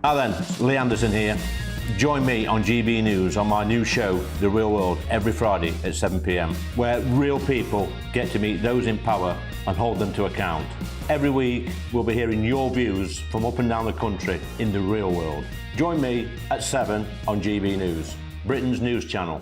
Hi then, Lee Anderson here. Join me on GB News on my new show, The Real World, every Friday at 7 p.m, where real people get to meet those in power and hold them to account. Every week, we'll be hearing your views from up and down the country in the real world. Join me at 7 on GB News, Britain's news channel.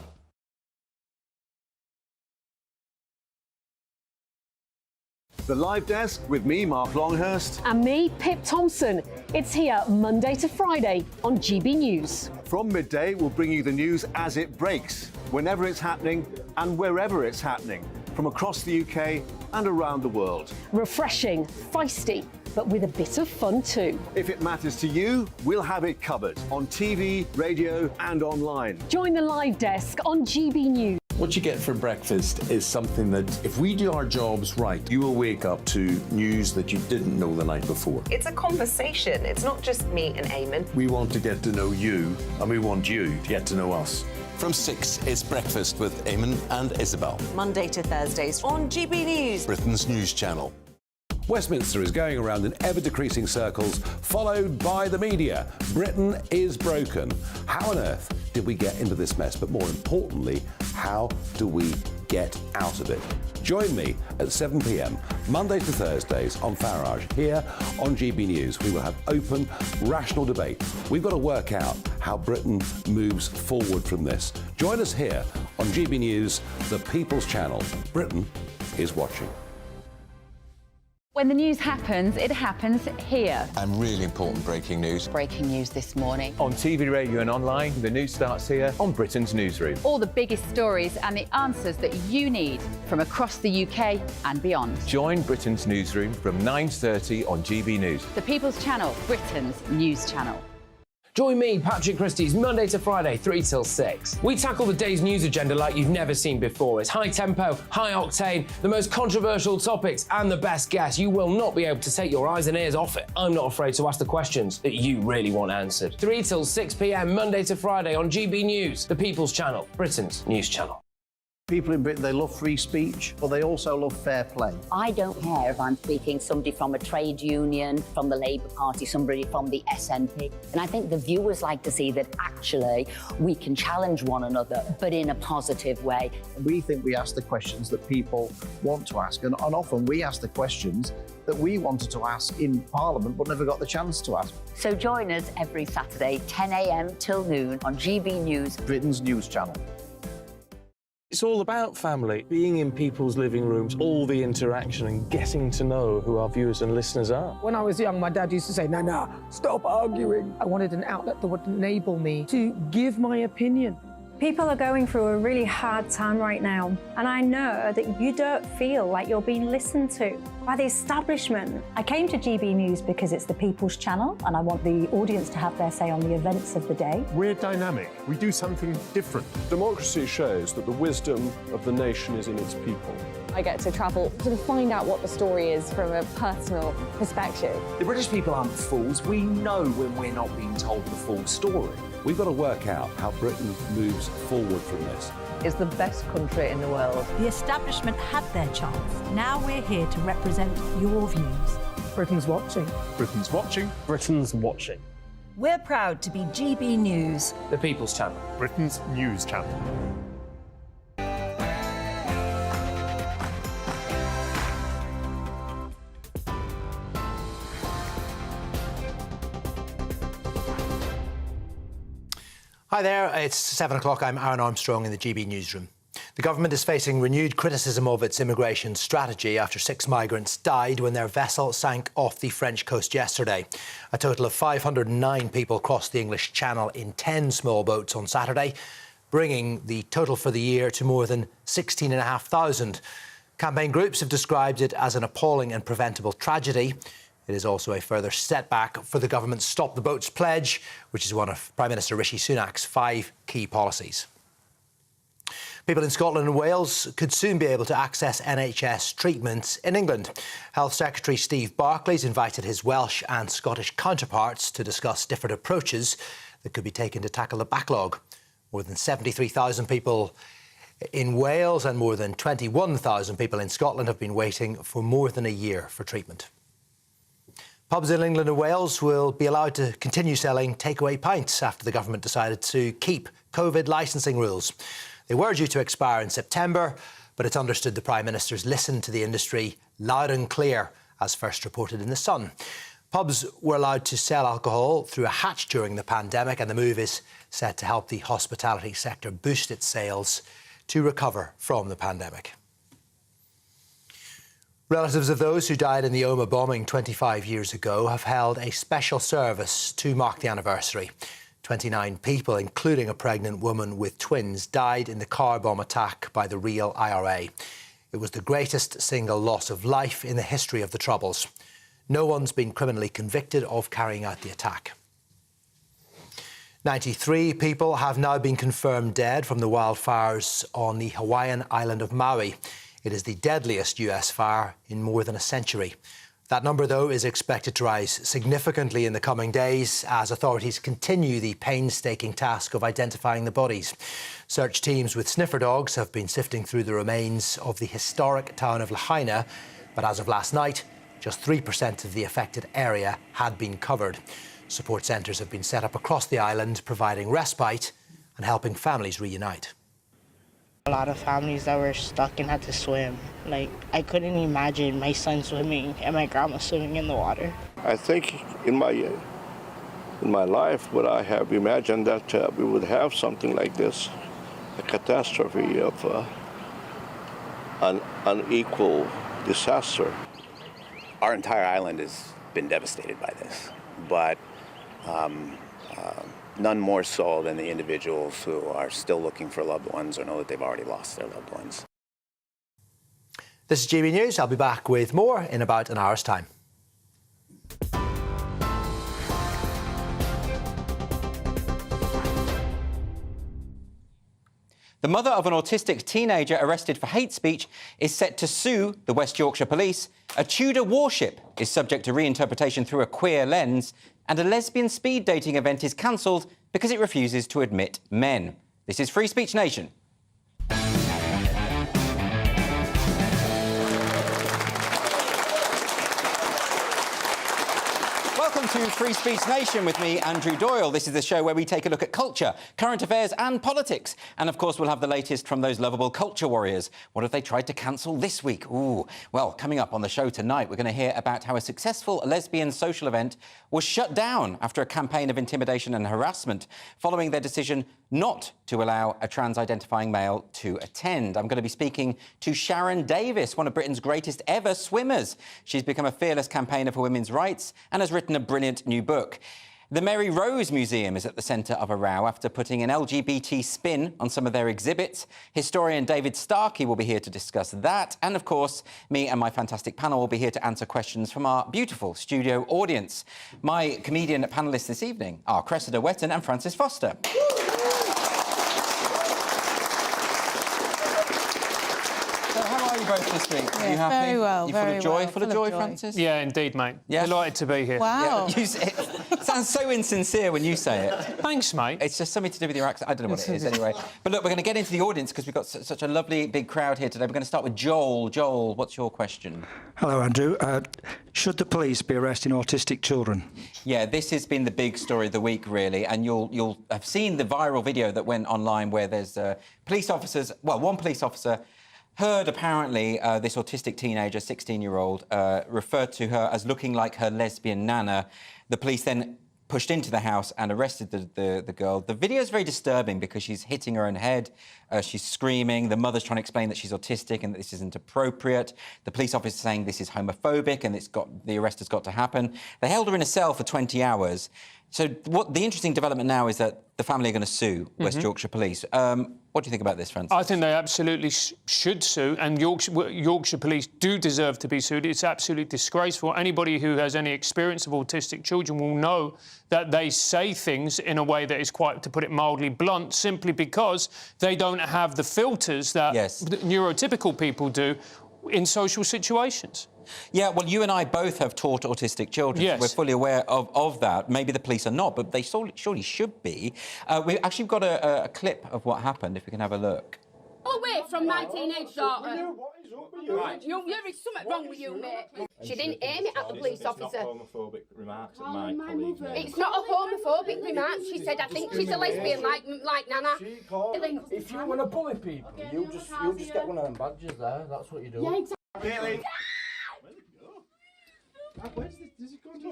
The Live Desk with me, Mark Longhurst. And me, Pip Thompson. It's here Monday to Friday on GB News. From midday, we'll bring you the news as it breaks, whenever it's happening and wherever it's happening, from across the UK and around the world. Refreshing, feisty, but with a bit of fun too. If it matters to you, we'll have it covered on TV, radio and online. Join the Live Desk on GB News. What you get for breakfast is something that, if we do our jobs right, you will wake up to news that you didn't know the night before. It's a conversation. It's not just me and Eamon. We want to get to know you, and we want you to get to know us. From 6, it's Breakfast with Eamon and Isabel. Monday to Thursdays on GB News, Britain's news channel. Westminster is going around in ever-decreasing circles, followed by the media. Britain is broken. How on earth did we get into this mess? But more importantly, how do we get out of it? Join me at 7 p.m, Monday to Thursdays on Farage, here on GB News. We will have open, rational debate. We've got to work out how Britain moves forward from this. Join us here on GB News, the People's Channel. Britain is watching. When the news happens, it happens here. And really important breaking news. Breaking news this morning. On TV, radio and online, the news starts here on Britain's Newsroom. All the biggest stories and the answers that you need from across the UK and beyond. Join Britain's Newsroom from 9:30 on GB News. The People's Channel, Britain's news channel. Join me, Patrick Christie's, Monday to Friday, 3 till 6. We tackle the day's news agenda like you've never seen before. It's high tempo, high octane, the most controversial topics and the best guests. You will not be able to take your eyes and ears off it. I'm not afraid to ask the questions that you really want answered. 3 till 6 p.m, Monday to Friday on GB News, the People's Channel, Britain's news channel. People in Britain, they love free speech, but they also love fair play. I don't care if I'm speaking somebody from a trade union, from the Labour Party, somebody from the SNP. And I think the viewers like to see that actually we can challenge one another, but in a positive way. We think we ask the questions that people want to ask, and often we ask the questions that we wanted to ask in Parliament but never got the chance to ask. So join us every Saturday, 10 a.m. till noon on GB News, Britain's news channel. It's all about family, being in people's living rooms, all the interaction and getting to know who our viewers and listeners are. When I was young, my dad used to say, no, stop arguing. I wanted an outlet that would enable me to give my opinion. People are going through a really hard time right now, and I know that you don't feel like you're being listened to by the establishment. I came to GB News because it's the People's Channel, and I want the audience to have their say on the events of the day. We're dynamic. We do something different. Democracy shows that the wisdom of the nation is in its people. I get to travel to find out what the story is from a personal perspective. The British people aren't fools. We know when we're not being told the full story. We've got to work out how Britain moves forward from this. It's the best country in the world. The establishment had their chance. Now we're here to represent your views. Britain's watching. Britain's watching. Britain's watching. We're proud to be GB News, the People's Channel, Britain's news channel. Hi there, it's 7 o'clock. I'm Aaron Armstrong in the GB Newsroom. The government is facing renewed criticism of its immigration strategy after 6 migrants died when their vessel sank off the French coast yesterday. A total of 509 people crossed the English Channel in 10 small boats on Saturday, bringing the total for the year to more than 16,500. Campaign groups have described it as an appalling and preventable tragedy. It is also a further setback for the government's Stop the Boats pledge, which is one of Prime Minister Rishi Sunak's 5 key policies. People in Scotland and Wales could soon be able to access NHS treatment in England. Health Secretary Steve Barclay's invited his Welsh and Scottish counterparts to discuss different approaches that could be taken to tackle the backlog. More than 73,000 people in Wales and more than 21,000 people in Scotland have been waiting for more than a year for treatment. Pubs in England and Wales will be allowed to continue selling takeaway pints after the government decided to keep COVID licensing rules. They were due to expire in September, but it's understood the Prime Minister's listened to the industry loud and clear, as first reported in The Sun. Pubs were allowed to sell alcohol through a hatch during the pandemic, and the move is set to help the hospitality sector boost its sales to recover from the pandemic. Relatives of those who died in the Omagh bombing 25 years ago have held a special service to mark the anniversary. 29 people, including a pregnant woman with twins, died in the car bomb attack by the real IRA. It was the greatest single loss of life in the history of the Troubles. No one's been criminally convicted of carrying out the attack. 93 people have now been confirmed dead from the wildfires on the Hawaiian island of Maui. It is the deadliest US fire in more than a century. That number, though, is expected to rise significantly in the coming days as authorities continue the painstaking task of identifying the bodies. Search teams with sniffer dogs have been sifting through the remains of the historic town of Lahaina, but as of last night, just 3% of the affected area had been covered. Support centres have been set up across the island, providing respite and helping families reunite. A lot of families that were stuck and had to swim. Like, I couldn't imagine my son swimming and my grandma swimming in the water. I think in my life, would I have imagined that we would have something like this, a catastrophe of an unequal disaster. Our entire island has been devastated by this, but none more so than the individuals who are still looking for loved ones or know that they've already lost their loved ones. This is GB News. I'll be back with more in about an hour's time. The mother of an autistic teenager arrested for hate speech is set to sue the West Yorkshire Police. A Tudor warship is subject to reinterpretation through a queer lens. And a lesbian speed dating event is cancelled because it refuses to admit men. This is Free Speech Nation. Welcome to Free Speech Nation with me, Andrew Doyle. This is the show where we take a look at culture, current affairs and politics. And, of course, we'll have the latest from those lovable culture warriors. What have they tried to cancel this week? Ooh, well, coming up on the show tonight, we're going to hear about how a successful lesbian social event was shut down after a campaign of intimidation and harassment following their decision not to allow a trans-identifying male to attend. I'm going to be speaking to Sharon Davis, one of Britain's greatest ever swimmers. She's become a fearless campaigner for women's rights and has written a brilliant new book. The Mary Rose Museum is at the centre of a row after putting an LGBT spin on some of their exhibits. Historian David Starkey will be here to discuss that. And, of course, me and my fantastic panel will be here to answer questions from our beautiful studio audience. My comedian panellists this evening are Cressida Wetton and Francis Foster. Both this week. Yeah, Are you happy? very well. You very full of joy? well. Full of joy, Francis? Yeah, indeed, mate. Yeah. Delighted to be here. Wow. Yeah, it sounds so insincere when you say it. Thanks, mate. It's just something to do with your accent. I don't know what it is anyway. But look, we're going to get into the audience because we've got such a lovely big crowd here today. We're going to start with Joel. Joel, what's your question? Hello, Andrew. Should the police be arresting autistic children? Yeah, this has been the big story of the week, really, and you'll have seen the viral video that went online where there's police officers. Well, one police officer heard, apparently, this autistic teenager, 16-year-old, referred to her as looking like her lesbian nana. The police then pushed into the house and arrested the girl. The video is very disturbing because she's hitting her own head, she's screaming, the mother's trying to explain that she's autistic and that this isn't appropriate. The police officer saying this is homophobic and the arrest has got to happen. They held her in a cell for 20 hours. So what the interesting development now is that the family are going to sue West Yorkshire Police. What do you think about this, Francis? I think they absolutely should sue, and Yorkshire Police do deserve to be sued. It's absolutely disgraceful. Anybody who has any experience of autistic children will know that they say things in a way that is quite, to put it mildly, blunt, simply because they don't have the filters that neurotypical people do in social situations. Yeah, well, you and I both have taught autistic children. Yes. So we're fully aware of that. Maybe the police are not, but they surely should be. We've actually got a clip of what happened, if we can have a look. away from my teenage daughter. There is something wrong with you, mate. She didn't aim it at the police officer. Homophobic remarks at my colleague. It's not a homophobic remark. She said, I think she's a lesbian like Nana. If you want to bully people, you'll just get one of them badges there. That's what you do. Yeah, exactly.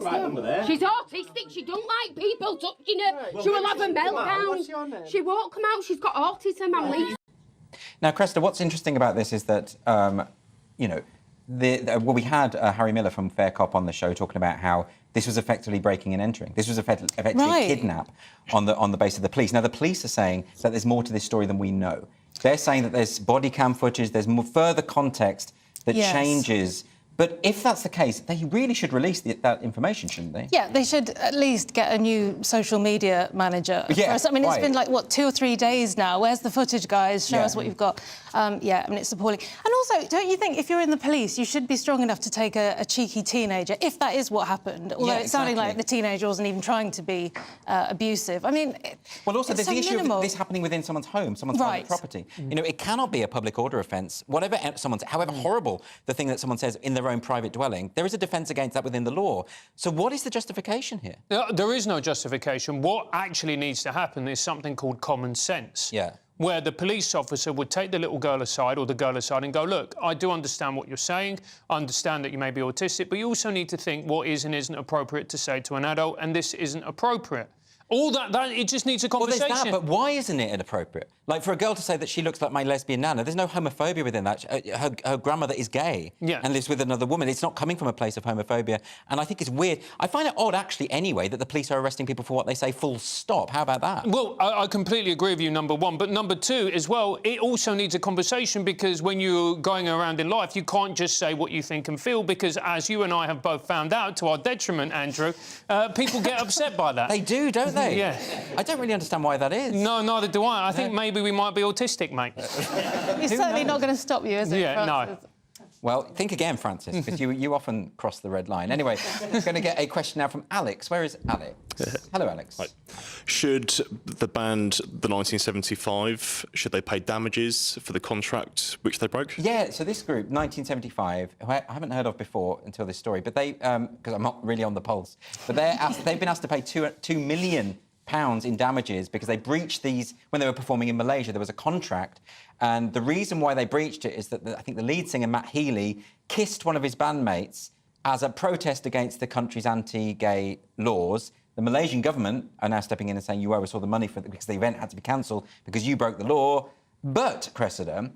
Right number there. She's autistic. She don't like people touching her. She will have a meltdown. What's your name? She won't come out. She's got autism. I'm leaving. Now, Cresta, what's interesting about this is that, you know, we had Harry Miller from Fair Cop on the show talking about how this was effectively breaking and entering. This was effectively a kidnap on the base of the police. Now, the police are saying that there's more to this story than we know. They're saying that there's body cam footage, there's more further context that changes. But if that's the case, they really should release that information, shouldn't they? Yeah, they should at least get a new social media manager. Yeah, for us. I mean, it's been like, what, 2 or 3 days now? Where's the footage, guys? Show us what you've got. Yeah, I mean, it's appalling. And also, don't you think if you're in the police, you should be strong enough to take a cheeky teenager, if that is what happened, although it's sounding like the teenager wasn't even trying to be abusive. I mean, well, also, there's so the issue minimal. of this happening within someone's home, someone's private property. You know, it cannot be a public order offence. Whatever however horrible the thing that someone says in their own private dwelling, there is a defence against that within the law. So what is the justification here? There is no justification. What actually needs to happen is something called common sense. Yeah. Where the police officer would take the little girl aside or the girl aside and go, look, I do understand what you're saying. I understand that you may be autistic, but you also need to think what is and isn't appropriate to say to an adult, and this isn't appropriate. All that it just needs a conversation. Well, there's that, but why isn't it inappropriate? Like, for a girl to say that she looks like my lesbian nana, there's no homophobia within that. Her grandmother is gay and lives with another woman. It's not coming from a place of homophobia. And I think it's weird. I find it odd, actually, anyway, that the police are arresting people for what they say, full stop. How about that? Well, I completely agree with you, number one. But number two, as well, it also needs a conversation, because when you're going around in life, you can't just say what you think and feel, because, as you and I have both found out, to our detriment, Andrew, people get upset by that. They do, don't they? Yeah. I don't really understand why that is. No, neither do I. I think maybe we might be autistic, mate. It's certainly not going to stop you, is it? Yeah, no. Well, think again, Francis, because you often cross the red line. Anyway, we're going to get a question now from Alex. Where is Alex? Hello, Alex. Right. Should the band, the 1975, should they pay damages for the contract which they broke? Yeah, so this group, 1975, who I haven't heard of before until this story, but they, because I'm not really on the pulse, but they've been asked to pay £2 million in damages because they breached these when they were performing in Malaysia. There was a contract, and the reason why they breached it is that I think the lead singer, Matt Healy, kissed one of his bandmates as a protest against the country's anti-gay laws. The Malaysian government are now stepping in and saying, you owe us all the money because the event had to be cancelled because you broke the law. But, Cressida,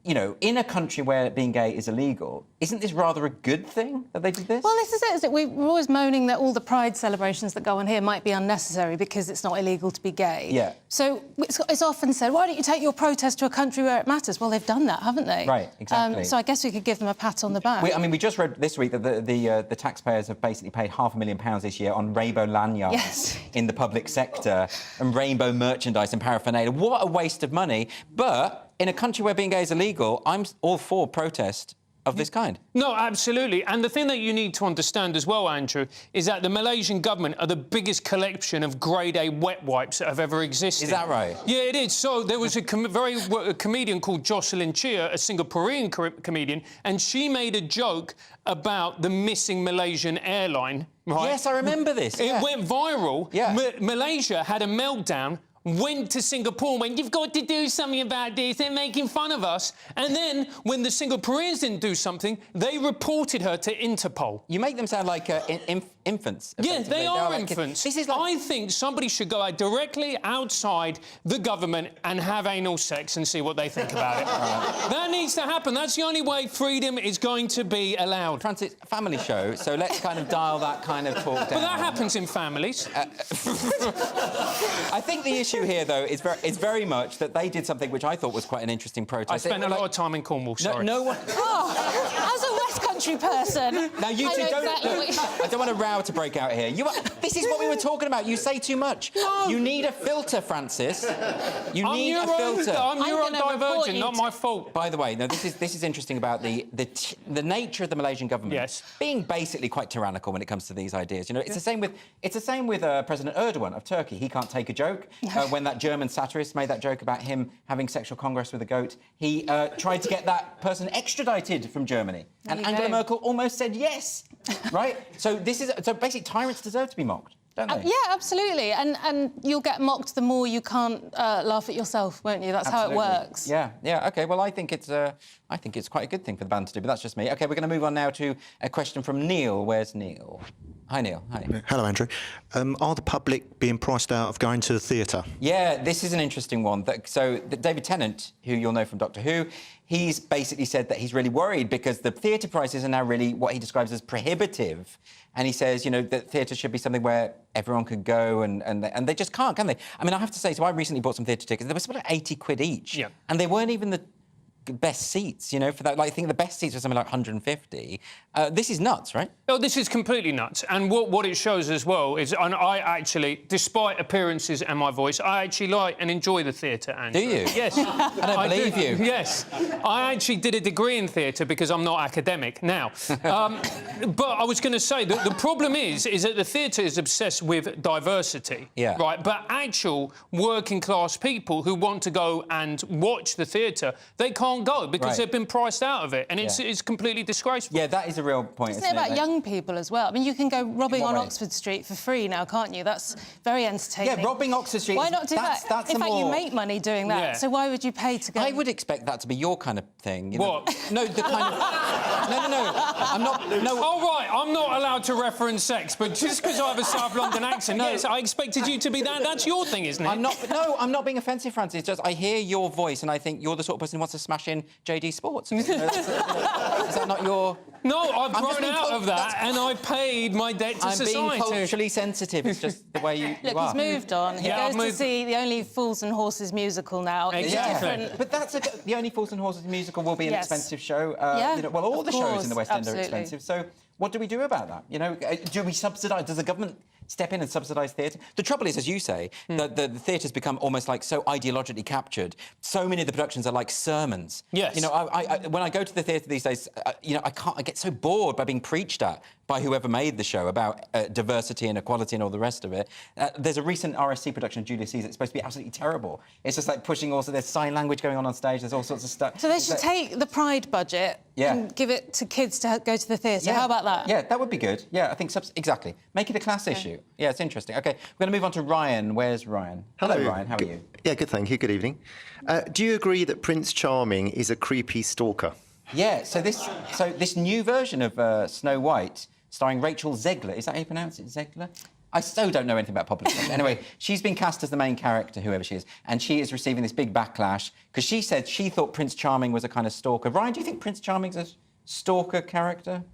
you know, in a country where being gay is illegal, isn't this rather a good thing that they did this? Well, this is it, is it? We're always moaning that all the pride celebrations that go on here might be unnecessary because it's not illegal to be gay. Yeah. So it's often said, why don't you take your protest to a country where it matters? Well, they've done that, haven't they? Right, exactly. So I guess we could give them a pat on the back. I mean, we just read this week that the taxpayers have basically paid £500,000 this year on rainbow lanyards in the public sector and rainbow merchandise and paraphernalia. What a waste of money. But in a country where being gay is illegal, I'm all for protest of this kind. No, absolutely. And the thing that you need to understand as well, Andrew, is that the Malaysian government are the biggest collection of grade A wet wipes that have ever existed. Is that right? Yeah, it is. So there was a comedian called Jocelyn Chia, a Singaporean comedian, and she made a joke about the missing Malaysian airline, right? Yes, I remember this. It went viral. Yeah. Malaysia had a meltdown, went to Singapore and went, you've got to do something about this, they're making fun of us. And then, when the Singaporeans didn't do something, they reported her to Interpol. You make them sound like infants. Yeah, they are infants. This is like... I think somebody should go out directly outside the government and have anal sex and see what they think about it. That needs to happen. That's the only way freedom is going to be allowed. Francis, family show, so let's kind of dial that kind of talk down. But that happens in families. I think the issue here, though, is very much that they did something which I thought was quite an interesting protest. I spent a lot of time in Cornwall, sorry. No one... Oh, as a West Country country person. Now you two I don't want a row to break out here. This is what we were talking about. You say too much. No. You need a filter, Francis. You need a filter. I'm neurodivergent, not my fault. By the way, no, this is interesting about the nature of the Malaysian government being basically quite tyrannical when it comes to these ideas. You know, it's the same with President Erdogan of Turkey. He can't take a joke. When that German satirist made that joke about him having sexual congress with a goat, he tried to get that person extradited from Germany, and Angela Merkel almost said yes. Right? So basically tyrants deserve to be mocked. Yeah, absolutely. And you'll get mocked the more you can't laugh at yourself, won't you? That's how it works. Yeah. OK, well, I think it's quite a good thing for the band to do, but that's just me. OK, we're going to move on now to a question from Neil. Where's Neil? Hi, Neil. Hi. Hello, Andrew. Are the public being priced out of going to the theatre? Yeah, this is an interesting one. David Tennant, who you'll know from Doctor Who, he's basically said that he's really worried because the theatre prices are now really what he describes as prohibitive. And he says, you know, that theatre should be something where everyone could go and they just can't, can they? I mean, I have to say, so I recently bought some theatre tickets. They were sort of 80 quid each. Yeah. And they weren't even the best seats, you know, for that. Like, I think the best seats were something like 150. This is nuts, right? Oh, this is completely nuts. And what it shows as well is, and I actually, despite appearances and my voice, I actually like and enjoy the theatre, Andrew. Do you? Yes. I don't believe you. Yes. I actually did a degree in theatre because I'm not academic now. But I was going to say that the problem is that the theatre is obsessed with diversity. Yeah. Right? But actual working-class people who want to go and watch the theatre, they can't go because they've been priced out of it, and it's completely disgraceful. Yeah, that is a real point. Isn't it about young people as well? I mean, you can go robbing on Oxford Street for free now, can't you? That's very entertaining. Yeah, robbing Oxford Street. Why not do that? In fact, you make money doing that. Yeah. So why would you pay to go? I would expect that to be your kind of thing. You know? What? No, the kind of. No. I'm not. No. Oh right, I'm not allowed to reference sex, but just because I have a South London accent, yes, I expected you to be that. That's your thing, isn't it? I'm not. No, I'm not being offensive, Francis. It's just I hear your voice and I think you're the sort of person who wants to smash in JD Sports. Is that not your? No, I've grown out of that, and I paid my debt to society. I'm being culturally sensitive. It's just the way you Look, are. he's moved on. He goes to see the Only Fools and Horses musical now. Exactly. But the Only Fools and Horses musical will be an expensive show. You know, well, all the shows in the West End are expensive. So what do we do about that? You know, do we subsidise? Does the government step in and subsidise theatre? The trouble is, as you say, that the theatre's become almost like so ideologically captured. So many of the productions are like sermons. Yes. You know, when I go to the theatre these days, you know, I get so bored by being preached at by whoever made the show about diversity and equality and all the rest of it. There's a recent RSC production of Julius Caesar. It's supposed to be absolutely terrible. It's just like pushing also, there's sign language going on stage, there's all sorts of stuff. So they should take the Pride budget and give it to kids to go to the theatre. Yeah. How about that? Yeah, that would be good. Yeah, I think exactly. Make it a class issue. Yeah, it's interesting. OK, we're going to move on to Ryan. Where's Ryan? Hello, Ryan. How are you? Yeah, good, thank you. Good evening. Do you agree that Prince Charming is a creepy stalker? Yeah, so this new version of Snow White, starring Rachel Zegler, is that how you pronounce it, Zegler? I so don't know anything about politics. Anyway, she's been cast as the main character, whoever she is, and she is receiving this big backlash because she said she thought Prince Charming was a kind of stalker. Ryan, do you think Prince Charming's a stalker character?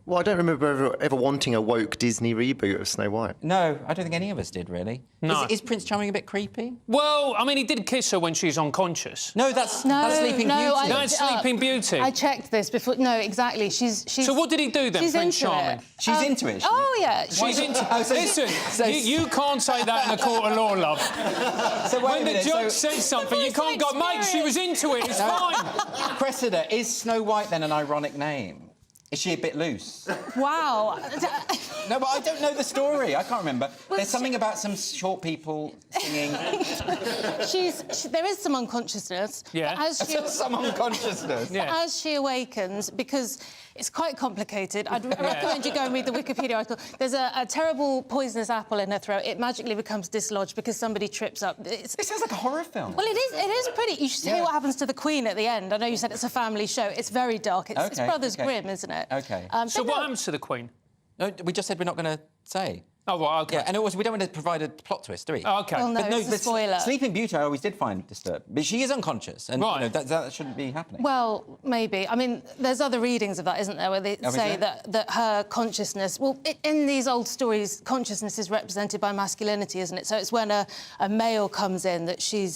Well, I don't remember ever wanting a woke Disney reboot of Snow White. No, I don't think any of us did, really. No. Is Prince Charming a bit creepy? Well, I mean, he did kiss her when she's unconscious. No, that's Sleeping Beauty. That's Sleeping Beauty. I checked this before. No, exactly. She's. So what did he do then, Prince Charming? She's into it. Oh yeah. She's into. Listen, you can't say that in a court of law, love. So when the judge says something, you can't go, mate. She was into it. It's fine. Cressida, is Snow White then an ironic name? Is she a bit loose? Wow. No, but I don't know the story. I can't remember. There's something about some short people singing. There is some unconsciousness. Yeah. Some unconsciousness. Yeah. As she awakens, because it's quite complicated, I'd recommend you go and read the Wikipedia article. There's a terrible poisonous apple in her throat. It magically becomes dislodged because somebody trips up. This sounds like a horror film. Well, it is pretty. You should see what happens to the Queen at the end. I know you said it's a family show. It's very dark. It's Brothers Grimm, isn't it? OK. So what happens to the Queen? No, we just said we're not going to say. Oh, right, OK. Yeah, and also, we don't want to provide a plot twist, do we? Oh, OK. Well, no, it's a spoiler. Sleeping Beauty I always did find disturbing. But she is unconscious, and you know, that shouldn't be happening. Well, maybe. I mean, there's other readings of that, isn't there, where they say that her consciousness... Well, in these old stories, consciousness is represented by masculinity, isn't it? So it's when a male comes in that she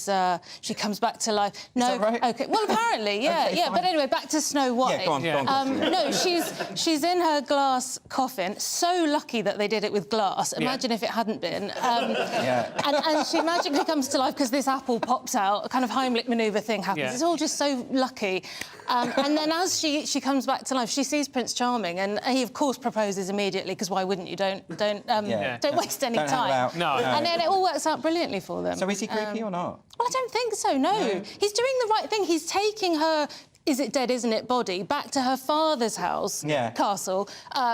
comes back to life. No, is that right? OK. Well, apparently, yeah, Okay, yeah. fine. But anyway, back to Snow White. Yeah, go on. No, she's in her glass coffin. So lucky that they did it with glass. Imagine if it hadn't been. And she magically comes to life because this apple pops out. A kind of Heimlich manoeuvre thing happens. Yeah. It's all just so lucky. And then as she comes back to life, she sees Prince Charming, and he, of course, proposes immediately, because why wouldn't you? Don't waste any time. No. And then it all works out brilliantly for them. So is he creepy or not? Well, I don't think so, no. He's doing the right thing. He's taking her... Is it dead, isn't it, body, back to her father's house, castle,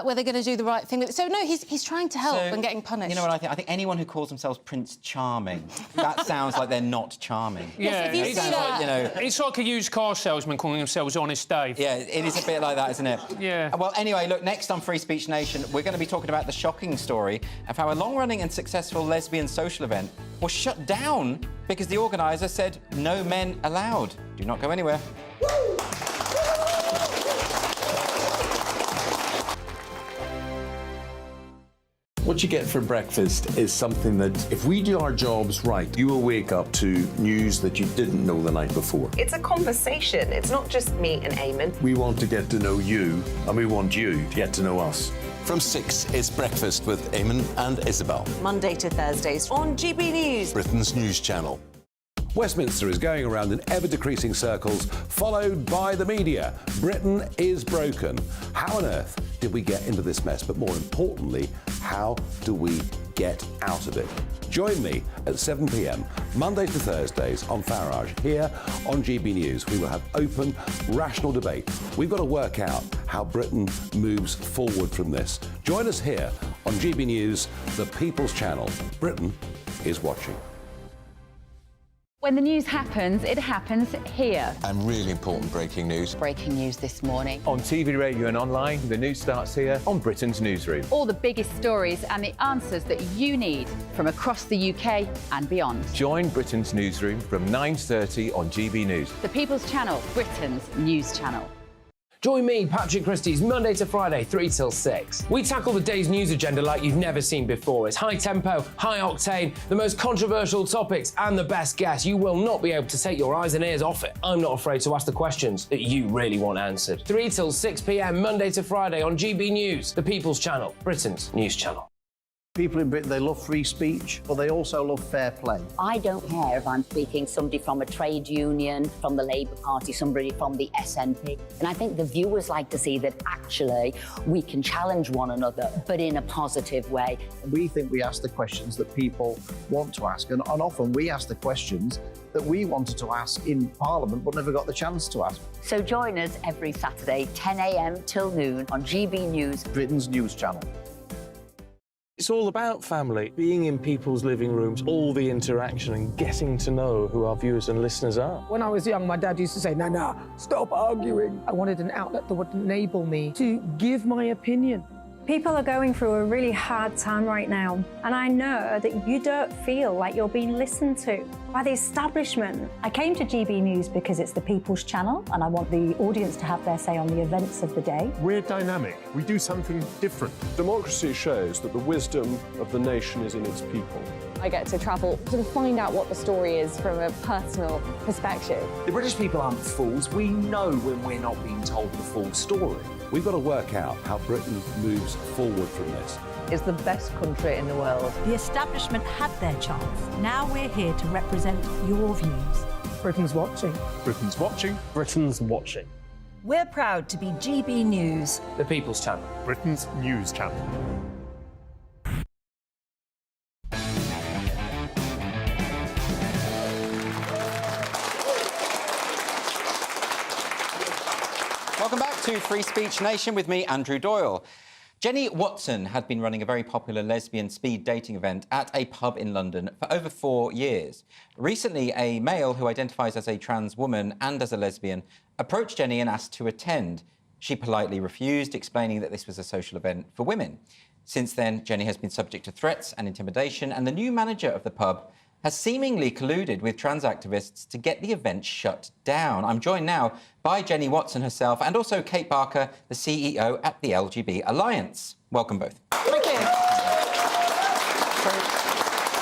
where they're going to do the right thing. So, no, he's trying to help and getting punished. You know what I think? I think anyone who calls themselves Prince Charming, that sounds like they're not charming. Yeah, if you see that... like, you know... It's like a used car salesman calling themselves Honest Dave. Yeah, it is a bit like that, isn't it? Yeah. Well, anyway, look, next on Free Speech Nation, we're going to be talking about the shocking story of how a long-running and successful lesbian social event was shut down because the organiser said no men allowed. Do not go anywhere. What you get for breakfast is something that, if we do our jobs right, you will wake up to news that you didn't know the night before. It's a conversation. It's not just me and Eamon. We want to get to know you, and we want you to get to know us. From 6, it's Breakfast with Eamon and Isabel. Monday to Thursdays on GB News, Britain's news channel. Westminster is going around in ever-decreasing circles, followed by the media. Britain is broken. How on earth did we get into this mess? But more importantly, how do we get out of it? Join me at 7 p.m, Monday to Thursdays on Farage, here on GB News. We will have open, rational debate. We've got to work out how Britain moves forward from this. Join us here on GB News, the People's Channel. Britain is watching. When the news happens, it happens here. And really important breaking news. Breaking news this morning. On TV, radio and online, the news starts here on Britain's Newsroom. All the biggest stories and the answers that you need from across the UK and beyond. Join Britain's Newsroom from 9:30 on GB News. The People's Channel, Britain's news channel. Join me, Patrick Christie's, Monday to Friday, 3 till 6. We tackle the day's news agenda like you've never seen before. It's high tempo, high octane, the most controversial topics and the best guests. You will not be able to take your eyes and ears off it. I'm not afraid to ask the questions that you really want answered. 3 till 6 p.m, Monday to Friday on GB News, the People's Channel, Britain's news channel. People in Britain, they love free speech, but they also love fair play. I don't care if I'm speaking somebody from a trade union, from the Labour Party, somebody from the SNP. And I think the viewers like to see that actually we can challenge one another, but in a positive way. We think we ask the questions that people want to ask, and often we ask the questions that we wanted to ask in Parliament but never got the chance to ask. So join us every Saturday, 10 a.m. till noon on GB News, Britain's news channel. It's all about family, being in people's living rooms, all the interaction and getting to know who our viewers and listeners are. When I was young, my dad used to say, "No, stop arguing." I wanted an outlet that would enable me to give my opinion. People are going through a really hard time right now, and I know that you don't feel like you're being listened to by the establishment. I came to GB News because it's the People's Channel, and I want the audience to have their say on the events of the day. We're dynamic. We do something different. Democracy shows that the wisdom of the nation is in its people. I get to travel to find out what the story is from a personal perspective. The British people aren't fools. We know when we're not being told the full story. We've got to work out how Britain moves forward from this. It's the best country in the world. The establishment had their chance. Now we're here to represent your views. Britain's watching. Britain's watching. Britain's watching. We're proud to be GB News, the People's Channel, Britain's news channel. Welcome back to Free Speech Nation with me, Andrew Doyle. Jenny Watson had been running a very popular lesbian speed dating event at a pub in London for over 4 years. Recently, a male who identifies as a trans woman and as a lesbian approached Jenny and asked to attend. She politely refused, explaining that this was a social event for women. Since then, Jenny has been subject to threats and intimidation, and the new manager of the pub has seemingly colluded with trans activists to get the event shut down. I'm joined now by Jenny Watson herself and also Kate Barker, the CEO at the LGB Alliance. Welcome both. Thank you. So,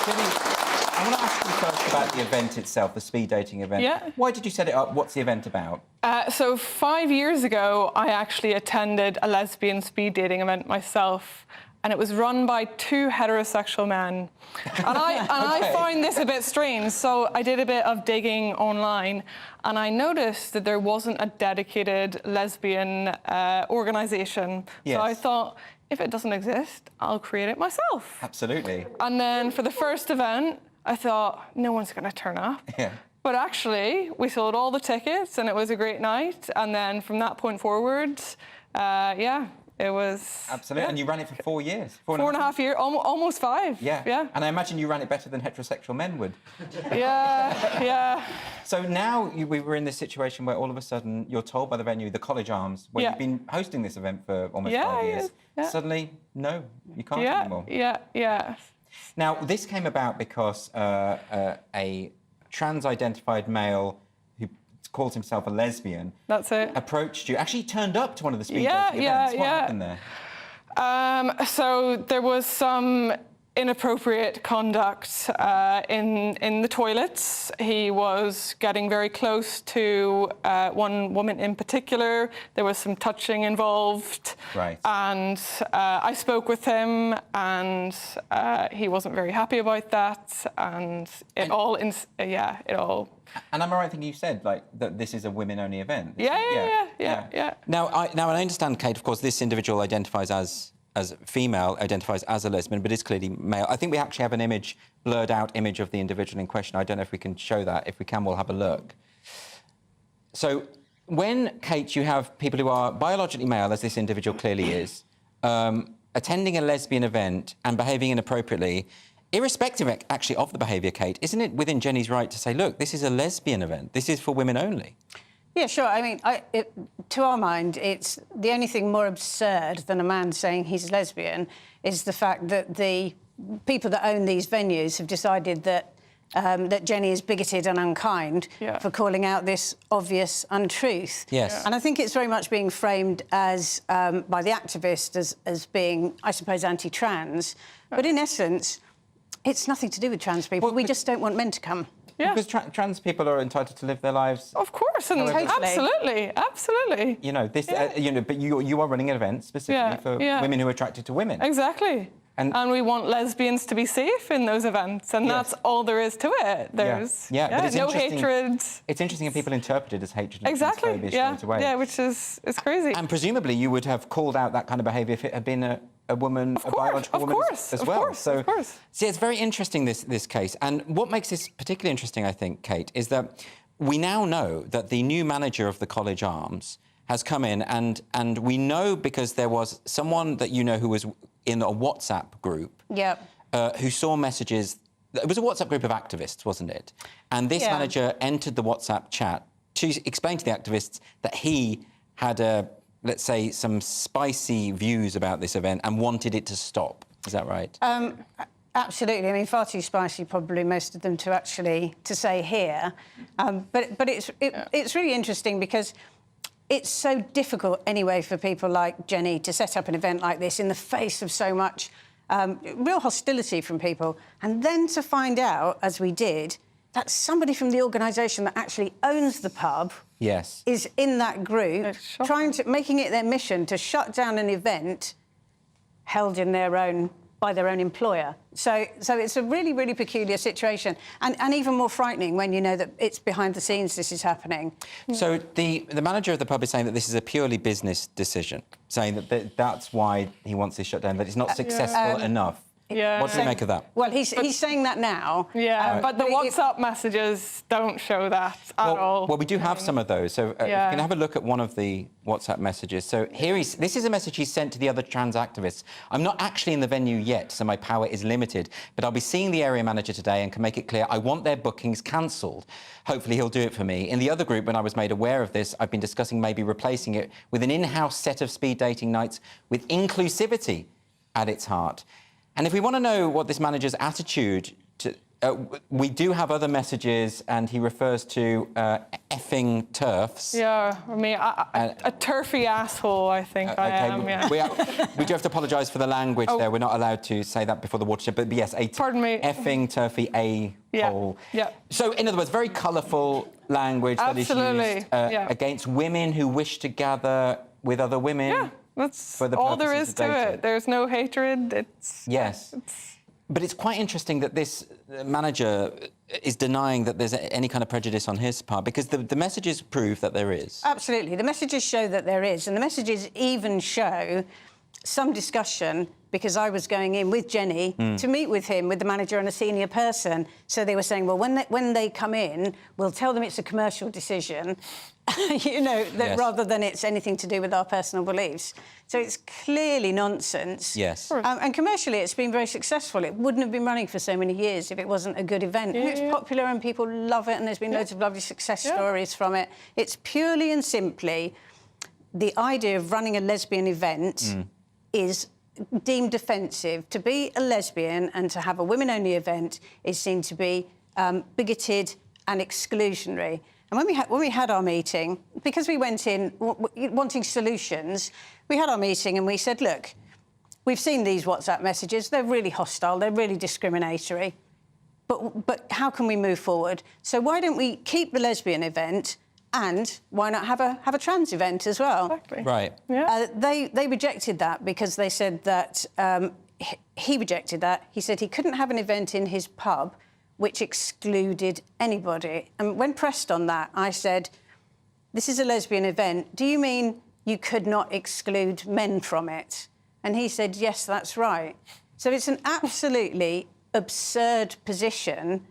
Jenny, I want to ask you first about the event itself, the speed dating event. Yeah. Why did you set it up? What's the event about? So 5 years ago, I actually attended a lesbian speed dating event myself, and it was run by 2 heterosexual men. And I find this a bit strange, so I did a bit of digging online, and I noticed that there wasn't a dedicated lesbian organisation. Yes. So I thought, if it doesn't exist, I'll create it myself. Absolutely. And then for the first event, I thought, no one's going to turn up. Yeah. But actually, we sold all the tickets, and it was a great night. And then from that point forward, it was... Absolutely. Yeah. And you ran it for 4 years. 4.5 years, almost 5. Yeah. Yeah. And I imagine you ran it better than heterosexual men would. Yeah. So now we were in this situation where all of a sudden you're told by the venue, the College Arms, where you've been hosting this event for almost 5 years, suddenly, no, you can't anymore. Yeah. Now, this came about because a trans-identified male who calls himself a lesbian approached you, actually turned up to one of the speed dating events. What happened there? So there was some inappropriate conduct in the toilets. He was getting very close to one woman in particular. There was some touching involved. Right. And I spoke with him, and he wasn't very happy about that. And it all. And am I right thinking you said that this is a women-only event? Yeah. Now, I understand, Kate. Of course, this individual identifies as female, identifies as a lesbian, but is clearly male. I think we actually have an image, blurred out image of the individual in question. I don't know if we can show that. If we can, we'll have a look. So when, Kate, you have people who are biologically male, as this individual clearly is, attending a lesbian event and behaving inappropriately, irrespective actually of the behaviour, Kate, isn't it within Jenny's right to say, look, this is a lesbian event, this is for women only? Yeah, sure. I mean, to our mind, it's the only thing more absurd than a man saying he's lesbian is the fact that the people that own these venues have decided that that Jenny is bigoted and unkind for calling out this obvious untruth. Yes. And I think it's very much being framed as by the activists as being, I suppose, anti-trans. But in essence, it's nothing to do with trans people. We just don't want men to come. Yeah. Because trans people are entitled to live their lives. Of course, and absolutely. You know this. But you are running an event specifically for women who are attracted to women. Exactly. And we want lesbians to be safe in those events, and that's all there is to it. There's but it's no hatred. It's interesting if people interpret it as hatred. Exactly. And straight away. Yeah, which is crazy. And presumably you would have called out that kind of behaviour if it had been a woman, a biological woman as well. So see, it's very interesting, this case. And what makes this particularly interesting, I think, Kate, is that we now know that the new manager of the College Arms has come in, and we know because there was someone that you know who was in a WhatsApp group who saw messages. It was a WhatsApp group of activists, wasn't it? And this manager entered the WhatsApp chat to explain to the activists that he had let's say, some spicy views about this event and wanted it to stop. Is that right? Absolutely. I mean, far too spicy, probably, most of them to say here. But it's really interesting because it's so difficult anyway for people like Jenny to set up an event like this in the face of so much real hostility from people, and then to find out, as we did, that somebody from the organisation that actually owns the pub is in that group, making it their mission to shut down an event held in by their own employer. So it's a really, really peculiar situation, and even more frightening when you know that it's behind the scenes this is happening. So the manager of the pub is saying that this is a purely business decision, saying that that's why he wants this shut down, that it's not successful enough. Yeah. What do you make of that? Well, he's saying that now. Yeah, but the WhatsApp messages don't show that at all. Well, we do have some of those. So you can have a look at one of the WhatsApp messages. So here this is a message he sent to the other trans activists. I'm not actually in the venue yet, so my power is limited, but I'll be seeing the area manager today and can make it clear I want their bookings cancelled. Hopefully he'll do it for me. In the other group, when I was made aware of this, I've been discussing maybe replacing it with an in-house set of speed dating nights with inclusivity. at its heart. And if we want to know what this manager's attitude to... we do have other messages, and he refers to effing TERFs. Yeah, I mean, a turfy asshole, I think I am, yeah. We do have to apologise for the language there. We're not allowed to say that before the watershed, but yes, Pardon me. effing turfy a-hole. Yeah. So, in other words, very colourful language that is used against women who wish to gather with other women. Yeah, that's for the all there purposes is of to dating. it. There's no hatred. It's... Yes. But it's quite interesting that this manager is denying that there's any kind of prejudice on his part, because the messages prove that there is. Absolutely. The messages show that there is, and the messages even show some discussion, because I was going in with Jenny to meet with him, with the manager and a senior person. So they were saying, well, when they come in, we'll tell them it's a commercial decision, you know, that rather than it's anything to do with our personal beliefs. So it's clearly nonsense. Yes. And commercially, it's been very successful. It wouldn't have been running for so many years if it wasn't a good event. And it's popular and people love it, and there's been loads of lovely success stories from it. It's purely and simply the idea of running a lesbian event is deemed offensive. To be a lesbian and to have a women-only event is seen to be bigoted and exclusionary. And when we had our meeting, because we went in wanting solutions, we had our meeting and we said, look, we've seen these WhatsApp messages. They're really hostile. They're really discriminatory. But how can we move forward? So why don't we keep the lesbian event, and why not have a trans event as well? Exactly. Right. Yeah. They rejected that because they said that he rejected that. He said he couldn't have an event in his pub which excluded anybody. And when pressed on that, I said, this is a lesbian event. Do you mean you could not exclude men from it? And he said, yes, that's right. So it's an absolutely absurd position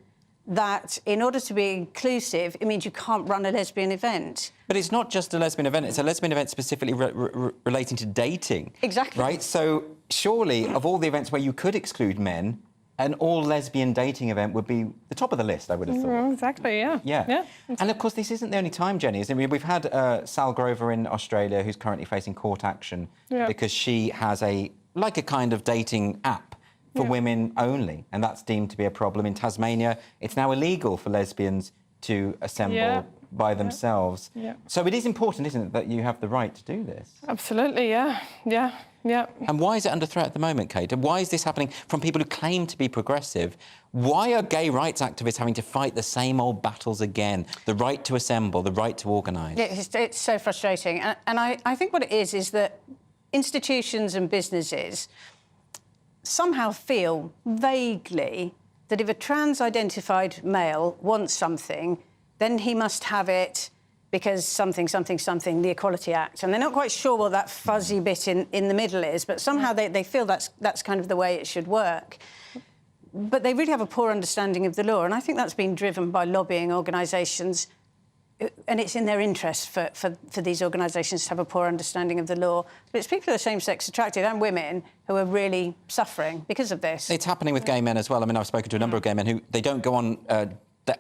that in order to be inclusive, it means you can't run a lesbian event. But it's not just a lesbian event, it's a lesbian event specifically relating to dating. Exactly. Right? So surely, of all the events where you could exclude men, an all-lesbian dating event would be the top of the list, I would have thought. Exactly, yeah. Yeah. And, of course, this isn't the only time, Jenny. I mean, we've had Sal Grover in Australia, who's currently facing court action because she has a kind of dating app for women only, and that's deemed to be a problem. In Tasmania, it's now illegal for lesbians to assemble by themselves. Yeah. So it is important, isn't it, that you have the right to do this? Absolutely, yeah. And why is it under threat at the moment, Kate? And why is this happening from people who claim to be progressive? Why are gay rights activists having to fight the same old battles again? The right to assemble, the right to organise. It's so frustrating. And I think what it is that institutions and businesses somehow feel vaguely that if a trans-identified male wants something, then he must have it because something, the Equality Act. And they're not quite sure what that fuzzy bit in the middle is, but somehow they feel that's kind of the way it should work. But they really have a poor understanding of the law, and I think that's been driven by lobbying organisations, and it's in their interest for these organisations to have a poor understanding of the law. But it's people who are same-sex attracted and women who are really suffering because of this. It's happening with gay men as well. I mean, I've spoken to a number of gay men who they don't go on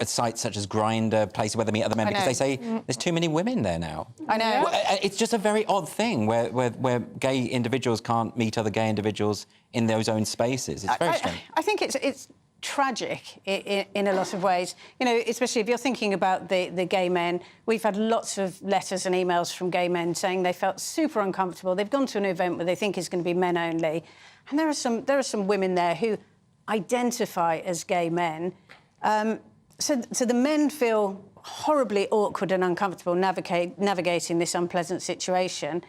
sites such as Grindr, places where they meet other men, because they say there's too many women there now. I know. Well, it's just a very odd thing where gay individuals can't meet other gay individuals in those own spaces. It's very strange. I think it's tragic in a lot of ways. You know, especially if you're thinking about the gay men. We've had lots of letters and emails from gay men saying they felt super uncomfortable. They've gone to an event where they think it's going to be men only. And there are some women there who identify as gay men. So the men feel horribly awkward and uncomfortable navigating this unpleasant situation.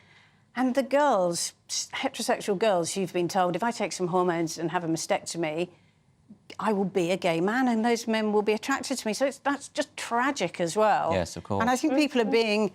And the girls, heterosexual girls who've been told, if I take some hormones and have a mastectomy, I will be a gay man and those men will be attracted to me. So that's just tragic as well. Yes, of course. And I think people are being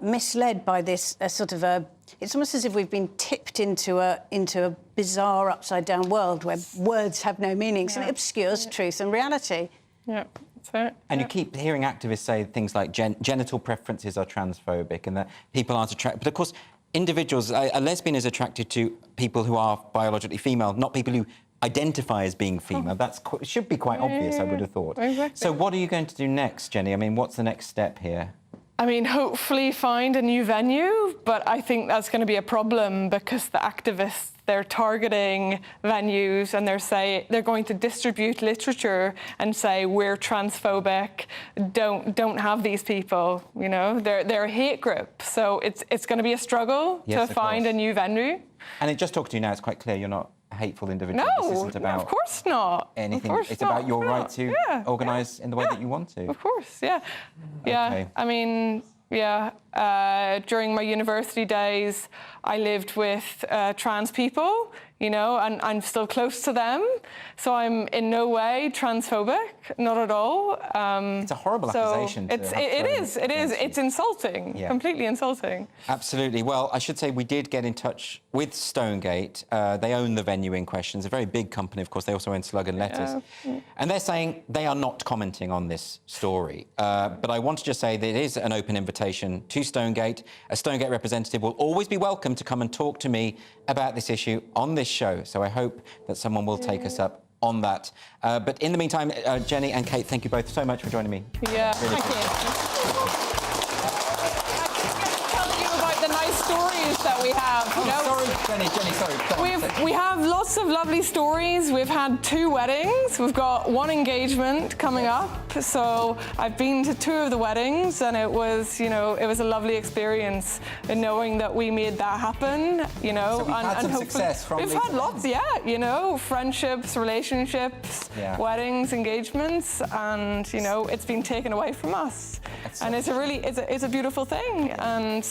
misled by this sort of it's almost as if we've been tipped into a bizarre upside-down world where words have no meanings and it obscures truth and reality. Yeah, that's it. And you keep hearing activists say things like genital preferences are transphobic and that people aren't attracted. But, of course, individuals... A lesbian is attracted to people who are biologically female, not people who identify as being female. That should be quite obvious, I would have thought. Exactly. So what are you going to do next, Jenny? I mean, what's the next step here? I mean, hopefully find a new venue, but I think that's going to be a problem because the activists they're targeting venues and they're going to distribute literature and say we're transphobic, don't have these people. You know, they're a hate group. So it's going to be a struggle to find a new venue. And just talking to you now, it's quite clear you're not a hateful individual. No, this isn't about of course not. anything. Of course it's not. about your right to organise in the way that you want to. Of course, yeah. Okay. I mean, during my university days, I lived with trans people, you know, and I'm still close to them. So I'm in no way transphobic, not at all. It's a horrible accusation. It is. It's insulting, completely insulting. Absolutely. Well, I should say we did get in touch with Stonegate. They own the venue in question. It's a very big company, of course. They also own Slug and Letters. Yeah. And they're saying they are not commenting on this story. But I want to just say that it is an open invitation to Stonegate. A Stonegate representative will always be welcome to come and talk to me about this issue on this show. So I hope that someone will take us up on that. But in the meantime, Jenny and Kate, thank you both so much for joining me. Yeah, thank you. The nice stories that we have. Jenny, sorry. We have lots of lovely stories. We've had 2 weddings. We've got 1 engagement coming up. So I've been to 2 of the weddings, and it was, you know, it was a lovely experience in knowing that we made that happen. You know, so we've had some success from we've had lots, you know, friendships, relationships, weddings, engagements, and you know, it's been taken away from us. And it's a beautiful thing, and.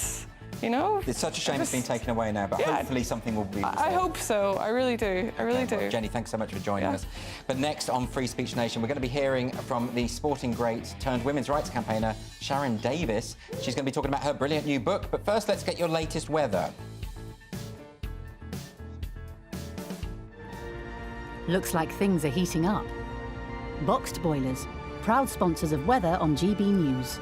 You know, it's such a shame it's been taken away now, but hopefully something will be resolved. I hope so. I really do. I really do. Well, Jenny, thanks so much for joining us. But next on Free Speech Nation, we're going to be hearing from the sporting great turned women's rights campaigner, Sharon Davis. She's going to be talking about her brilliant new book. But first, let's get your latest weather. Looks like things are heating up. Boxed boilers, proud sponsors of weather on GBNews.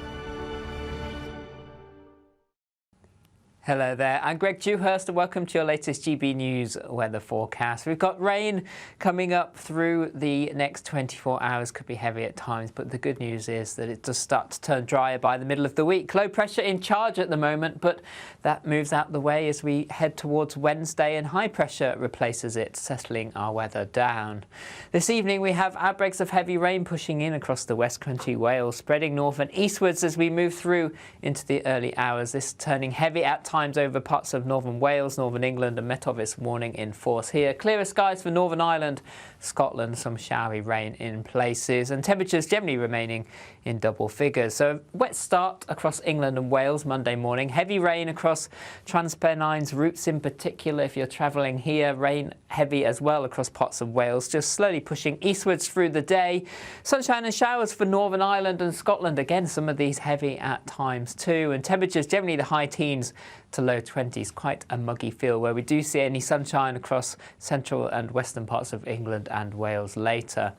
Hello there, I'm Greg Dewhurst and welcome to your latest GB News weather forecast. We've got rain coming up through the next 24 hours, could be heavy at times, but the good news is that it does start to turn drier by the middle of the week. Low pressure in charge at the moment, but that moves out the way as we head towards Wednesday and high pressure replaces it, settling our weather down. This evening we have outbreaks of heavy rain pushing in across the West Country, Wales, spreading north and eastwards as we move through into the early hours. This turning heavy at times over parts of northern Wales, northern England, and Met Office warning in force here. Clearer skies for Northern Ireland, Scotland, some showery rain in places, and temperatures generally remaining in double figures. So a wet start across England and Wales Monday morning. Heavy rain across Transpennines routes in particular. If you're travelling here, rain heavy as well across parts of Wales, just slowly pushing eastwards through the day. Sunshine and showers for Northern Ireland and Scotland. Again, some of these heavy at times too. And temperatures generally the high teens to low 20s. Quite a muggy feel where we do see any sunshine across central and western parts of England and Wales later.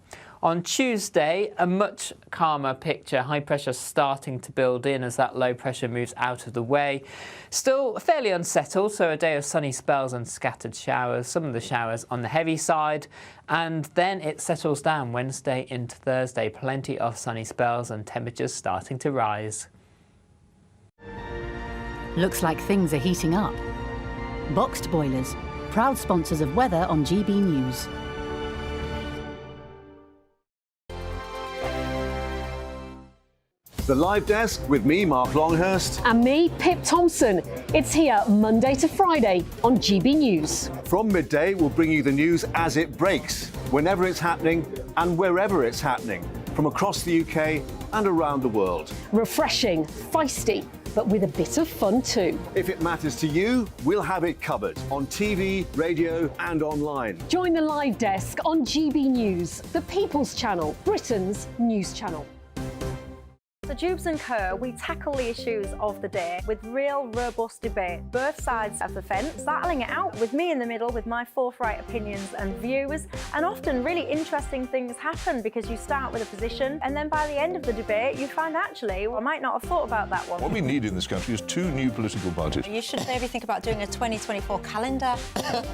On Tuesday, a much calmer picture. High pressure starting to build in as that low pressure moves out of the way. Still fairly unsettled, so a day of sunny spells and scattered showers. Some of the showers on the heavy side. And then it settles down Wednesday into Thursday. Plenty of sunny spells and temperatures starting to rise. Looks like things are heating up. Boxed boilers, proud sponsors of weather on GBNews. The Live Desk with me, Mark Longhurst. And me, Pip Thompson. It's here Monday to Friday on GB News. From midday, we'll bring you the news as it breaks, whenever it's happening and wherever it's happening, from across the UK and around the world. Refreshing, feisty, but with a bit of fun too. If it matters to you, we'll have it covered on TV, radio and online. Join the Live Desk on GB News, the People's Channel, Britain's news channel. So Jubes & Co, we tackle the issues of the day with real robust debate, both sides of the fence, battling it out with me in the middle with my forthright opinions and views. And often really interesting things happen because you start with a position and then by the end of the debate you find actually, well, I might not have thought about that one. What we need in this country is 2 new political parties. You should maybe think about doing a 2024 calendar.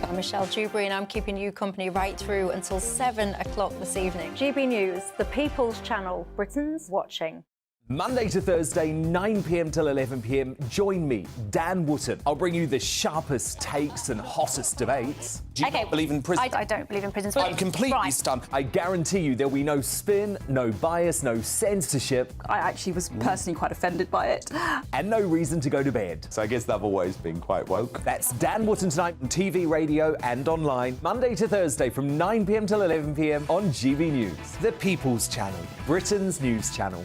I'm Michelle Dewberry and I'm keeping you company right through until 7 o'clock this evening. GB News, the People's Channel, Britain's watching. Monday to Thursday, 9 p.m. till 11 p.m. Join me, Dan Wootton. I'll bring you the sharpest takes and hottest debates. Do you not believe in prison? I don't believe in prisons. I'm completely stunned. I guarantee you there'll be no spin, no bias, no censorship. I actually was personally quite offended by it. And no reason to go to bed. So I guess they've always been quite woke. That's Dan Wootton tonight on TV, radio and online. Monday to Thursday from 9 p.m. till 11 p.m. on GB News. The People's Channel, Britain's news channel.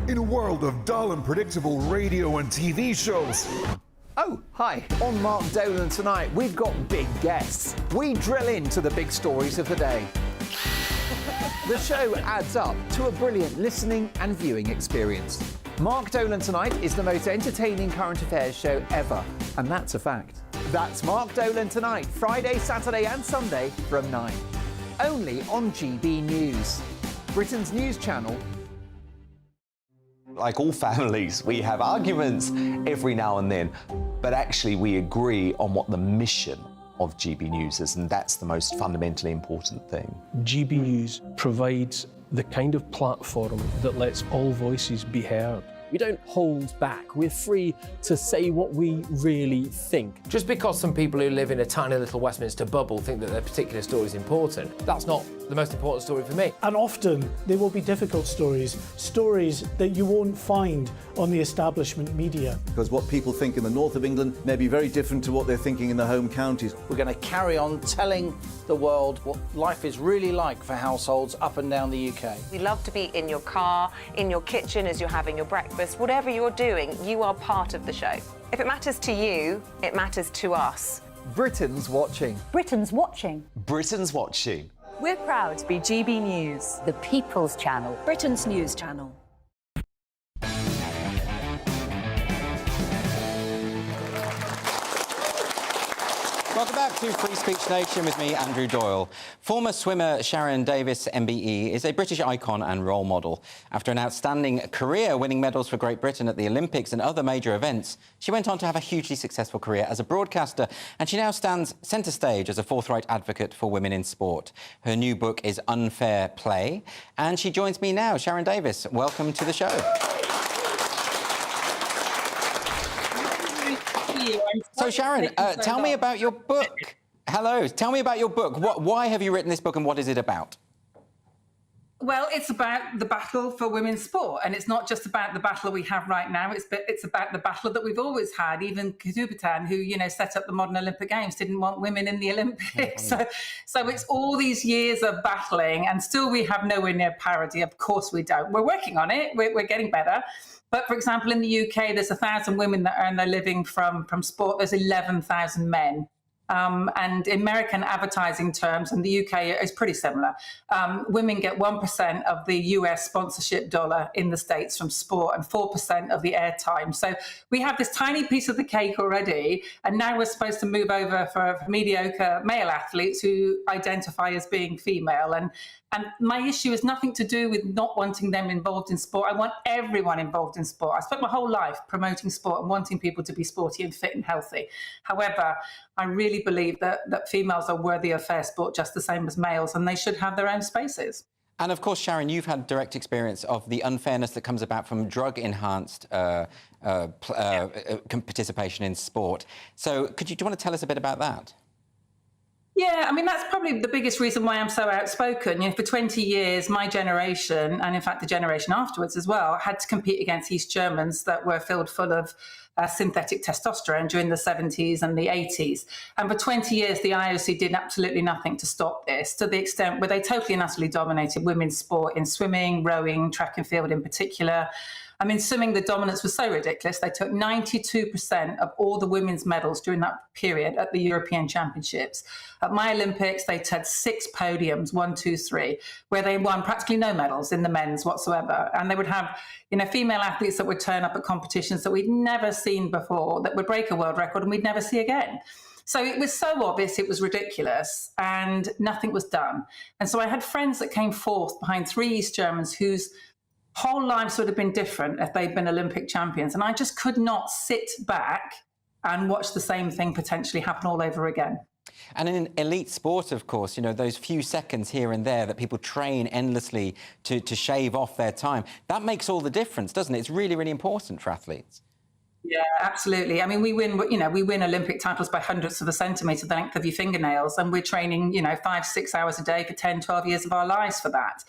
In a world of dull and predictable radio and TV shows. Oh, hi. On Mark Dolan tonight, we've got big guests. We drill into the big stories of the day. The show adds up to a brilliant listening and viewing experience. Mark Dolan Tonight is the most entertaining current affairs show ever, and that's a fact. That's Mark Dolan Tonight, Friday, Saturday and Sunday from 9. Only on GB News, Britain's news channel. Like all families, we have arguments every now and then, but actually we agree on what the mission of GB News is, and that's the most fundamentally important thing. GB News provides the kind of platform that lets all voices be heard. We don't hold back. We're free to say what we really think. Just because some people who live in a tiny little Westminster bubble think that their particular story is important, that's not the most important story for me. And often there will be difficult stories, stories that you won't find on the establishment media. Because what people think in the north of England may be very different to what they're thinking in the home counties. We're going to carry on telling the world what life is really like for households up and down the UK. We love to be in your car, in your kitchen as you're having your breakfast. Whatever you're doing, you are part of the show. If it matters to you, it matters to us. Britain's watching. Britain's watching. Britain's watching. We're proud to be GB News, The People's Channel, Britain's news channel. Welcome back to Free Speech Nation with me, Andrew Doyle. Former swimmer Sharon Davis, MBE, is a British icon and role model. After an outstanding career winning medals for Great Britain at the Olympics and other major events, she went on to have a hugely successful career as a broadcaster, and she now stands centre stage as a forthright advocate for women in sport. Her new book is Unfair Play, and she joins me now. Sharon Davis, welcome to the show. So, Sharon, tell me about your book. Hello. Tell me about your book. Why have you written this book and what is it about? Well, it's about the battle for women's sport, and it's not just about the battle we have right now. It's about the battle that we've always had. Even Kutubitan, who set up the modern Olympic Games, didn't want women in the Olympics. So it's all these years of battling, and still we have nowhere near parity. Of course we don't. We're working on it. We're getting better. But, for example, in the UK, there's 1,000 women that earn their living from sport. There's 11,000 men. And in American advertising terms, and the UK is pretty similar, women get 1% of the US sponsorship dollar in the States from sport and 4% of the airtime. So we have this tiny piece of the cake already, and now we're supposed to move over for mediocre male athletes who identify as being female. And my issue is nothing to do with not wanting them involved in sport. I want everyone involved in sport. I spent my whole life promoting sport and wanting people to be sporty and fit and healthy. However, I really believe that females are worthy of fair sport just the same as males, and they should have their own spaces. And, of course, Sharon, you've had direct experience of the unfairness that comes about from drug-enhanced participation in sport. So do you want to tell us a bit about that? Yeah, I mean, that's probably the biggest reason why I'm so outspoken. For 20 years, my generation, and in fact the generation afterwards as well, had to compete against East Germans that were filled full of synthetic testosterone during the 70s and the 80s. And for 20 years, the IOC did absolutely nothing to stop this, to the extent where they totally and utterly dominated women's sport in swimming, rowing, track and field in particular. I mean, swimming, the dominance was so ridiculous. They took 92% of all the women's medals during that period at the European Championships. At my Olympics, they had 6 podiums, 1, 2, 3, where they won practically no medals in the men's whatsoever. And they would have, female athletes that would turn up at competitions that we'd never seen before, that would break a world record and we'd never see again. So it was so obvious it was ridiculous, and nothing was done. And so I had friends that came forth behind 3 East Germans whose whole lives would have been different if they'd been Olympic champions. And I just could not sit back and watch the same thing potentially happen all over again. And in elite sport, of course, you know, those few seconds here and there that people train endlessly to shave off their time, that makes all the difference, doesn't it? It's really, really important for athletes. Yeah, absolutely. I mean, we win Olympic titles by hundredths of a centimetre the length of your fingernails, and we're training, 5-6 hours a day for 10, 12 years of our lives for that.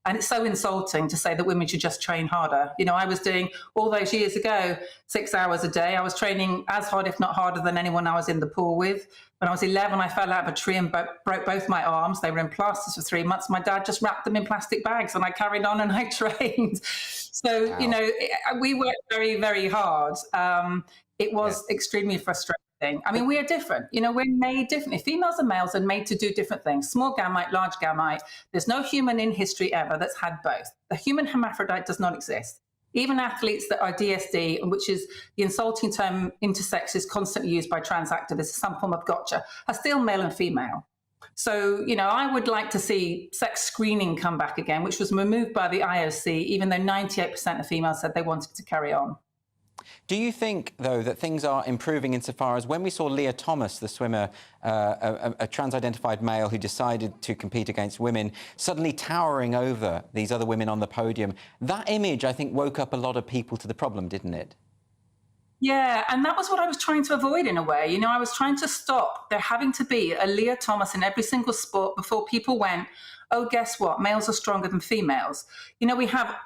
And it's so insulting to say that women should just train harder. I was doing all those years ago, 6 hours a day. I was training as hard, if not harder, than anyone I was in the pool with. When I was 11, I fell out of a tree and broke both my arms. They were in plasters for 3 months. My dad just wrapped them in plastic bags, and I carried on and I trained. So, wow. We worked very, very hard. It was extremely frustrating. I mean, we are different. We're made differently. Females and males are made to do different things. Small gamete, large gamete. There's no human in history ever that's had both. The human hermaphrodite does not exist. Even athletes that are DSD, which is the insulting term intersex is constantly used by trans activists, some form of gotcha, are still male and female. So, I would like to see sex screening come back again, which was removed by the IOC, even though 98% of females said they wanted to carry on. Do you think, though, that things are improving insofar as when we saw Leah Thomas, the swimmer, a trans-identified male who decided to compete against women, suddenly towering over these other women on the podium, that image, I think, woke up a lot of people to the problem, didn't it? Yeah, and that was what I was trying to avoid in a way. I was trying to stop there having to be a Leah Thomas in every single sport before people went, oh, guess what? Males are stronger than females. We have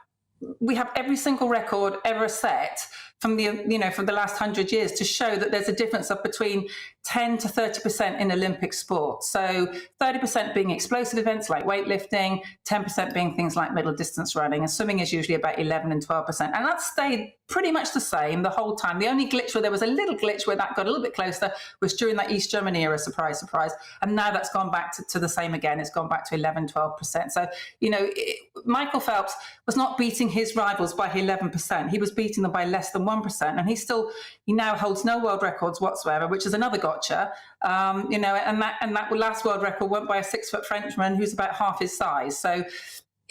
every single record ever set from the last 100 years to show that there's a difference of between 10 to 30% in Olympic sport. So 30% being explosive events like weightlifting, 10% being things like middle distance running, and swimming is usually about 11 and 12%. And that stayed pretty much the same the whole time. The only glitch where there was a little glitch where that got a little bit closer was during that East German era, surprise, surprise. And now that's gone back to the same again. It's gone back to 11, 12%. So, Michael Phelps was not beating his rivals by 11%. He was beating them by less than 1%. And he now holds no world records whatsoever, which is another gotcha. And that last world record went by a 6-foot Frenchman who's about half his size. So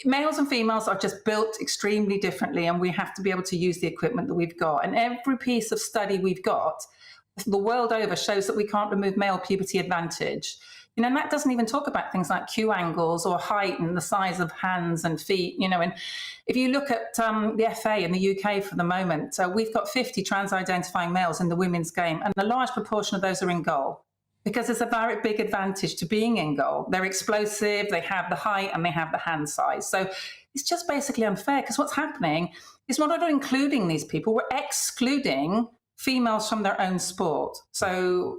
males and females are just built extremely differently, and we have to be able to use the equipment that we've got. And every piece of study we've got the world over shows that we can't remove male puberty advantage. And that doesn't even talk about things like Q angles or height and the size of hands and feet, and if you look at the FA in the UK for the moment, we've got 50 trans-identifying males in the women's game, and a large proportion of those are in goal because there's a very big advantage to being in goal. They're explosive, they have the height, and they have the hand size. So it's just basically unfair because what's happening is we're not including these people, we're excluding females from their own sport. So,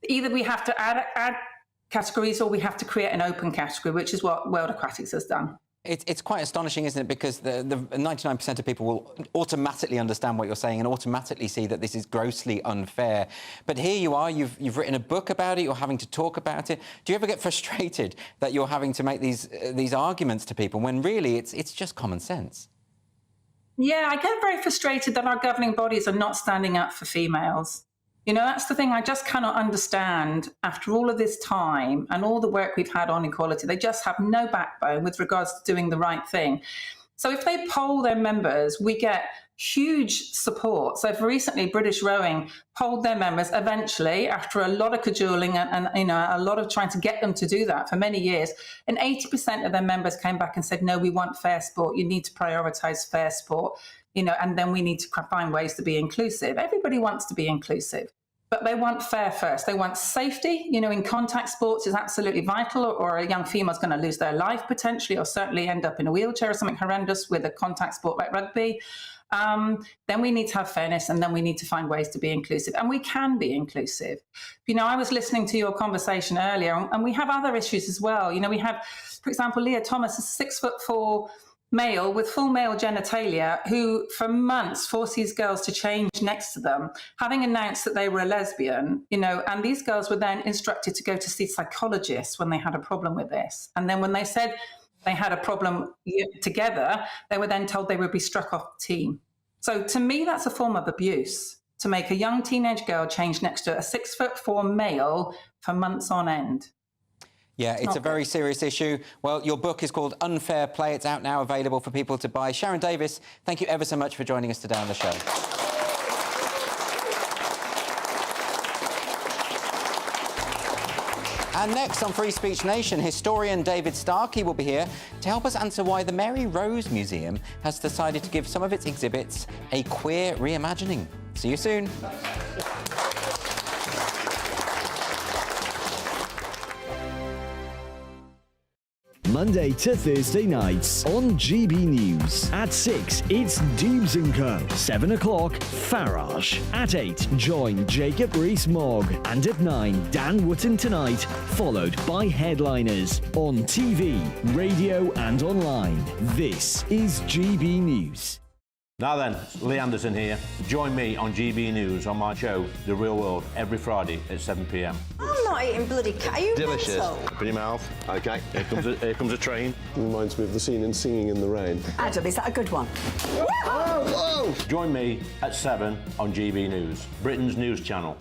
either we have to add categories or we have to create an open category, which is what World Aquatics has done. It's quite astonishing, isn't it? Because the 99% of people will automatically understand what you're saying and automatically see that this is grossly unfair. But here you are, you've written a book about it, you're having to talk about it. Do you ever get frustrated that you're having to make these arguments to people when really it's just common sense? Yeah, I get very frustrated that our governing bodies are not standing up for females. That's the thing I just cannot understand after all of this time and all the work we've had on equality. They just have no backbone with regards to doing the right thing. So if they poll their members, we get huge support. So for recently, British Rowing polled their members eventually after a lot of cajoling and a lot of trying to get them to do that for many years. And 80% of their members came back and said, no, we want fair sport. You need to prioritise fair sport. And then we need to find ways to be inclusive. Everybody wants to be inclusive, but they want fair first. They want safety. In contact sports is absolutely vital, or a young female's going to lose their life potentially, or certainly end up in a wheelchair or something horrendous with a contact sport like rugby. Then we need to have fairness, and then we need to find ways to be inclusive. And we can be inclusive. I was listening to your conversation earlier, and we have other issues as well. We have, for example, Leah Thomas, a 6'4" male with full male genitalia who for months forces girls to change next to them, having announced that they were a lesbian, and these girls were then instructed to go to see psychologists when they had a problem with this. And then when they said they had a problem together, they were then told they would be struck off the team. So to me, that's a form of abuse, to make a young teenage girl change next to a 6'4" male for months on end. Yeah, it's a very serious issue. Well, your book is called Unfair Play. It's out now, available for people to buy. Sharon Davis, thank you ever so much for joining us today on the show. And next on Free Speech Nation, historian David Starkey will be here to help us answer why the Mary Rose Museum has decided to give some of its exhibits a queer reimagining. See you soon. Monday to Thursday nights on GB News. At 6, it's Dubes & Co. 7 o'clock, Farage. At 8, join Jacob Rees-Mogg. And at 9, Dan Wootton Tonight, followed by Headliners. On TV, radio and online. This is GB News. Now then, Lee Anderson here. Join me on GB News on my show, The Real World, every Friday at 7 p.m. I'm not eating bloody cat. Are you Delicious. mental? Open your mouth. OK, here comes a train. Reminds me of the scene in Singing in the Rain. Adam, is that a good one? Whoa! Join me at 7 on GB News, Britain's news channel.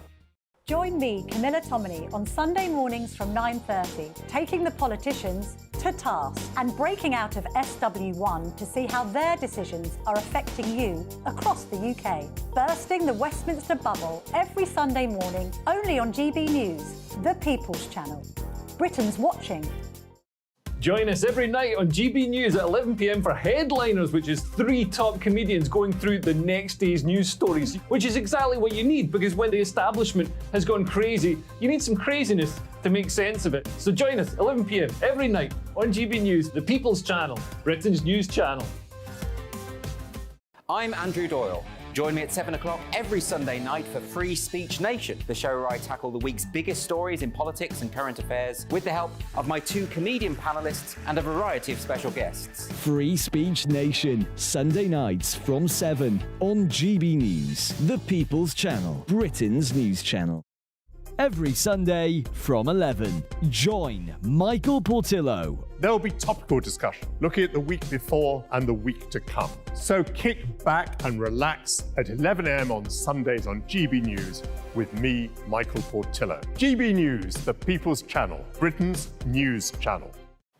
Join me, Camilla Tominey, on Sunday mornings from 9:30, taking the politicians to task and breaking out of SW1 to see how their decisions are affecting you across the UK. Bursting the Westminster bubble every Sunday morning, only on GB News, the People's Channel. Britain's watching. Join us every night on GB News at 11 p.m. for Headliners, which is 3 top comedians going through the next day's news stories, which is exactly what you need, because when the establishment has gone crazy, you need some craziness to make sense of it. So join us 11 p.m. every night on GB News, the People's Channel, Britain's news channel. I'm Andrew Doyle. Join me at 7 o'clock every Sunday night for Free Speech Nation, the show where I tackle the week's biggest stories in politics and current affairs with the help of my 2 comedian panellists and a variety of special guests. Free Speech Nation, Sunday nights from 7 on GB News, the People's Channel, Britain's news channel. Every Sunday from 11, join Michael Portillo. There'll be topical discussion, looking at the week before and the week to come. So kick back and relax at 11 a.m. on Sundays on GB News with me, Michael Portillo. GB News, the People's Channel, Britain's news channel.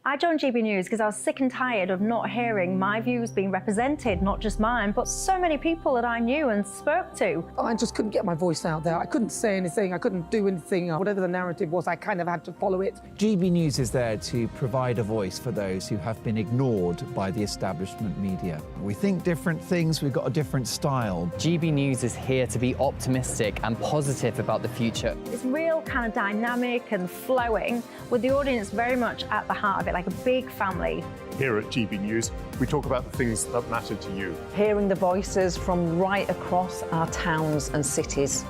I joined GB News because I was sick and tired of not hearing my views being represented, not just mine, but so many people that I knew and spoke to. I just couldn't get my voice out there. I couldn't say anything. I couldn't do anything. Whatever the narrative was, I kind of had to follow it. GB News is there to provide a voice for those who have been ignored by the establishment media. We think different things, we've got a different style. GB News is here to be optimistic and positive about the future. It's real kind of dynamic and flowing, with the audience very much at the heart of it, like a big family. Here at GB News, we talk about the things that matter to you. Hearing the voices from right across our towns and cities,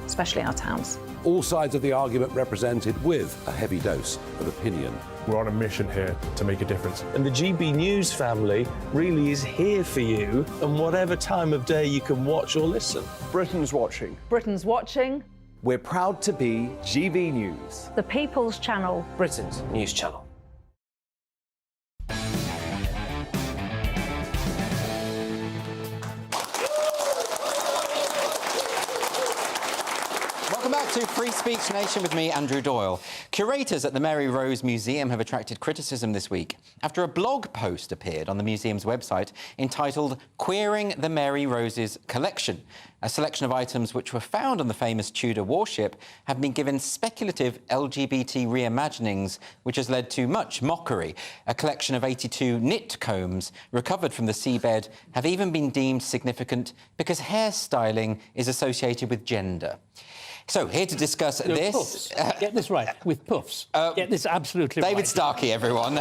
especially our towns. All sides of the argument represented with a heavy dose of opinion. We're on a mission here to make a difference. And the GB News family really is here for you, and whatever time of day you can watch or listen. Britain's watching. Britain's watching. We're proud to be GB News, the People's Channel, Britain's news channel. Welcome back to Free Speech Nation with me, Andrew Doyle. Curators at the Mary Rose Museum have attracted criticism this week after a blog post appeared on the museum's website entitled Queering the Mary Rose's Collection. A selection of items which were found on the famous Tudor warship have been given speculative LGBT reimaginings, which has led to much mockery. A collection of 82 knit combs recovered from the seabed have even been deemed significant because hairstyling is associated with gender. So, here to discuss this... Puffs. Get this right, with puffs. Get this absolutely David right. Starkey, everyone.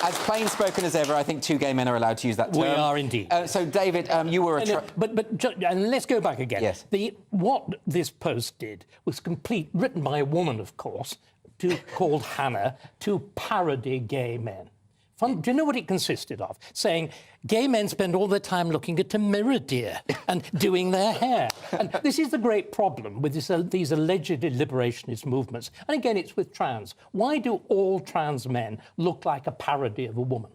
As plain-spoken as ever, I think 2 gay men are allowed to use that term. We are indeed. So, David, you were a... And let's go back again. Yes. What this post did was written by a woman, of course, called Hannah, to parody gay men. Do you know what it consisted of? Saying, gay men spend all their time looking at a mirror, dear, and doing their hair. And this is the great problem with these allegedly liberationist movements. And again, it's with trans. Why do all trans men look like a parody of a woman?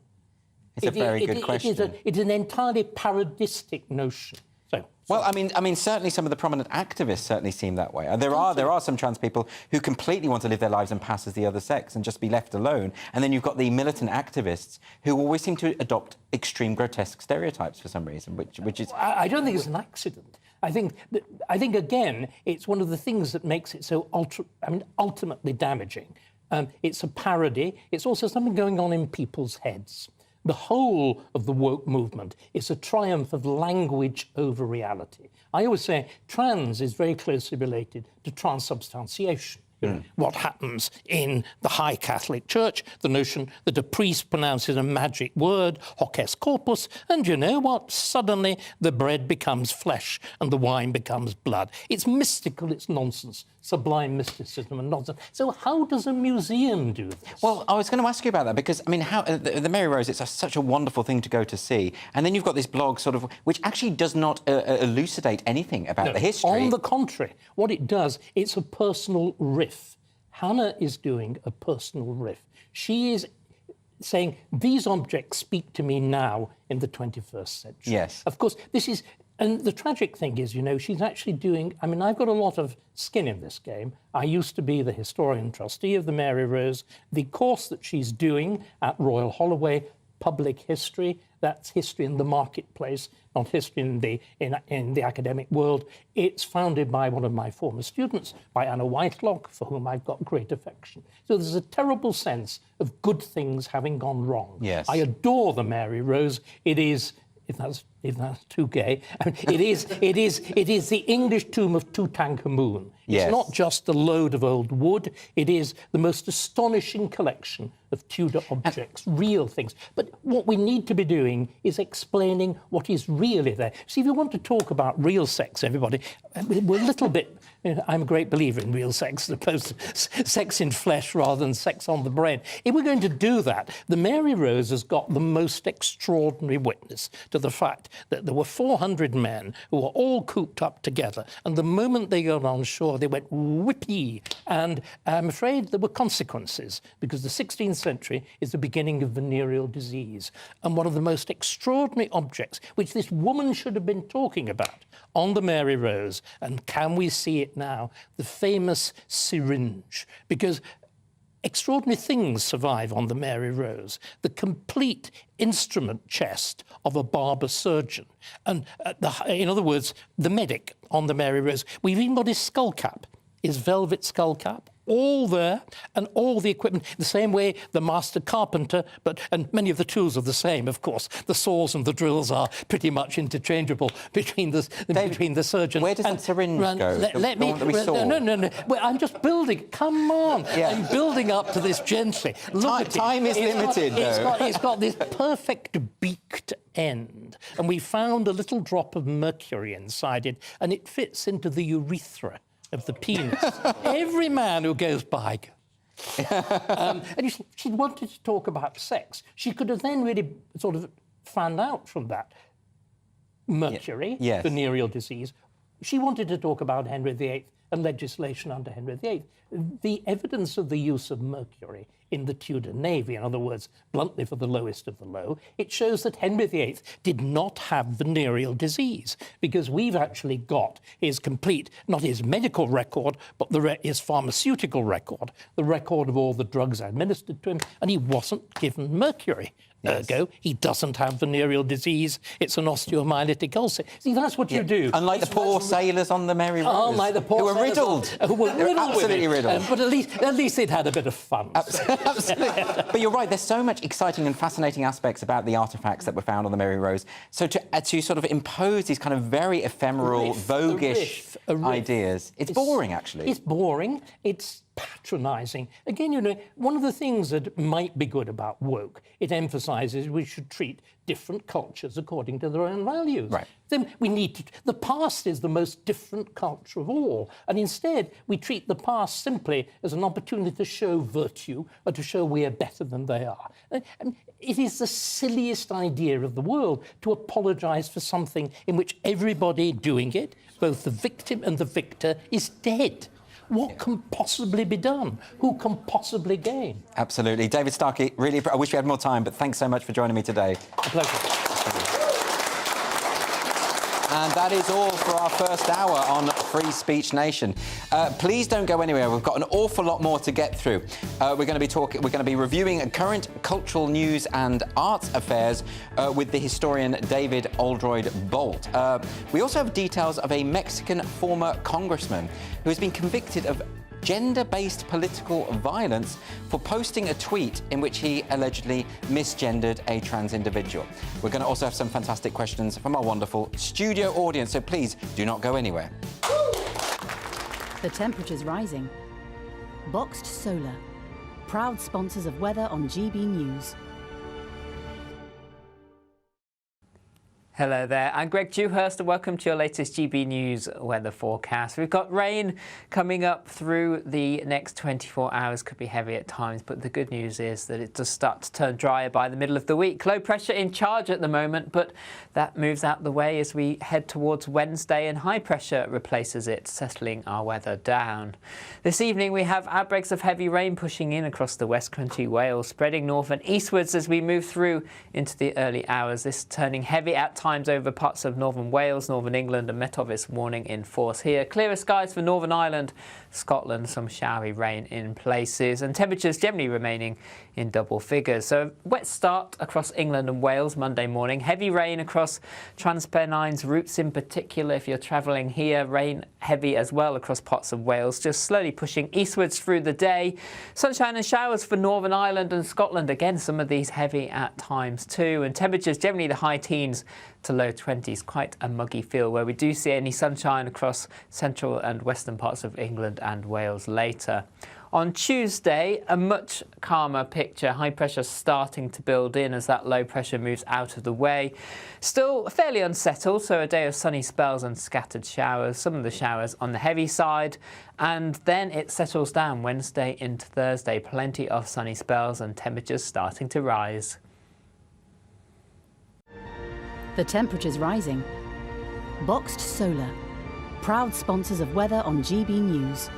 It's a very good question. It's an entirely parodistic notion. Well, I mean, certainly some of the prominent activists certainly seem that way. There are some trans people who completely want to live their lives and pass as the other sex and just be left alone. And then you've got the militant activists who always seem to adopt extreme grotesque stereotypes for some reason, which is... I don't think it's an accident. I think again, it's one of the things that makes it so ultimately damaging. It's a parody. It's also something going on in people's heads. The whole of the woke movement is a triumph of language over reality. I always say trans is very closely related to transubstantiation. What happens in the High Catholic Church, the notion that a priest pronounces a magic word, hoc est corpus, and you know what? Suddenly the bread becomes flesh and the wine becomes blood. It's mystical, it's nonsense, sublime mysticism and nonsense. So how does a museum do this? Well, I was going to ask you about that because, I mean, how the Mary Rose, it's such a wonderful thing to go to see. And then you've got this blog sort of, which actually does not elucidate anything about the history. On the contrary, what it does, it's a personal riff. Hannah is doing a personal riff. She is saying, these objects speak to me now in the 21st century. Yes. Of course, this is... And the tragic thing is, you know, she's actually doing... I mean, I've got a lot of skin in this game. I used to be the historian trustee of the Mary Rose. The course that she's doing at Royal Holloway, public history, that's history in the marketplace, not history in the academic world. It's founded by one of my former students, by Anna Whitelock, for whom I've got great affection. So there's a terrible sense of good things having gone wrong. Yes. I adore the Mary Rose. It is, if that's too gay, I mean, it is the English tomb of Tutankhamun. Yes. It's not just a load of old wood. It is the most astonishing collection of Tudor objects, real things. But what we need to be doing is explaining what is really there. See, if you want to talk about real sex, everybody, we're a little bit... You know, I'm a great believer in real sex, as opposed to sex in flesh rather than sex on the brain. If we're going to do that, the Mary Rose has got the most extraordinary witness to the fact that there were 400 men who were all cooped up together, and the moment they got on shore, they went whippy. And I'm afraid there were consequences, because the 16th century is the beginning of venereal disease. And one of the most extraordinary objects, which this woman should have been talking about on the Mary Rose, and can we see it now, the famous syringe, because extraordinary things survive on the Mary Rose. The complete instrument chest of a barber surgeon. And, in other words, the medic on the Mary Rose. We've even got his skull cap, his velvet skull cap, all there, and all the equipment, the same way the master carpenter, and many of the tools are the same, of course. The saws and the drills are pretty much interchangeable between the surgeon. Where does that syringe go? Let me... No. Well, I'm just building... Come on. Yeah. I'm building up to this gently. Time is limited, though. It's got this perfect beaked end, and we found a little drop of mercury inside it, and it fits into the urethra of the penis. Every man who goes by and she wanted to talk about sex. She could have then really sort of found out from that mercury, venereal disease. She wanted to talk about Henry VIII and legislation under Henry VIII. The evidence of the use of mercury in the Tudor Navy, in other words, bluntly for the lowest of the low, it shows that Henry VIII did not have venereal disease, because we've actually got his complete, not his medical record, but his pharmaceutical record, the record of all the drugs administered to him, and he wasn't given mercury. Ergo, he doesn't have venereal disease. It's an osteomyelitic ulcer. See, that's what you do. Unlike the poor sailors on the Mary Rose. Unlike the poor who were riddled. Who were riddled absolutely riddled. But at least they'd had a bit of fun. Absolutely. But you're right, there's so much exciting and fascinating aspects about the artefacts that were found on the Mary Rose. So to sort of impose these kind of very ephemeral, voguish ideas, it's boring, actually. It's boring. It's patronising. Again, you know, one of the things that might be good about woke, it emphasises we should treat different cultures according to their own values. Right. Then we need to... The past is the most different culture of all, and instead we treat the past simply as an opportunity to show virtue or to show we are better than they are. And it is the silliest idea of the world to apologise for something in which everybody doing it, both the victim and the victor, is dead. What can possibly be done? Who can possibly gain? Absolutely. David Starkey, really, I wish we had more time, but thanks so much for joining me today. A pleasure. And that is all for our first hour on Free Speech Nation. Please don't go anywhere. We've got an awful lot more to get through. We're going to be reviewing current cultural news and arts affairs with the historian David Oldroyd Bolt. We also have details of a Mexican former congressman who has been convicted of gender-based political violence for posting a tweet in which he allegedly misgendered a trans individual. We're going to also have some fantastic questions from our wonderful studio audience, so please do not go anywhere. The temperature's rising. Boxed Solar, proud sponsors of weather on GB News. Hello there, I'm Greg Dewhurst and welcome to your latest GB News weather forecast. We've got rain coming up through the next 24 hours, could be heavy at times, but the good news is that it does start to turn drier by the middle of the week. Low pressure in charge at the moment, but that moves out the way as we head towards Wednesday and high pressure replaces it, settling our weather down. This evening we have outbreaks of heavy rain pushing in across the West Country, Wales, spreading north and eastwards as we move through into the early hours. This turning heavy at times over parts of northern Wales, northern England, and Met Office warning in force here. Clearer skies for Northern Ireland, Scotland, some showery rain in places, and temperatures generally remaining in double figures. So wet start across England and Wales Monday morning. Heavy rain across Transpennines routes in particular if you're travelling here. Rain heavy as well across parts of Wales, just slowly pushing eastwards through the day. Sunshine and showers for Northern Ireland and Scotland. Again, some of these heavy at times too. And temperatures generally the high teens to low 20s, quite a muggy feel where we do see any sunshine across central and western parts of England and Wales later. On Tuesday, a much calmer picture, high pressure starting to build in as that low pressure moves out of the way. Still fairly unsettled, so a day of sunny spells and scattered showers, some of the showers on the heavy side, and then it settles down Wednesday into Thursday. Plenty of sunny spells and temperatures starting to rise. The temperature's rising. Boxed Solar, proud sponsors of weather on GB News.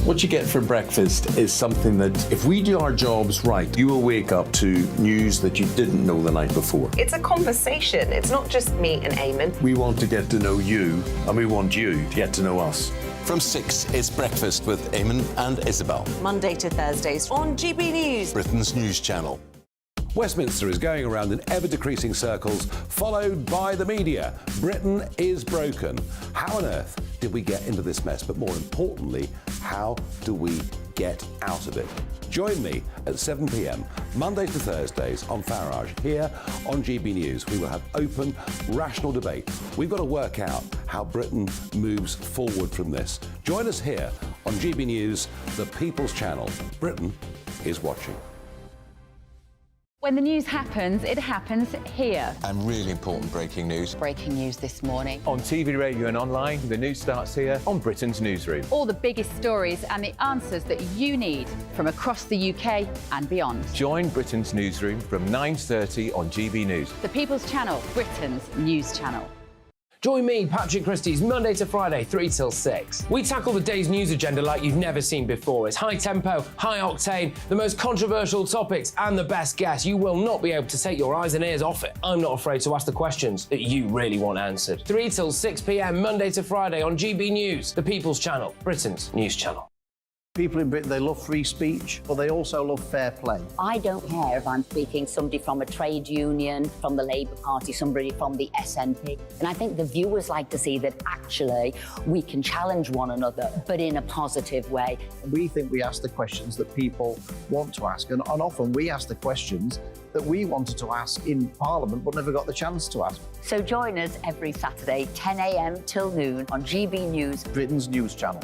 What you get for breakfast is something that, if we do our jobs right, you will wake up to news that you didn't know the night before. It's a conversation. It's not just me and Eamon. We want to get to know you, and we want you to get to know us. From 6, it's Breakfast with Eamon and Isabel. Monday to Thursdays on GB News, Britain's news channel. Westminster is going around in ever-decreasing circles, followed by the media. Britain is broken. How on earth did we get into this mess? But more importantly, how do we get out of it? Join me at 7 p.m, Monday to Thursdays on Farage, here on GB News. We will have open, rational debate. We've got to work out how Britain moves forward from this. Join us here on GB News, the People's Channel. Britain is watching. When the news happens, it happens here. And really important breaking news. Breaking news this morning. On TV, radio and online, the news starts here on Britain's Newsroom. All the biggest stories and the answers that you need from across the UK and beyond. Join Britain's Newsroom from 9:30 on GB News. The People's Channel, Britain's news channel. Join me, Patrick Christie's Monday to Friday, 3 till 6. We tackle the day's news agenda like you've never seen before. It's high tempo, high octane, the most controversial topics and the best guests. You will not be able to take your eyes and ears off it. I'm not afraid to ask the questions that you really want answered. 3 till 6 p.m, Monday to Friday on GB News, the People's Channel, Britain's news channel. People in Britain, they love free speech, but they also love fair play. I don't care if I'm speaking somebody from a trade union, from the Labour Party, somebody from the SNP. And I think the viewers like to see that actually we can challenge one another, but in a positive way. We think we ask the questions that people want to ask, and often we ask the questions that we wanted to ask in Parliament but never got the chance to ask. So join us every Saturday, 10 a.m. till noon on GB News, Britain's news channel.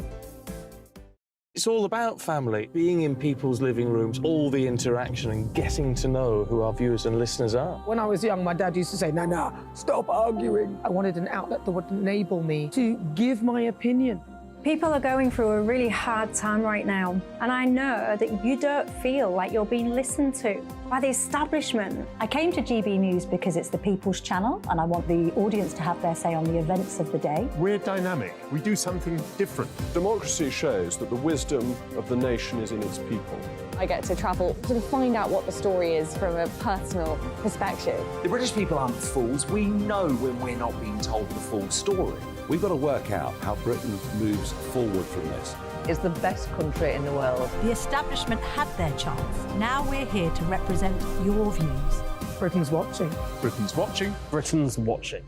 It's all about family, being in people's living rooms, all the interaction and getting to know who our viewers and listeners are. When I was young, my dad used to say, "Nana, stop arguing." I wanted an outlet that would enable me to give my opinion. People are going through a really hard time right now, and I know that you don't feel like you're being listened to by the establishment. I came to GB News because it's the people's channel, and I want the audience to have their say on the events of the day. We're dynamic. We do something different. Democracy shows that the wisdom of the nation is in its people. I get to travel to find out what the story is from a personal perspective. The British people aren't fools. We know when we're not being told the full story. We've got to work out how Britain moves forward from this. It's the best country in the world. The establishment had their chance. Now we're here to represent your views. Britain's watching. Britain's watching. Britain's watching.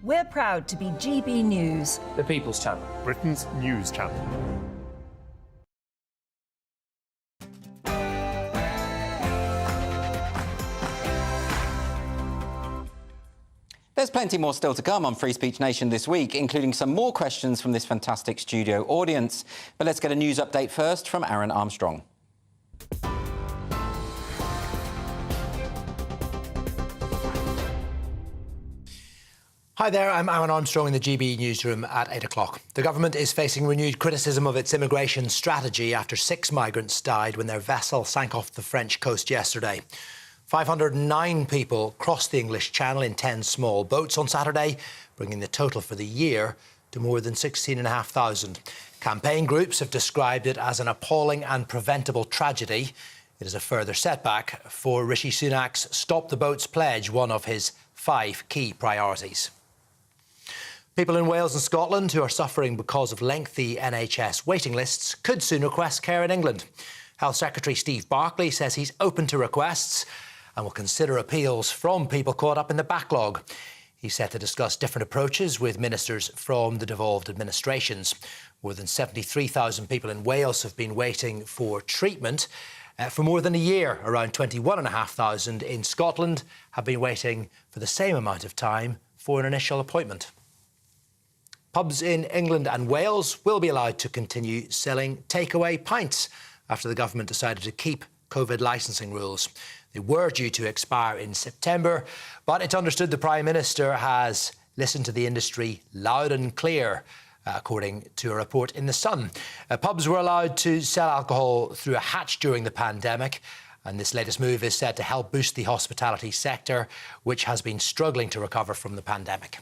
We're proud to be GB News. The People's Channel. Britain's news channel. There's plenty more still to come on Free Speech Nation this week, including some more questions from this fantastic studio audience. But let's get a news update first from Aaron Armstrong. Hi there, I'm Aaron Armstrong in the GB newsroom at 8 o'clock. The government is facing renewed criticism of its immigration strategy after 6 migrants died when their vessel sank off the French coast yesterday. 509 people crossed the English Channel in 10 small boats on Saturday, bringing the total for the year to more than 16,500. Campaign groups have described it as an appalling and preventable tragedy. It is a further setback for Rishi Sunak's Stop the Boats pledge, one of his 5 key priorities. People in Wales and Scotland who are suffering because of lengthy NHS waiting lists could soon request care in England. Health Secretary Steve Barclay says he's open to requests and will consider appeals from people caught up in the backlog. He's set to discuss different approaches with ministers from the devolved administrations. More than 73,000 people in Wales have been waiting for treatment for more than a year. Around 21,500 in Scotland have been waiting for the same amount of time for an initial appointment. Pubs in England and Wales will be allowed to continue selling takeaway pints after the government decided to keep COVID licensing rules. They were due to expire in September, but it's understood the Prime Minister has listened to the industry loud and clear, according to a report in The Sun. Pubs were allowed to sell alcohol through a hatch during the pandemic, and this latest move is said to help boost the hospitality sector, which has been struggling to recover from the pandemic.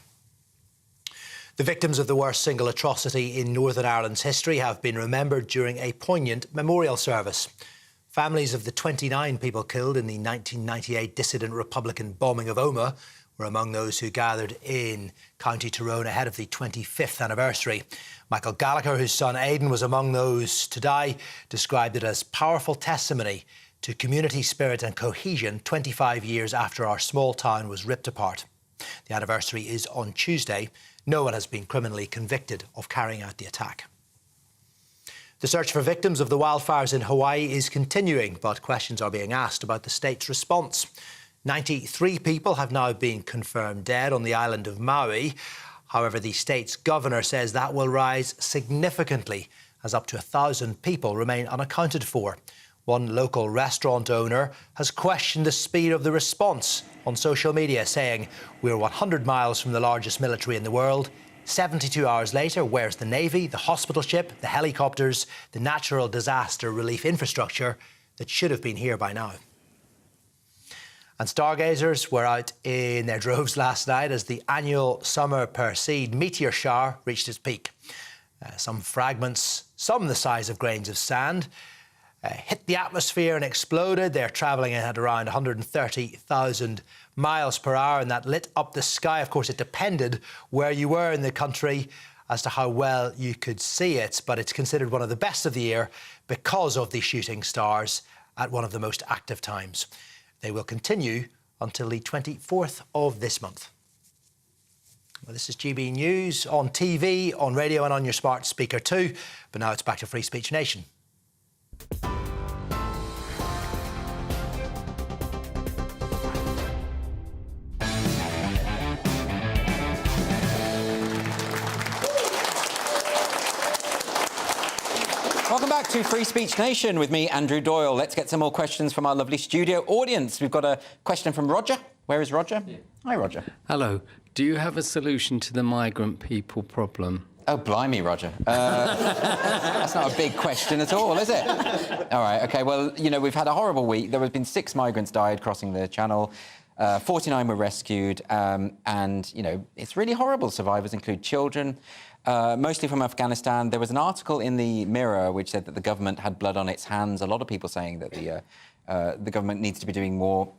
The victims of the worst single atrocity in Northern Ireland's history have been remembered during a poignant memorial service. Families of the 29 people killed in the 1998 dissident Republican bombing of Omagh were among those who gathered in County Tyrone ahead of the 25th anniversary. Michael Gallagher, whose son Aidan was among those to die, described it as powerful testimony to community spirit and cohesion 25 years after our small town was ripped apart. The anniversary is on Tuesday. No one has been criminally convicted of carrying out the attack. The search for victims of the wildfires in Hawaii is continuing, but questions are being asked about the state's response. 93 people have now been confirmed dead on the island of Maui. However, the state's governor says that will rise significantly as up to 1,000 people remain unaccounted for. One local restaurant owner has questioned the speed of the response on social media, saying, "We're 100 miles from the largest military in the world. 72 hours later, where's the Navy, the hospital ship, the helicopters, the natural disaster relief infrastructure that should have been here by now?" And stargazers were out in their droves last night as the annual summer Perseid meteor shower reached its peak. Some fragments, some the size of grains of sand, hit the atmosphere and exploded. They're travelling at around 130,000 miles per hour, and that lit up the sky. Of course, it depended where you were in the country as to how well you could see it, but it's considered one of the best of the year because of the shooting stars at one of the most active times. They will continue until the 24th of this month. Well, this is GB News on TV, on radio and on your smart speaker too. But now it's back to Free Speech Nation. Welcome back to Free Speech Nation with me, Andrew Doyle. Let's get some more questions from our lovely studio audience. We've got a question from Roger. Where is Roger? Yeah. Hi, Roger. Hello. Do you have a solution to the migrant people problem? Oh, blimey, Roger. That's not a big question at all, is it? All right, OK, well, you know, we've had a horrible week. There have been 6 migrants died crossing the Channel. 49 were rescued, and, you know, it's really horrible. Survivors include children, mostly from Afghanistan. There was an article in the Mirror which said that the government had blood on its hands. A lot of people saying that the government needs to be doing more.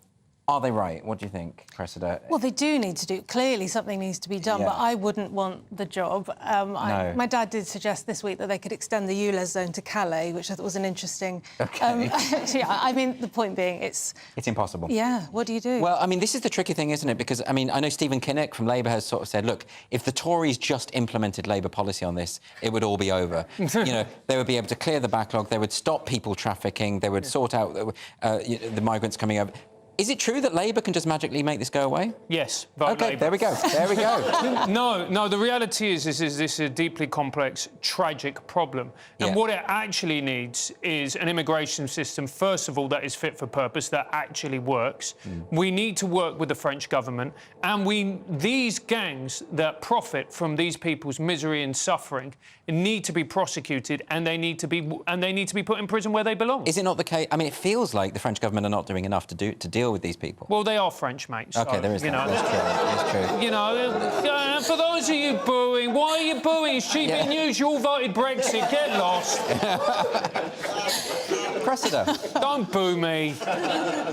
Are they right? What do you think, Cressida? Well, they do need to do... Clearly, something needs to be done, but I wouldn't want the job. No. My dad did suggest this week that they could extend the ULEZ zone to Calais, which I thought was an interesting... OK. Yeah, I mean, the point being, it's... It's impossible. Yeah, what do you do? Well, I mean, this is the tricky thing, isn't it? Because, I mean, I know Stephen Kinnock from Labour has sort of said, look, if the Tories just implemented Labour policy on this, it would all be over. You know, they would be able to clear the backlog, they would stop people trafficking, they would sort out the migrants coming over. Is it true that Labour can just magically make this go away? Yes, vote OK, Labour. there we go. There we go. No, the reality is this is a deeply complex, tragic problem. And what it actually needs is an immigration system, first of all, that is fit for purpose, that actually works. We need to work with the French government, and these gangs that profit from these people's misery and suffering need to be prosecuted, and they need to be put in prison where they belong. Is it not the case? I mean, it feels like the French government are not doing enough to deal with these people. Well, they are French, mate. OK, so, there is that. Know, That's true. You know, for those of you booing, why are you booing? It's GBNews. You all voted Brexit. Get lost. Cressida. Don't boo me.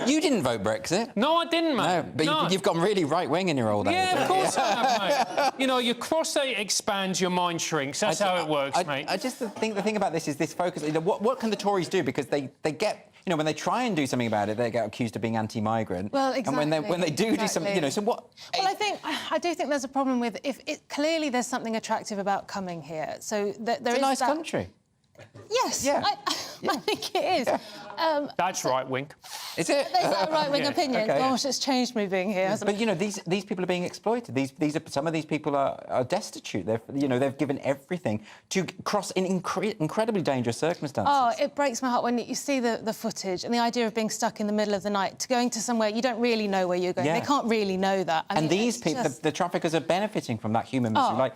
You didn't vote Brexit. No, I didn't, mate. No, but you've gone really right-wing in your old age. Yeah, of course I have, mate. You know, your prostate expands, your mind shrinks. That's how it works, mate. I just think the thing about this is this focus. You know, what can the Tories do? Because they get... You know, when they try and do something about it, they get accused of being anti-migrant. Well, exactly. And when they do something, you know, so what... Well, I do think there's a problem with... Clearly there's something attractive about coming here. So there it's a nice country. Yes, yeah. I think it is. Yeah. That's right-wing. Is it? Is that a right-wing opinion? Okay. Gosh, it's changed me being here, hasn't it? But, you know, these people are being exploited. Some of these people are destitute. They've given everything to cross in incredibly dangerous circumstances. Oh, it breaks my heart when you see the footage and the idea of being stuck in the middle of the night, to going to somewhere you don't really know where you're going. Yeah. They can't really know that. I mean, these people, the traffickers are benefiting from that human misery.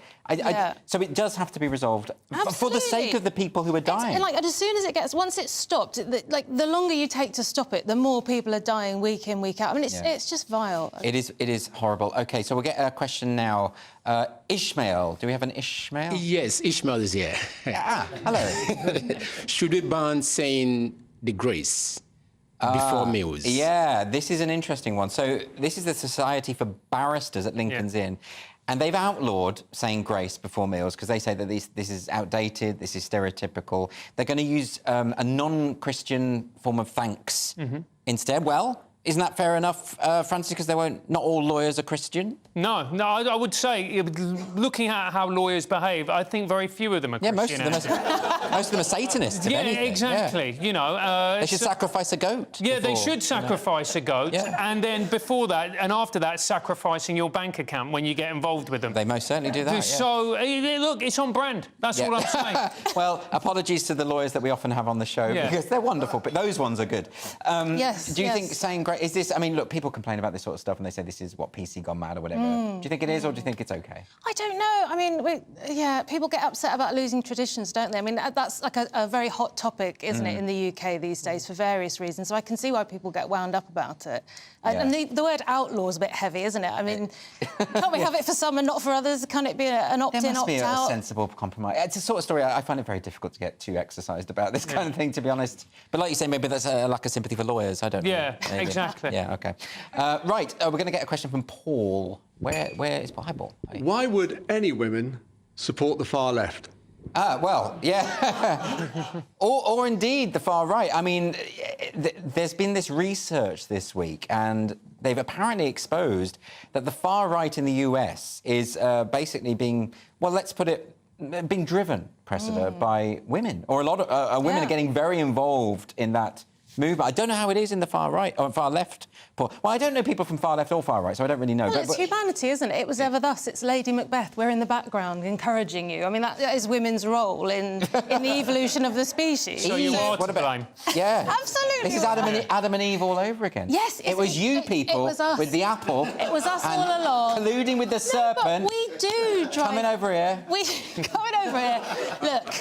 So it does have to be resolved for the sake of the people who are dying. And as soon as once it's stopped, the longer you take to stop it, the more people are dying week in, week out. I mean, it's just vile. It is horrible. OK, so we'll get a question now. Ishmael, do we have an Ishmael? Yes, Ishmael is here. Hello. Should we ban saying the grace before meals? Yeah, this is an interesting one. So this is the Society for Barristers at Lincoln's Inn. And they've outlawed saying grace before meals because they say that this is outdated, this is stereotypical. They're going to use a non-Christian form of thanks instead. Well, isn't that fair enough, Francis, because not all lawyers are Christian? No, I would say, looking at how lawyers behave, I think very few of them are Christian. Most of them are Satanists, if anything. Exactly. Yeah. You know... they should sacrifice a goat. Yeah, they should sacrifice a goat, and then before that, and after that, sacrificing your bank account when you get involved with them. They most certainly do that, So, look, it's on brand. That's all I'm saying. Well, apologies to the lawyers that we often have on the show, because they're wonderful, but those ones are good. Yes, Do you think saying grace... Is this... I mean, look, people complain about this sort of stuff and they say this is, PC gone mad or whatever. Do you think it is, or do you think it's OK? I don't know. I mean, people get upset about losing traditions, don't they? I mean, that's like a very hot topic, isn't it, in the UK these days for various reasons. So I can see why people get wound up about it. And the word outlaw is a bit heavy, isn't it? I mean, can't we have it for some and not for others? Can it be an opt-in, There must be opt-out? a sensible compromise. It's a sort of story I find it very difficult to get too exercised about this kind of thing, to be honest. But like you say, maybe that's a lack of sympathy for lawyers. I don't know. Yeah, exactly. Yeah, OK. Right, we're going to get a question from Paul. Where is Paul? Hi, Paul. Hi. Why would any women support the far left? Well, yeah. or indeed the far right. I mean, there's been this research this week, and they've apparently exposed that the far right in the US is basically being, well, let's put it, being driven, Cressida, by women. Or a lot of women are getting very involved in that movement. I don't know how it is in the far right or far left. Well, I don't know people from far left or far right, so I don't really know. Well, it's humanity, isn't it? It was ever thus. It's Lady Macbeth. We're in the background, encouraging you. I mean, that is women's role in the evolution of the species. So you are to blame. Yeah. Absolutely. This is Adam and Eve all over again. Yes. It was you people it was us. with the apple. It was us all along. Colluding with the serpent. But we do drive... Coming over here. Coming over here. Look,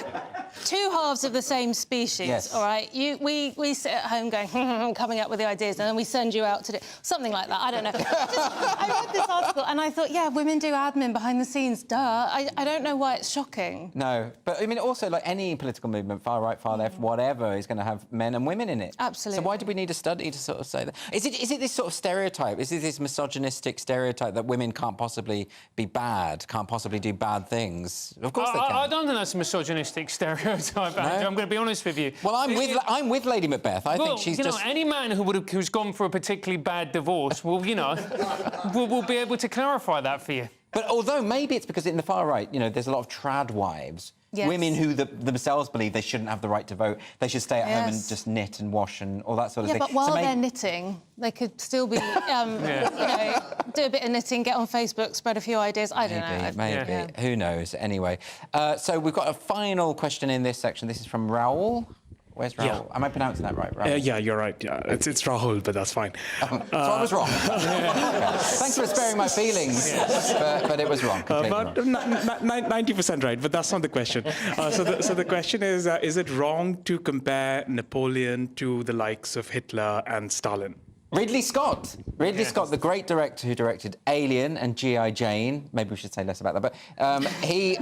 two halves of the same species, Yes. all right? We sit at home going, coming up with the ideas, and then we send you out to do something like that. I don't know. I read this article and I thought, yeah, women do admin behind the scenes, duh. I don't know why it's shocking. No, but I mean, also, like any political movement, far right, far left, whatever, is going to have men and women in it. Absolutely. So why do we need a study to sort of say that? Is it this sort of stereotype? Is it this misogynistic stereotype that women can't possibly be bad, can't possibly do bad things? Of course they can. I don't think that's a misogynistic stereotype, Andrew. I'm going to be honest with you. Well, I'm with Lady Macbeth. I think she's just... any man who's gone for a particularly bad divorce will, you know, will be able to clarify that for you. But although maybe it's because in the far right, you know, there's a lot of trad wives. Yes. Women who themselves believe they shouldn't have the right to vote. They should stay at home and just knit and wash and all that sort of thing. Yeah, but while they're knitting, they could still be, you know, do a bit of knitting, get on Facebook, spread a few ideas. I don't know. Maybe. Yeah. Who knows? Anyway, so we've got a final question in this section. This is from Raoul. Where's Raoul? Yeah. Am I pronouncing that right, Raoul? Yeah, you're right. Yeah, it's Rahul, but that's fine. So I was wrong. Thanks for sparing my feelings, but it was wrong. About 90% right, but that's not the question. So the question is it wrong to compare Napoleon to the likes of Hitler and Stalin? Ridley Scott. Ridley Scott, the great director who directed Alien and G.I. Jane. Maybe we should say less about that. But he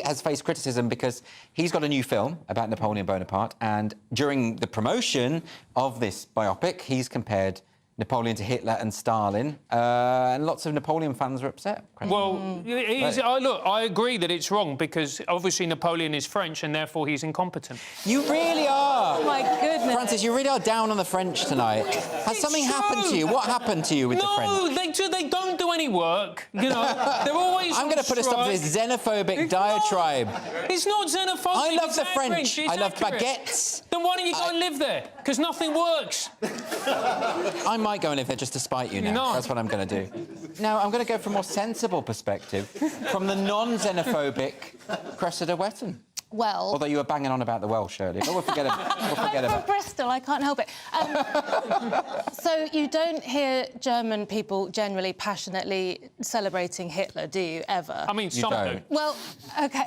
has faced criticism because he's got a new film about Napoleon Bonaparte, and during the promotion of this biopic, he's compared Napoleon to Hitler and Stalin, and lots of Napoleon fans are upset. Well, look, I agree that it's wrong because obviously Napoleon is French and therefore he's incompetent. You really are. Oh my goodness. Francis, you really are down on the French tonight. Has something happened to you? What happened to you with the French? No, they don't do any work. You know, they're always. I'm going to put a stop to this xenophobic diatribe. It's not xenophobic. I love the French. I love accurate. baguettes. Then why don't you go and live there? Because nothing works. I might go and live there just to spite you now. No. That's what I'm going to do. Now, I'm going to go for a more sensible perspective from the non-xenophobic Cressida Wetton. Well... Although you were banging on about the Welsh earlier. But we'll forget about I'm from Bristol, I can't help it. So you don't hear German people generally passionately celebrating Hitler, do you, ever? I mean, some do. Well, OK.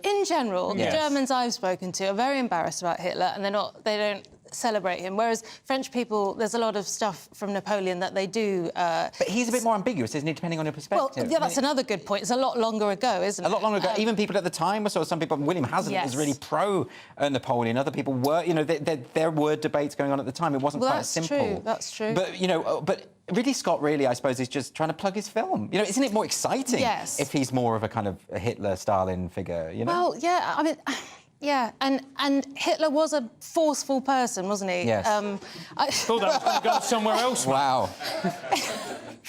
In general, the Germans I've spoken to are very embarrassed about Hitler and they don't celebrate him, whereas French people, there's a lot of stuff from Napoleon that they do... But he's a bit more ambiguous, isn't he, depending on your perspective? Well, yeah, that's another good point. It's a lot longer ago, isn't it? A lot longer ago. Even people at the time were some people... William Hazlitt was really pro-Napoleon. Other people were... You know, there were debates going on at the time. It wasn't quite as simple. That's true. But, you know, Ridley Scott really, I suppose, is just trying to plug his film. You know, isn't it more exciting if he's more of a kind of a Hitler-Stalin figure, you know? Well, yeah, I mean... Yeah, and Hitler was a forceful person, wasn't he? Yes. I thought that was going to go somewhere else. Wow.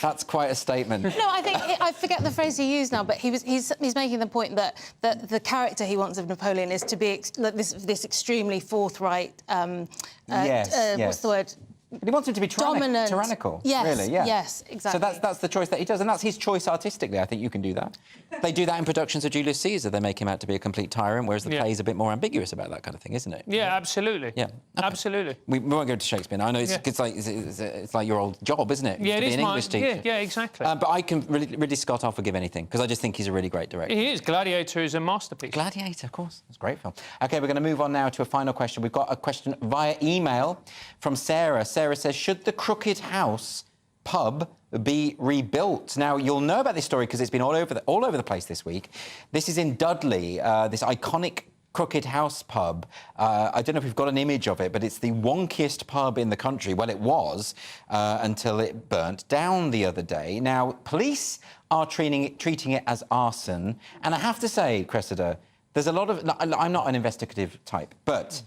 That's quite a statement. No, I think I forget the phrase he used now, but he's making the point that the character he wants of Napoleon is to be this extremely forthright. What's the word? But he wants him to be tyrannical. Yes, really, yeah. Yes, exactly. So that's the choice that he does, and that's his choice artistically. I think you can do that. They do that in productions of Julius Caesar. They make him out to be a complete tyrant, whereas the play's a bit more ambiguous about that kind of thing, isn't it? Yeah, absolutely. Yeah, absolutely. We won't go to Shakespeare now. I know it's like your old job, isn't it? Yeah, to it be is an English teacher. Yeah, exactly. But I can Ridley Scott, I'll forgive anything because I just think he's a really great director. He is. Gladiator is a masterpiece. Gladiator, of course. It's a great film. OK, we're going to move on now to a final question. We've got a question via email from Sarah. Sarah says, should the Crooked House pub be rebuilt? Now, you'll know about this story because it's been all over the place this week. This is in Dudley, this iconic Crooked House pub. I don't know if we've got an image of it, but it's the wonkiest pub in the country. Well, it was until it burnt down the other day. Now, police are treating it as arson. And I have to say, Cressida, there's a lot of... I'm not an investigative type, but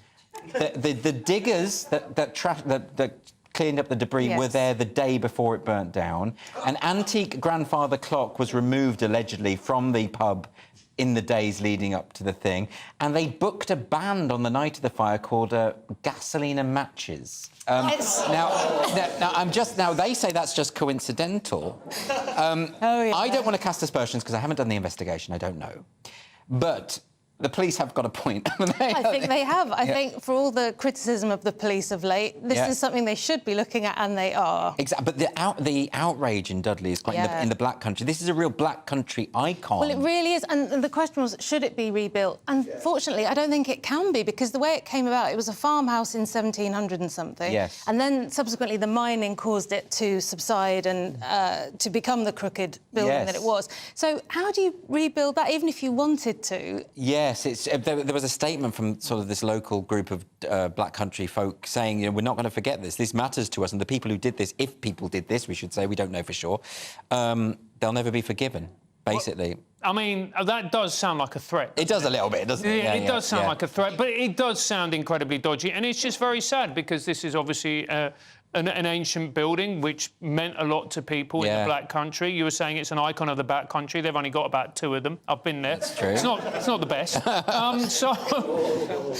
the diggers that cleaned up the debris were there the day before it burnt down. An antique grandfather clock was removed, allegedly, from the pub in the days leading up to the thing. And they booked a band on the night of the fire called Gasoline and Matches. Now, they say that's just coincidental. I don't want to cast aspersions because I haven't done the investigation. I don't know. But the police have got a point. I think they have. I think for all the criticism of the police of late, this is something they should be looking at, and they are. Exactly. But the outrage in Dudley is quite in the Black Country. This is a real Black Country icon. Well, it really is. And the question was, should it be rebuilt? And fortunately, I don't think it can be, because the way it came about, it was a farmhouse in 1700 and something. Yes. And then subsequently, the mining caused it to subside and to become the crooked building that it was. So how do you rebuild that, even if you wanted to? Yes, there was a statement from sort of this local group of Black Country folk saying, you know, we're not going to forget this. This matters to us, and the people who did this, if people did this, we should say, we don't know for sure, they'll never be forgiven, basically. I mean, that does sound like a threat. It does a little bit, doesn't it? Yeah, it does sound like a threat, but it does sound incredibly dodgy, and it's just very sad, because this is obviously an ancient building which meant a lot to people in the Black Country. You were saying it's an icon of the Black Country. They've only got about 2 of them. I've been there. That's true. It's not the best.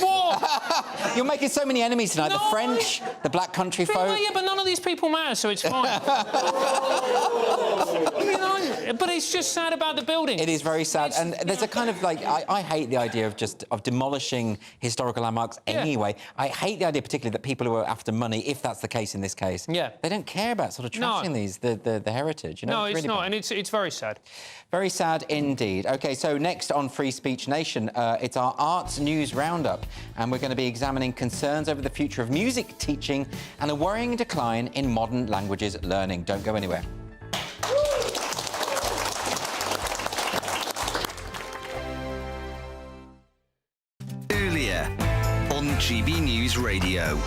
What? You're making so many enemies tonight. No, the French, the Black Country folk. Yeah, but none of these people matter, so it's fine. But it's just sad about the building. It is very sad, and there's a kind of like I hate the idea of demolishing historical landmarks anyway. I hate the idea particularly that people who are after money, if that's the case in this case, they don't care about sort of trashing the heritage. You know, No, it's really not, bad. and it's very sad. Very sad indeed. OK, so next on Free Speech Nation, it's our Arts News Roundup, and we're going to be examining concerns over the future of music teaching and a worrying decline in modern languages learning. Don't go anywhere. Earlier on GB News Radio.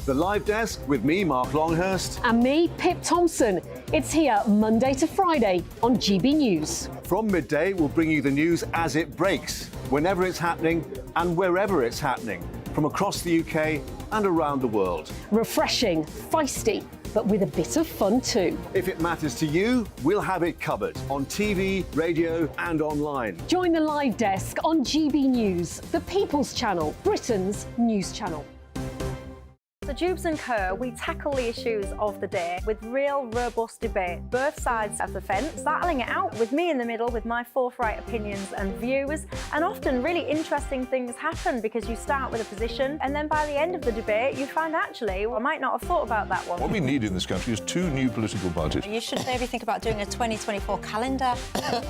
The Live Desk with me, Mark Longhurst. And me, Pip Thompson. It's here Monday to Friday on GB News. From midday, we'll bring you the news as it breaks, whenever it's happening and wherever it's happening, from across the UK and around the world. Refreshing, feisty, but with a bit of fun too. If it matters to you, we'll have it covered on TV, radio and online. Join the Live Desk on GB News, the People's Channel, Britain's news channel. So Jubes and Kerr, we tackle the issues of the day with real, robust debate, both sides of the fence, battling it out with me in the middle with my forthright opinions and views, and often really interesting things happen because you start with a position and then by the end of the debate you find actually, well, I might not have thought about that one. What we need in this country is 2 new political parties. You should maybe think about doing a 2024 calendar.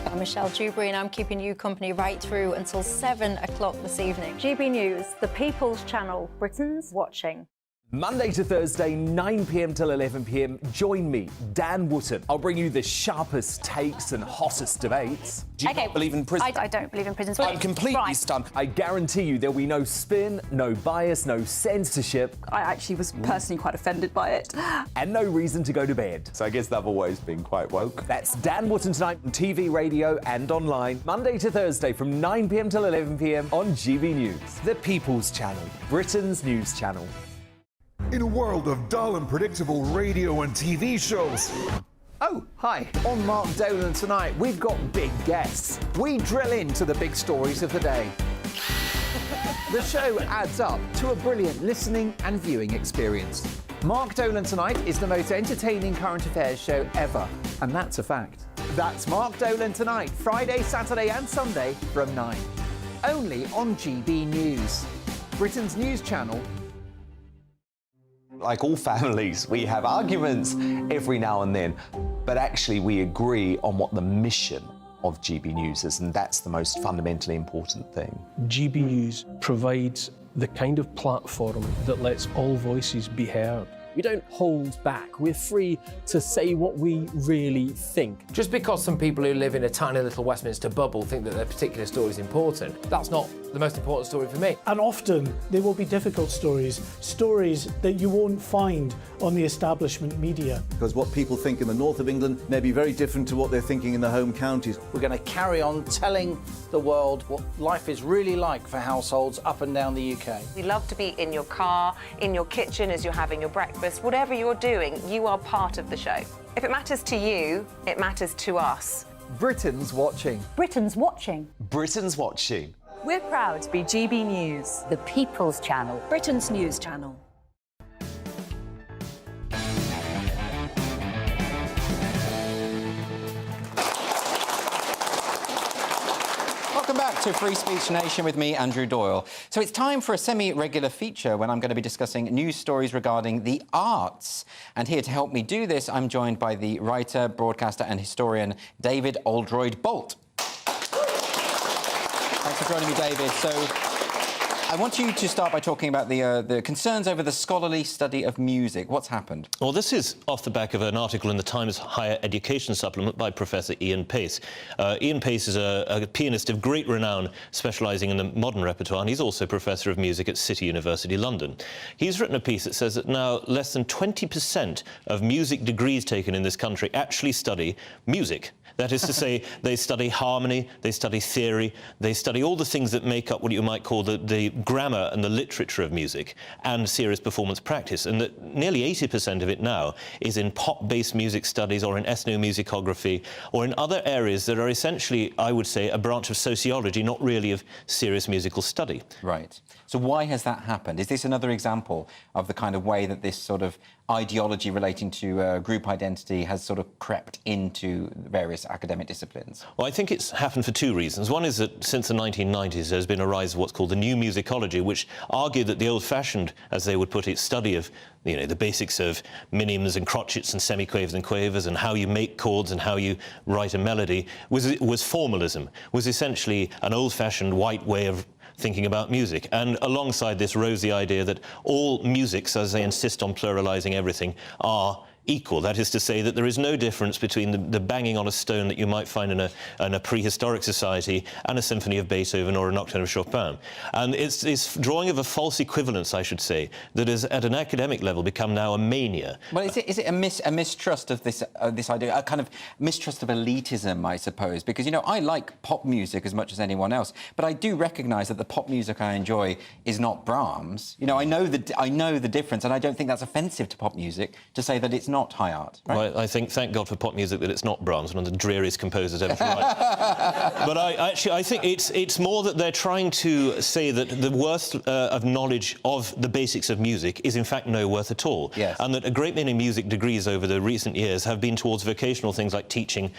I'm Michelle Dewberry and I'm keeping you company right through until 7 o'clock this evening. GB News, the People's Channel, Britain's watching. Monday to Thursday, 9 p.m. till 11 p.m. Join me, Dan Wootton. I'll bring you the sharpest takes and hottest debates. Do you not believe in prison? I don't believe in prison. I'm completely stunned. I guarantee you there'll be no spin, no bias, no censorship. I actually was personally quite offended by it. And no reason to go to bed. So I guess they've always been quite woke. That's Dan Wootton tonight on TV, radio and online. Monday to Thursday from 9 p.m. till 11 p.m. on GB News. The People's Channel, Britain's news channel. In a world of dull and predictable radio and TV shows. Oh, hi. On Mark Dolan tonight, we've got big guests. We drill into the big stories of the day. The show adds up to a brilliant listening and viewing experience. Mark Dolan Tonight is the most entertaining current affairs show ever, and that's a fact. That's Mark Dolan Tonight, Friday, Saturday and Sunday from 9. Only on GB News, Britain's news channel. Like all families, we have arguments every now and then, but actually we agree on what the mission of GB News is, and that's the most fundamentally important thing. GB News provides the kind of platform that lets all voices be heard. We don't hold back. We're free to say what we really think. Just because some people who live in a tiny little Westminster bubble think that their particular story is important, that's not the most important story for me. And often they will be difficult stories, stories that you won't find on the establishment media. Because what people think in the north of England may be very different to what they're thinking in the home counties. We're going to carry on telling the world what life is really like for households up and down the UK. We love to be in your car, in your kitchen as you're having your breakfast. Whatever you're doing, you are part of the show. If it matters to you, it matters to us. Britain's watching. Britain's watching. Britain's watching. We're proud to be GB News, the People's Channel, Britain's news channel. Welcome back to Free Speech Nation with me, Andrew Doyle. So it's time for a semi-regular feature when I'm going to be discussing news stories regarding the arts. And here to help me do this, I'm joined by the writer, broadcaster and historian David Oldroyd-Bolt. Thanks for joining me, David. So I want you to start by talking about the concerns over the scholarly study of music. What's happened? Well, this is off the back of an article in the Times Higher Education Supplement by Professor Ian Pace. Ian Pace is a pianist of great renown, specialising in the modern repertoire, and he's also Professor of Music at City University, London. He's written a piece that says that now less than 20% of music degrees taken in this country actually study music. That is to say, they study harmony, they study theory, they study all the things that make up what you might call the grammar and the literature of music and serious performance practice, and that nearly 80% of it now is in pop-based music studies or in ethnomusicography or in other areas that are essentially, I would say, a branch of sociology, not really of serious musical study. Right. So why has that happened? Is this another example of the kind of way that this sort of ideology relating to group identity has sort of crept into various academic disciplines? Well, I think it's happened for two reasons. One is that since the 1990s there's been a rise of what's called the new musicology, which argued that the old-fashioned, as they would put it, study of the basics of minims and crotchets and semiquavers and quavers and how you make chords and how you write a melody was formalism, was essentially an old-fashioned white way of thinking about music. And alongside this rose the idea that all musics, as they insist on pluralising everything, are equal. That is to say that there is no difference between the banging on a stone that you might find in a prehistoric society and a symphony of Beethoven or a nocturne of Chopin. And it's this drawing of a false equivalence, I should say, that has at an academic level become now a mania. Well, is it a mistrust of this idea, a kind of mistrust of elitism, I suppose? Because, I like pop music as much as anyone else, but I do recognise that the pop music I enjoy is not Brahms. I know the difference, and I don't think that's offensive to pop music to say that it's not high art. Right? Well, I think, thank God for pop music, that it's not Brahms, one of the dreariest composers ever to write. But I think it's more that they're trying to say that the worth of knowledge of the basics of music is in fact no worth at all. Yes. And that a great many music degrees over the recent years have been towards vocational things like teaching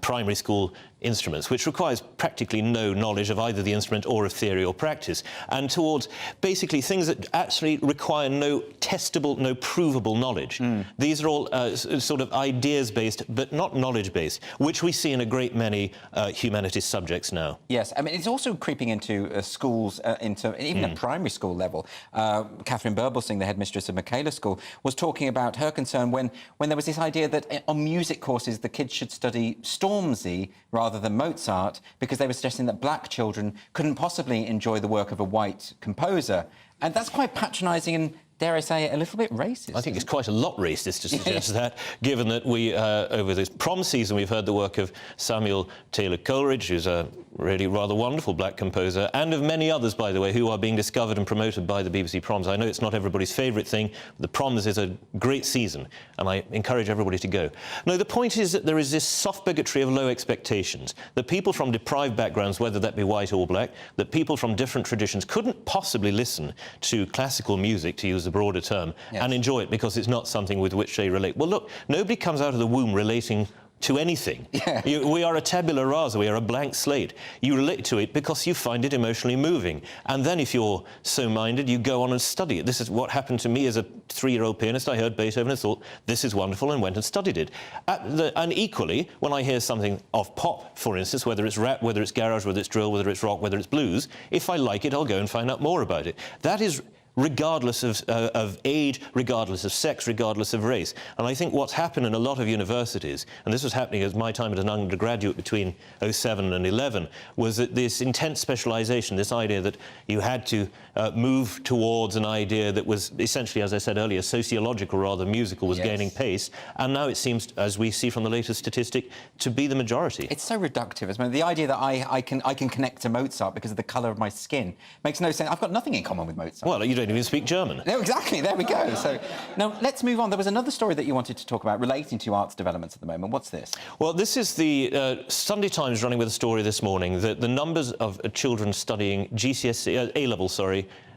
primary school instruments, which requires practically no knowledge of either the instrument or of theory or practice, and towards basically things that actually require no testable, no provable knowledge. These are all sort of ideas-based, but not knowledge-based, which we see in a great many humanities subjects now. Yes, I mean, it's also creeping into schools, into even at primary school level. Catherine Burblesing, the headmistress of Michaela School, was talking about her concern when there was this idea that on music courses the kids should study Stormzy rather than Mozart, because they were suggesting that black children couldn't possibly enjoy the work of a white composer. And that's quite patronising and, dare I say, a little bit racist. I think it's quite a lot racist to suggest that, given that we, over this prom season, we've heard the work of Samuel Taylor Coleridge, who's a really rather wonderful black composer, and of many others, by the way, who are being discovered and promoted by the BBC Proms. I know it's not everybody's favourite thing, but the Proms is a great season, and I encourage everybody to go. No, the point is that there is this soft bigotry of low expectations, that people from deprived backgrounds, whether that be white or black, that people from different traditions couldn't possibly listen to classical music, to use the broader term, and enjoy it because it's not something with which they relate. Well, look, nobody comes out of the womb relating to anything. We are a tabula rasa, we are a blank slate. You relate to it because you find it emotionally moving. And then if you're so minded, you go on and study it. This is what happened to me as a 3-year-old pianist. I heard Beethoven and thought, this is wonderful, and went and studied it. And equally, when I hear something of pop, for instance, whether it's rap, whether it's garage, whether it's drill, whether it's rock, whether it's blues, if I like it, I'll go and find out more about it. That is regardless of age, regardless of sex, regardless of race. And I think what's happened in a lot of universities, and this was happening at my time as an undergraduate between 07 and 11, was that this intense specialisation, this idea that you had to move towards an idea that was essentially, as I said earlier, sociological rather than musical, was gaining pace. And now it seems, as we see from the latest statistic, to be the majority. It's so reductive, isn't it? The idea that I can connect to Mozart because of the colour of my skin makes no sense. I've got nothing in common with Mozart. Well, you don't even speak German. No, exactly. There we go. So now let's move on. There was another story that you wanted to talk about relating to arts developments at the moment. What's this? Well, this is the Sunday Times running with a story this morning that the numbers of children studying A-level,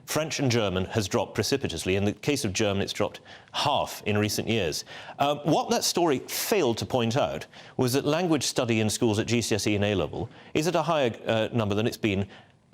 French and German has dropped precipitously. In the case of German, it's dropped half in recent years. What that story failed to point out was that language study in schools at GCSE and A-level is at a higher number than it's been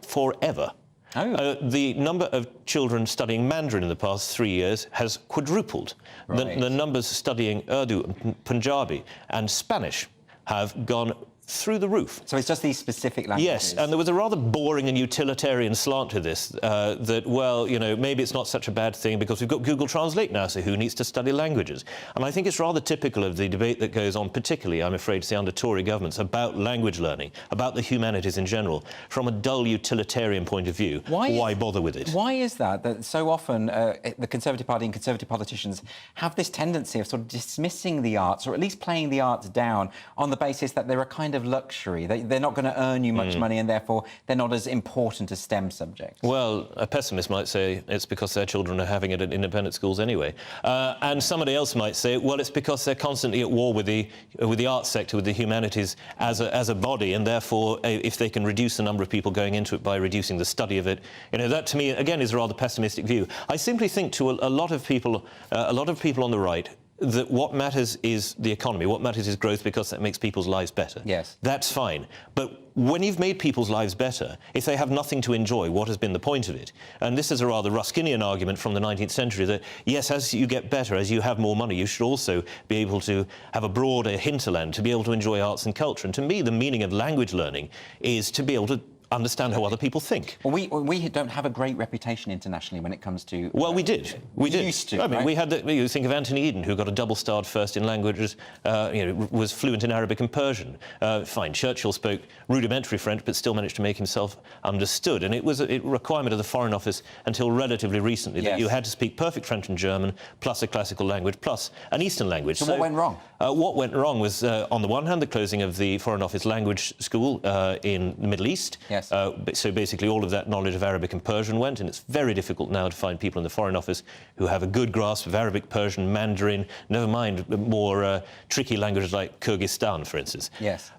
forever. The number of children studying Mandarin in the past 3 years has quadrupled. Right. The numbers studying Urdu, Punjabi and Spanish have gone through the roof. So it's just these specific languages? Yes, and there was a rather boring and utilitarian slant to this, that, well, you know, maybe it's not such a bad thing because we've got Google Translate now, so who needs to study languages? And I think it's rather typical of the debate that goes on, particularly, I'm afraid to say, under Tory governments, about language learning, about the humanities in general, from a dull utilitarian point of view. Why bother with it? Why is that so often the Conservative Party and Conservative politicians have this tendency of sort of dismissing the arts, or at least playing the arts down, on the basis that they're a kind of luxury? They're not going to earn you much money, and therefore they're not as important as STEM subjects. Well, a pessimist might say it's because their children are having it at independent schools anyway. And somebody else might say, well, it's because they're constantly at war with the arts sector, with the humanities as a body, and therefore, if they can reduce the number of people going into it by reducing the study of it, you know, that to me, again, is a rather pessimistic view. I simply think to a lot of people on the right, that what matters is the economy, what matters is growth, because that makes people's lives better. Yes. That's fine. But when you've made people's lives better, if they have nothing to enjoy, what has been the point of it? And this is a rather Ruskinian argument from the 19th century that, yes, as you get better, as you have more money, you should also be able to have a broader hinterland, to be able to enjoy arts and culture. And to me, the meaning of language learning is to be able to understand how other people think. Well, we don't have a great reputation internationally when it comes to... Well, we did. We did. Used to, I mean, right? we had you think of Anthony Eden, who got a double-starred first in languages, you know, was fluent in Arabic and Persian. Fine, Churchill spoke rudimentary French, but still managed to make himself understood. And it was a requirement of the Foreign Office until relatively recently that you had to speak perfect French and German, plus a classical language, plus an Eastern language. So what went wrong? What went wrong was, on the one hand, the closing of the Foreign Office language school in the Middle East. Yes. So basically all of that knowledge of Arabic and Persian went, and it's very difficult now to find people in the Foreign Office who have a good grasp of Arabic, Persian, Mandarin, never mind more tricky languages like Kyrgyzstan, for instance. Yes.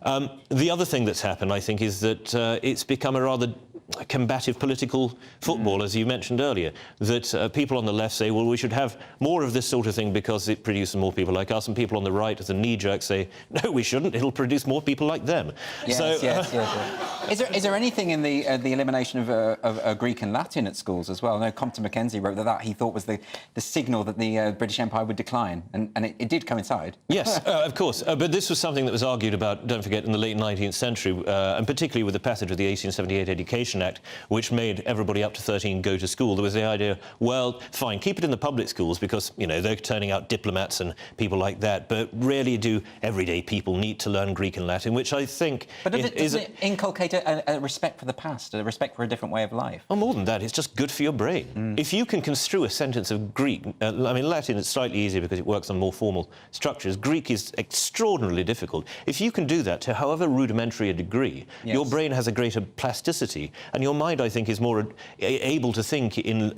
The other thing that's happened, I think, is that it's become a rather combative political football, as you mentioned earlier, that people on the left say, well, we should have more of this sort of thing because it produces more people like us, and people on the right, as a knee-jerk, say, no, we shouldn't, it'll produce more people like them. Yes, so, yes. Is there anything in the elimination of Greek and Latin at schools as well? I know Compton Mackenzie wrote that he thought was the signal that the British Empire would decline, and it did coincide. Yes, of course, but this was something that was argued about, don't forget, in the late 19th century, and particularly with the passage of the 1878 Education Act, which made everybody up to 13 go to school. There was the idea, well, fine, keep it in the public schools because, you know, they're turning out diplomats and people like that, but really do everyday people need to learn Greek and Latin, which I think doesn't it inculcate a respect for the past, a respect for a different way of life? Oh, more than that, it's just good for your brain. If you can construe a sentence of Greek, I mean, Latin is slightly easier because it works on more formal structures. Greek is extraordinarily difficult. If you can do that to however rudimentary a degree, your brain has a greater plasticity, and your mind, I think, is more able to think in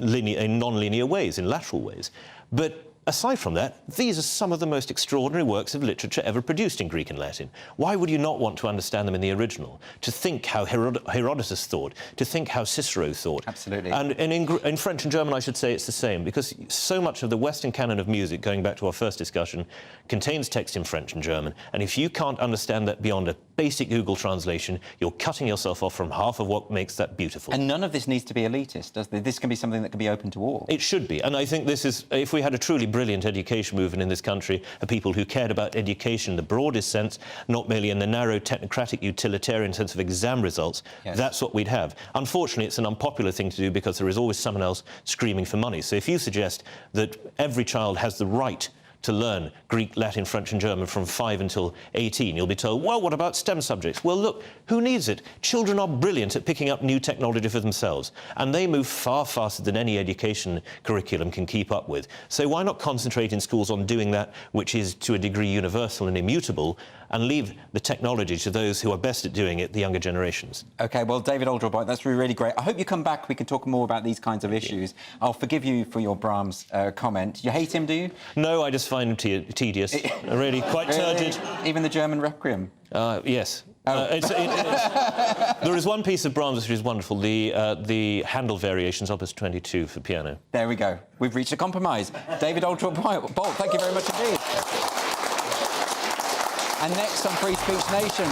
non-linear ways, in lateral ways. But aside from that, these are some of the most extraordinary works of literature ever produced in Greek and Latin. Why would you not want to understand them in the original? To think how Herodotus thought, to think how Cicero thought. Absolutely. And in French and German, I should say it's the same, because so much of the Western canon of music, going back to our first discussion, contains text in French and German. And if you can't understand that beyond a basic Google translation, you're cutting yourself off from half of what makes that beautiful. And none of this needs to be elitist, does it? This can be something that can be open to all. It should be. And I think this is, if we had a truly brilliant education movement in this country, of people who cared about education in the broadest sense, not merely in the narrow technocratic utilitarian sense of exam results, that's what we'd have. Unfortunately, it's an unpopular thing to do because there is always someone else screaming for money. So if you suggest that every child has the right to learn Greek, Latin, French and German from 5 until 18, you'll be told, well, what about STEM subjects? Well, look, who needs it? Children are brilliant at picking up new technology for themselves, and they move far faster than any education curriculum can keep up with. So why not concentrate in schools on doing that which is, to a degree, universal and immutable, and leave the technology to those who are best at doing it, the younger generations? OK, well, David Alderbright, that's really great. I hope you come back. We can talk more about these kinds of issues. I'll forgive you for your Brahms comment. You hate him, do you? No, I just find him tedious, really quite turgid. Even the German Requiem? Yes. There is one piece of Brahms which is wonderful, the Handel variations, Opus 22 for piano. There we go. We've reached a compromise. David Altrop-Bolt, thank you very much indeed. And next on Free Speech Nation,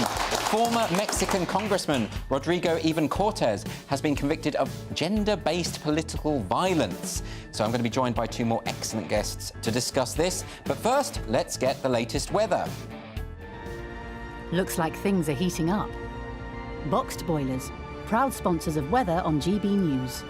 former Mexican Congressman Rodrigo Even Cortez has been convicted of gender-based political violence. So I'm going to be joined by two more excellent guests to discuss this. But first, let's get the latest weather. Looks like things are heating up. Boxed boilers, proud sponsors of weather on GB News.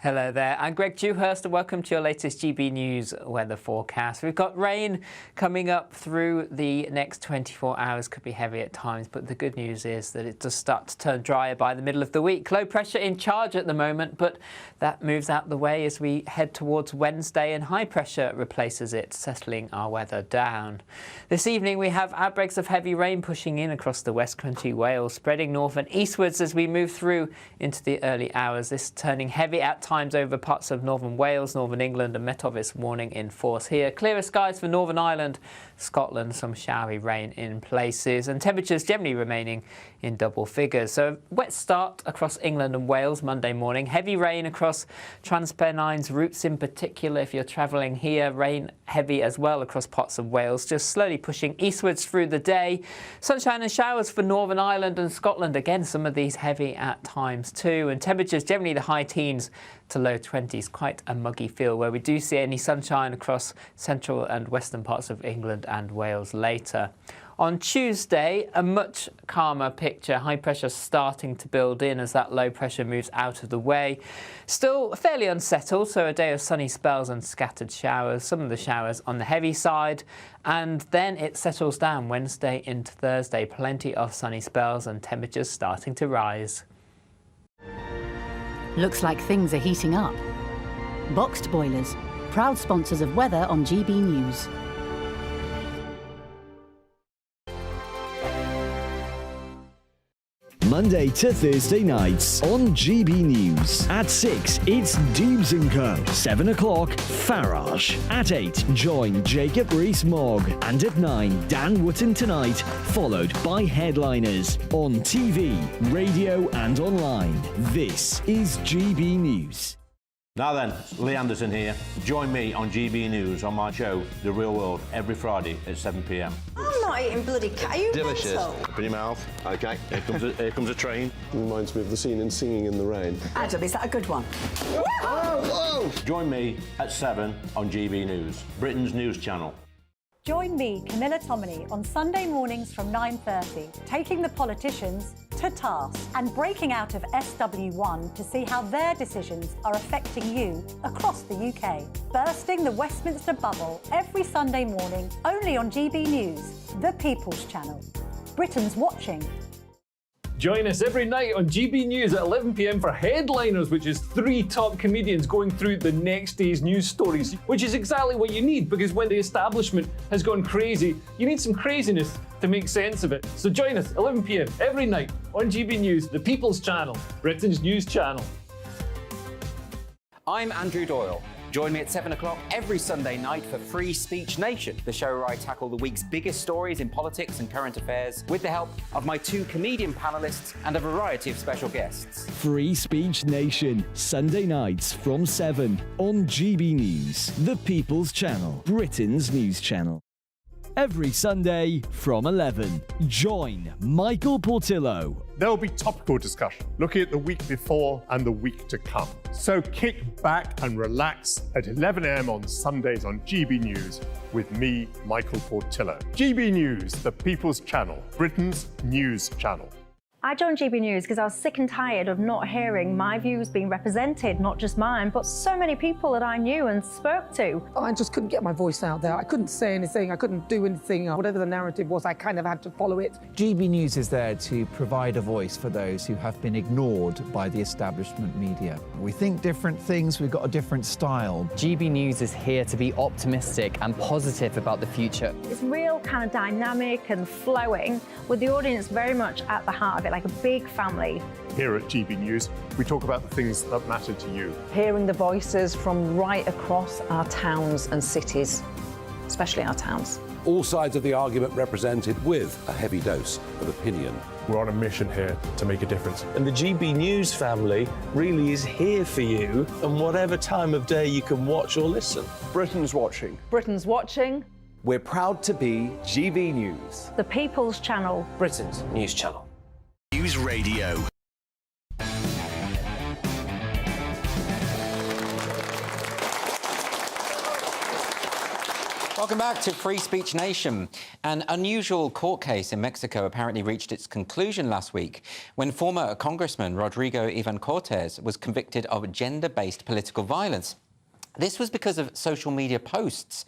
Hello there, I'm Greg Dewhurst and welcome to your latest GB News weather forecast. We've got rain coming up through the next 24 hours, could be heavy at times, but the good news is that it does start to turn drier by the middle of the week. Low pressure in charge at the moment, but that moves out the way as we head towards Wednesday and high pressure replaces it, settling our weather down. This evening we have outbreaks of heavy rain pushing in across the West Country, Wales, spreading north and eastwards as we move through into the early hours. This turning heavy at times over parts of northern Wales, northern England, and Met Office warning in force here. Clearer skies for Northern Ireland, Scotland, some showery rain in places, and temperatures generally remaining in double figures. So wet start across England and Wales Monday morning. Heavy rain across Transpennines routes in particular if you're travelling here. Rain heavy as well across parts of Wales, just slowly pushing eastwards through the day. Sunshine and showers for Northern Ireland and Scotland. Again, some of these heavy at times too. And temperatures generally the high teens to low 20s, quite a muggy feel where we do see any sunshine across central and western parts of England and Wales later. On Tuesday, a much calmer picture, high pressure starting to build in as that low pressure moves out of the way. Still fairly unsettled, so a day of sunny spells and scattered showers, some of the showers on the heavy side, and then it settles down Wednesday into Thursday, plenty of sunny spells and temperatures starting to rise. Looks like things are heating up. Boxed boilers, proud sponsors of weather on GB News. Monday to Thursday nights on GB News. At 6, it's Dubes & Co. 7 o'clock, Farage. At 8, join Jacob Rees-Mogg. And at 9, Dan Wootton Tonight, followed by headliners on TV, radio and online. This is GB News. Now then, Lee Anderson here. Join me on GB News on my show, The Real World, every Friday at 7 p.m. I'm not eating bloody cat. Are you delicious. mental? Open your mouth. OK, here comes a train. Reminds me of the scene in Singing in the Rain. Adam, is that a good one? Whoa! Join me at 7 on GB News, Britain's news channel. Join me, Camilla Tominey, on Sunday mornings from 9:30, taking the politicians to task and breaking out of SW1 to see how their decisions are affecting you across the UK. Bursting the Westminster bubble every Sunday morning, only on GB News, the People's Channel. Britain's watching. Join us every night on GB News at 11 p.m. for Headliners, which is 3 top comedians going through the next day's news stories, which is exactly what you need, because when the establishment has gone crazy, you need some craziness to make sense of it. So join us 11 p.m. every night on GB News, the People's Channel, Britain's news channel. I'm Andrew Doyle. Join me at 7 o'clock every Sunday night for Free Speech Nation, the show where I tackle the week's biggest stories in politics and current affairs with the help of my 2 comedian panellists and a variety of special guests. Free Speech Nation, Sunday nights from 7 on GB News, the People's Channel, Britain's news channel. Every Sunday from 11, join Michael Portillo. There will be topical discussion, looking at the week before and the week to come. So kick back and relax at 11 a.m. on Sundays on GB News with me, Michael Portillo. GB News, the People's Channel, Britain's news channel. I joined GB News because I was sick and tired of not hearing my views being represented, not just mine, but so many people that I knew and spoke to. I just couldn't get my voice out there. I couldn't say anything. I couldn't do anything. Whatever the narrative was, I kind of had to follow it. GB News is there to provide a voice for those who have been ignored by the establishment media. We think different things. We've got a different style. GB News is here to be optimistic and positive about the future. It's real kind of dynamic and flowing, with the audience very much at the heart of it, like a big family. Here at GB News, we talk about the things that matter to you. Hearing the voices from right across our towns and cities, especially our towns. all sides of the argument represented with a heavy dose of opinion. We're on a mission here to make a difference. And the GB News family really is here for you, and whatever time of day you can watch or listen. Britain's watching. Britain's watching. We're proud to be GB News. The People's Channel. Britain's news channel. News Radio. Welcome back to Free Speech Nation. An unusual court case in Mexico apparently reached its conclusion last week when former Congressman Rodrigo Ivan Cortes was convicted of gender-based political violence. This was because of social media posts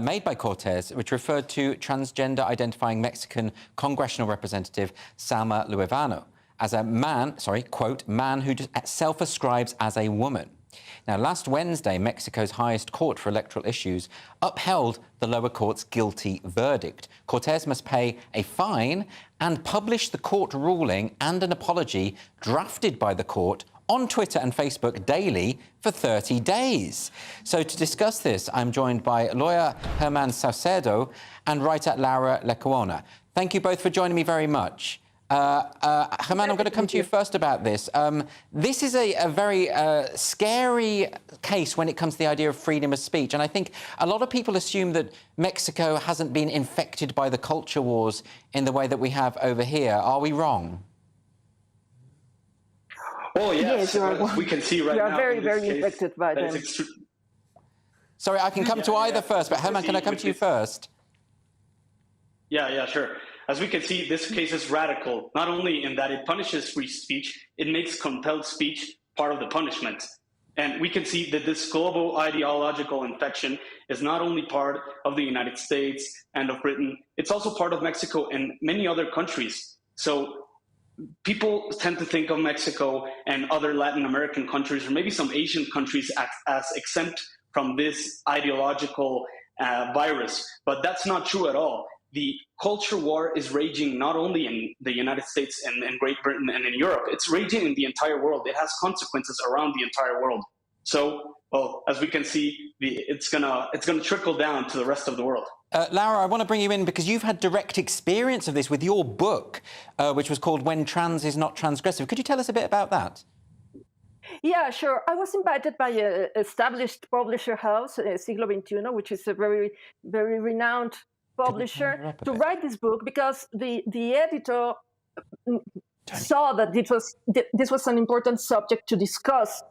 made by Cortes, which referred to transgender-identifying Mexican congressional representative Salma Luevano as a man, quote, man who self-ascribes as a woman. Now, last Wednesday, Mexico's highest court for electoral issues upheld the lower court's guilty verdict. Cortes must pay a fine and publish the court ruling and an apology drafted by the court on Twitter and Facebook daily for 30 days. So to discuss this, I'm joined by lawyer Germán Saucedo and writer Laura Lecuona. Thank you both for joining me very much. Germán, I'm going to come to you first about this. This is a very scary case when it comes to the idea of freedom of speech. And I think a lot of people assume that Mexico hasn't been infected by the culture wars in the way that we have over here. Are we wrong? Oh, yes. We can see right now. You are very, very infected by them. Sorry, I can come to either first, but Germán, can I come to you first? Yeah, sure. As we can see, this case is radical, not only in that it punishes free speech, it makes compelled speech part of the punishment. And we can see that this global ideological infection is not only part of the United States and of Britain, it's also part of Mexico and many other countries. So people tend to think of Mexico and other Latin American countries, or maybe some Asian countries, as exempt from this ideological virus, but that's not true at all. The culture war is raging not only in the United States and Great Britain and in Europe, it's raging in the entire world. It has consequences around the entire world. So, well, as we can see, it's gonna trickle down to the rest of the world. Laura, I want to bring you in because you've had direct experience of this with your book, which was called When Trans is Not Transgressive. Could you tell us a bit about that? Yeah, sure. I was invited by an established publisher house, Siglo XXI, which is a very, very renowned publisher, to write this book because the editor saw that this was an important subject to discuss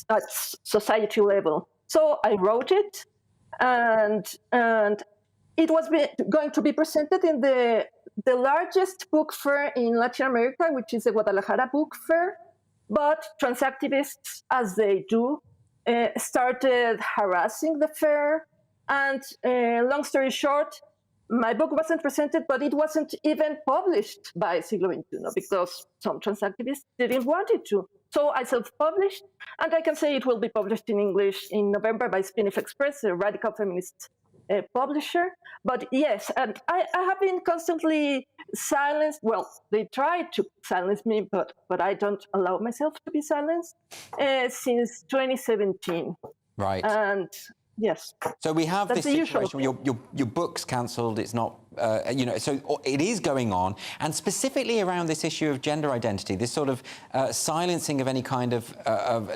at society level. So I wrote it, and it was going to be presented in the largest book fair in Latin America, which is the Guadalajara Book Fair. But trans activists, as they do, started harassing the fair. And long story short, my book wasn't presented, but it wasn't even published by Siglo XXI because some trans activists didn't want it to. So I self-published, and I can say it will be published in English in November by Spin-Off Express, a radical feminist publisher. But yes, and I have been constantly silenced. Well, they tried to silence me, but I don't allow myself to be silenced since 2017. Right. And yes. So we have That's this situation where your book's cancelled, it's not, so it is going on, and specifically around this issue of gender identity, this sort of silencing of any kind of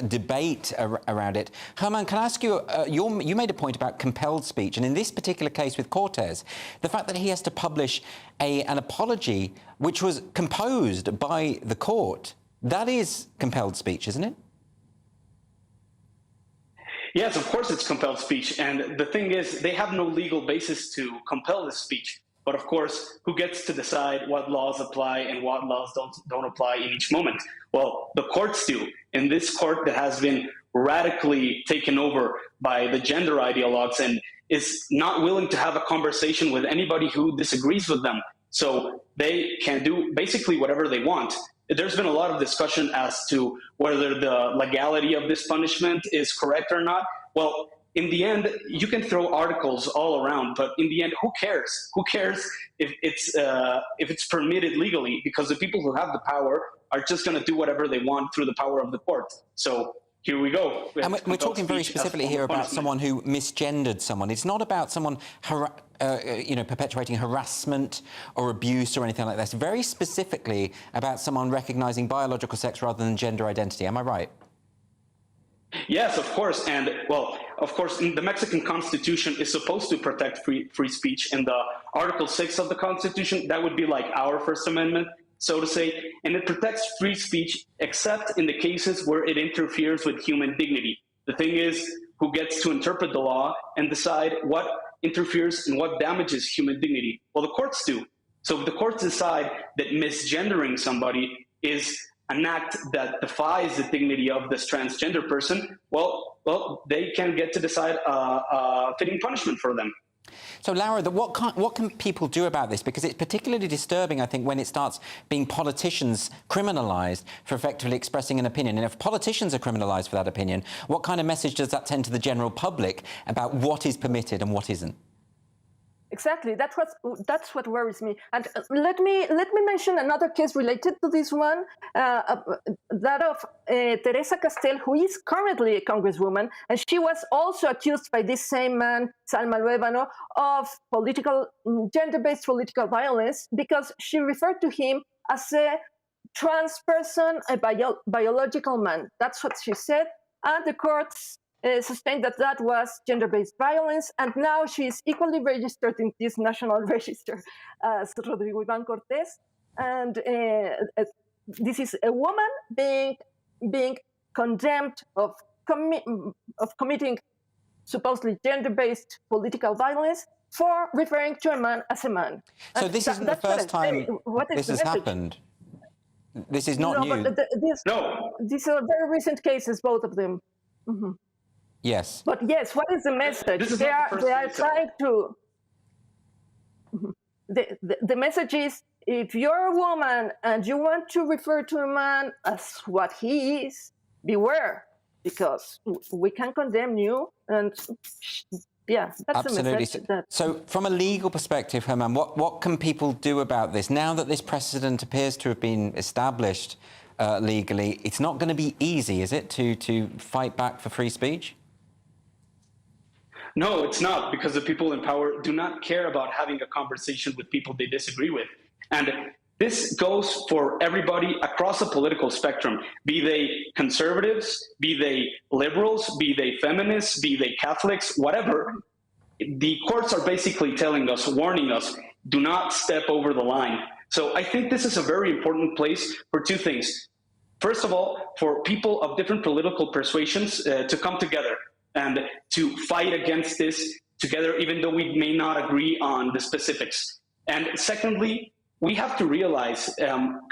debate around it. Germán, can I ask you, you made a point about compelled speech, and in this particular case with Cortes, the fact that he has to publish an apology which was composed by the court, that is compelled speech, isn't it? Yes, of course it's compelled speech. And the thing is, they have no legal basis to compel this speech. But of course, who gets to decide what laws apply and what laws don't apply in each moment? Well, the courts do. In this court that has been radically taken over by the gender ideologues and is not willing to have a conversation with anybody who disagrees with them. So they can do basically whatever they want. There's been a lot of discussion as to whether the legality of this punishment is correct or not. Well, in the end, you can throw articles all around, but in the end, who cares? Who cares if it's permitted legally? Because the people who have the power are just going to do whatever they want through the power of the court. So here we go. And we're talking very specifically here about someone who misgendered someone. It's not about someone perpetuating harassment or abuse or anything like this. Very specifically about someone recognising biological sex rather than gender identity. Am I right? Yes, of course. And, well, of course, the Mexican Constitution is supposed to protect free speech. In the Article 6 of the Constitution, that would be like our First Amendment, so to say. And it protects free speech except in the cases where it interferes with human dignity. The thing is, who gets to interpret the law and decide what interferes and what damages human dignity? Well, the courts do. So if the courts decide that misgendering somebody is an act that defies the dignity of this transgender person, well, they can get to decide a fitting punishment for them. So, Laura, what can people do about this? Because it's particularly disturbing, I think, when it starts being politicians criminalised for effectively expressing an opinion. And if politicians are criminalised for that opinion, what kind of message does that send to the general public about what is permitted and what isn't? Exactly, that's what worries me. And let me mention another case related to this one, that of Teresa Castel, who is currently a congresswoman, and she was also accused by this same man, Salma Luébano, of gender-based political violence because she referred to him as a trans person, a biological man. That's what she said, and the courts sustained that was gender-based violence, and now she is equally registered in this national register as Rodrigo Iván Cortés. And this is a woman being condemned of committing supposedly gender-based political violence for referring to a man as a man. So this isn't the first time this has happened. This is not new. But these are very recent cases, both of them. Mm-hmm. Yes. But yes, what is the message? They are trying to... The message is, if you're a woman and you want to refer to a man as what he is, beware, because we can condemn you. And yeah, that's absolutely. The message. So from a legal perspective, Herman, what can people do about this? Now that this precedent appears to have been established legally, it's not going to be easy, is it, to fight back for free speech? No, it's not, because the people in power do not care about having a conversation with people they disagree with. And this goes for everybody across the political spectrum, be they conservatives, be they liberals, be they feminists, be they Catholics, whatever. The courts are basically telling us, warning us, do not step over the line. So I think this is a very important place for two things. First of all, for people of different political persuasions to come together and to fight against this together, even though we may not agree on the specifics. And secondly, we have to realize,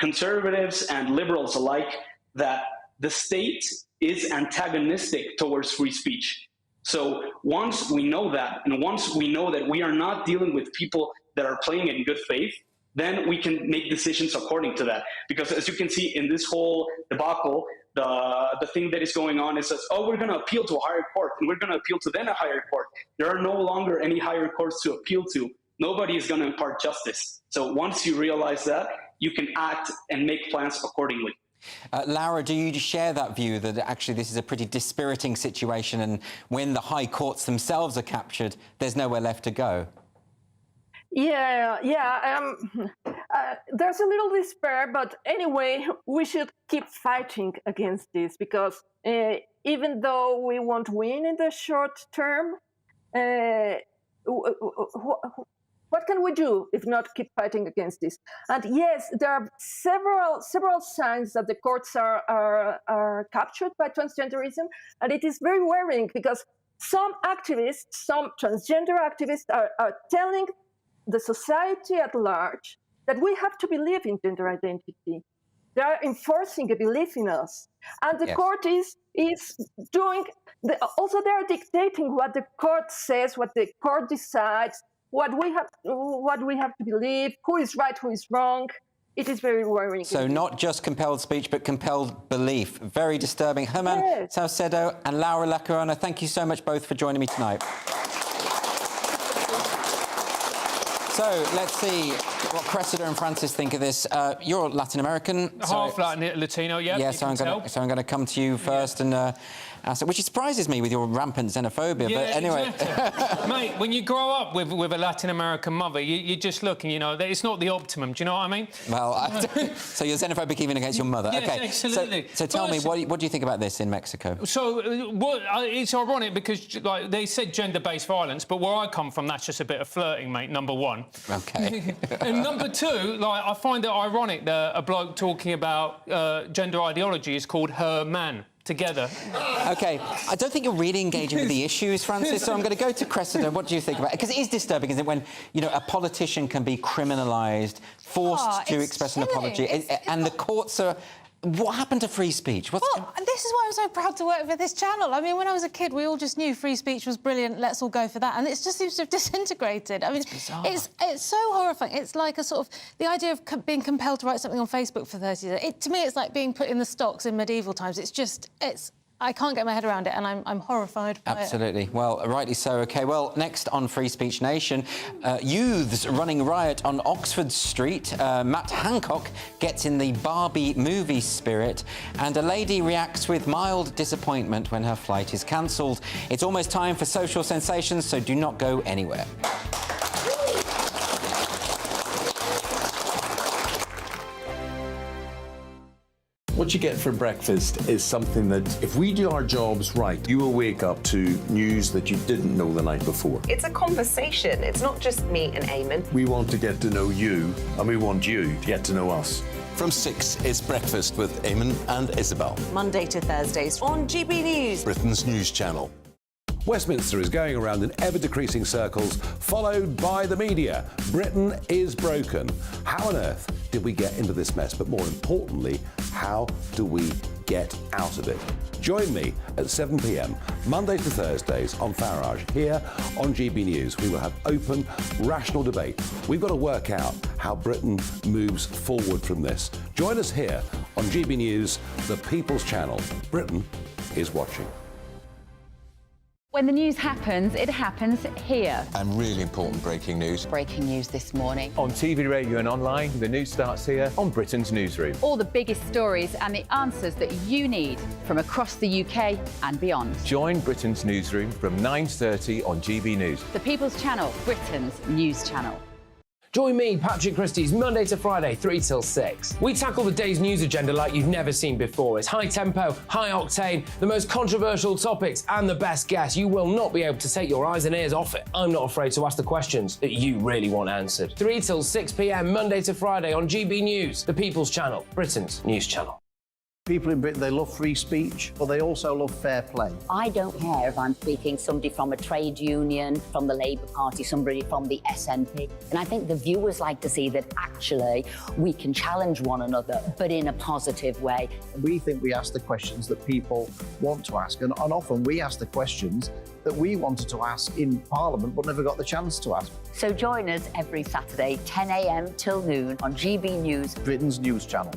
conservatives and liberals alike, that the state is antagonistic towards free speech. So once we know that, and once we know that we are not dealing with people that are playing in good faith, then we can make decisions according to that. Because as you can see in this whole debacle, the thing that is going on is that, oh, we're going to appeal to a higher court, and we're going to appeal to then a higher court. There are no longer any higher courts to appeal to. Nobody is going to impart justice. So once you realize that, you can act and make plans accordingly. Laura, do you share that view that actually this is a pretty dispiriting situation, and when the high courts themselves are captured, there's nowhere left to go? Yeah. There's a little despair, but anyway, we should keep fighting against this, because even though we won't win in the short term, what can we do if not keep fighting against this? And yes, there are several signs that the courts are captured by transgenderism, and it is very worrying, because some activists, some transgender activists are telling the society at large that we have to believe in gender identity. They are enforcing a belief in us. And the court is doing, also they are dictating what the court says, what the court decides, what we have to believe, who is right, who is wrong. It is very worrying. So not just compelled speech, but compelled belief. Very disturbing. Herman Salcedo and Laura Lacorona, thank you so much both for joining me tonight. So let's see what Cressida and Francis think of this. You're Latin American. Half Latin, Latino, yeah. Yeah, so I'm going to come to you first and ask, which surprises me with your rampant xenophobia. Yeah, but anyway, exactly. Mate, when you grow up with a Latin American mother, you're just looking, you know, it's not the optimum. Do you know what I mean? Well, so you're xenophobic even against your mother. Yeah, okay, absolutely. So tell me, what do you think about this in Mexico? So, it's ironic because, like, they said gender-based violence, but where I come from, that's just a bit of flirting, mate, number one. Okay. And number two, like, I find it ironic that a bloke talking about gender ideology is called her man. Together. OK, I don't think you're really engaging with the issues, Francis, so I'm going to go to Cressida. What do you think about it? Because it is disturbing, isn't it, when, you know, a politician can be criminalised, forced to express an apology, and the courts are... What happened to free speech? Well, this is why I'm so proud to work for this channel. I mean, when I was a kid, we all just knew free speech was brilliant, let's all go for that, and it just seems to have disintegrated. I mean, it's so horrifying. It's like a sort of... The idea of being compelled to write something on Facebook for 30 days, to me, it's like being put in the stocks in medieval times. It's just... I can't get my head around it, and I'm horrified by it. Absolutely. Well, rightly so. OK, well, next on Free Speech Nation, youths running riot on Oxford Street. Matt Hancock gets in the Barbie movie spirit, and a lady reacts with mild disappointment when her flight is cancelled. It's almost time for social sensations, so do not go anywhere. What you get for breakfast is something that, if we do our jobs right, you will wake up to news that you didn't know the night before. It's a conversation. It's not just me and Eamon. We want to get to know you, and we want you to get to know us. From 6, it's Breakfast with Eamon and Isabel. Monday to Thursdays on GB News. Britain's news channel. Westminster is going around in ever-decreasing circles, followed by the media. Britain is broken. How on earth did we get into this mess? But more importantly, how do we get out of it? Join me at 7 p.m, Monday to Thursdays on Farage, here on GB News. We will have open, rational debate. We've got to work out how Britain moves forward from this. Join us here on GB News, the People's Channel. Britain is watching. When the news happens, it happens here. And really important breaking news. Breaking news this morning. On TV, radio and online, the news starts here on Britain's Newsroom. All the biggest stories and the answers that you need from across the UK and beyond. Join Britain's Newsroom from 9:30 on GB News. The People's Channel, Britain's news channel. Join me, Patrick Christie's, Monday to Friday, 3 till 6. We tackle the day's news agenda like you've never seen before. It's high tempo, high octane, the most controversial topics and the best guests. You will not be able to take your eyes and ears off it. I'm not afraid to ask the questions that you really want answered. 3 till 6 p.m, Monday to Friday on GB News, the People's Channel, Britain's news channel. People in Britain, they love free speech, but they also love fair play. I don't care if I'm speaking somebody from a trade union, from the Labour Party, somebody from the SNP. And I think the viewers like to see that actually we can challenge one another, but in a positive way. We think we ask the questions that people want to ask, and often we ask the questions that we wanted to ask in Parliament but never got the chance to ask. So join us every Saturday, 10 a.m. till noon on GB News, Britain's news channel.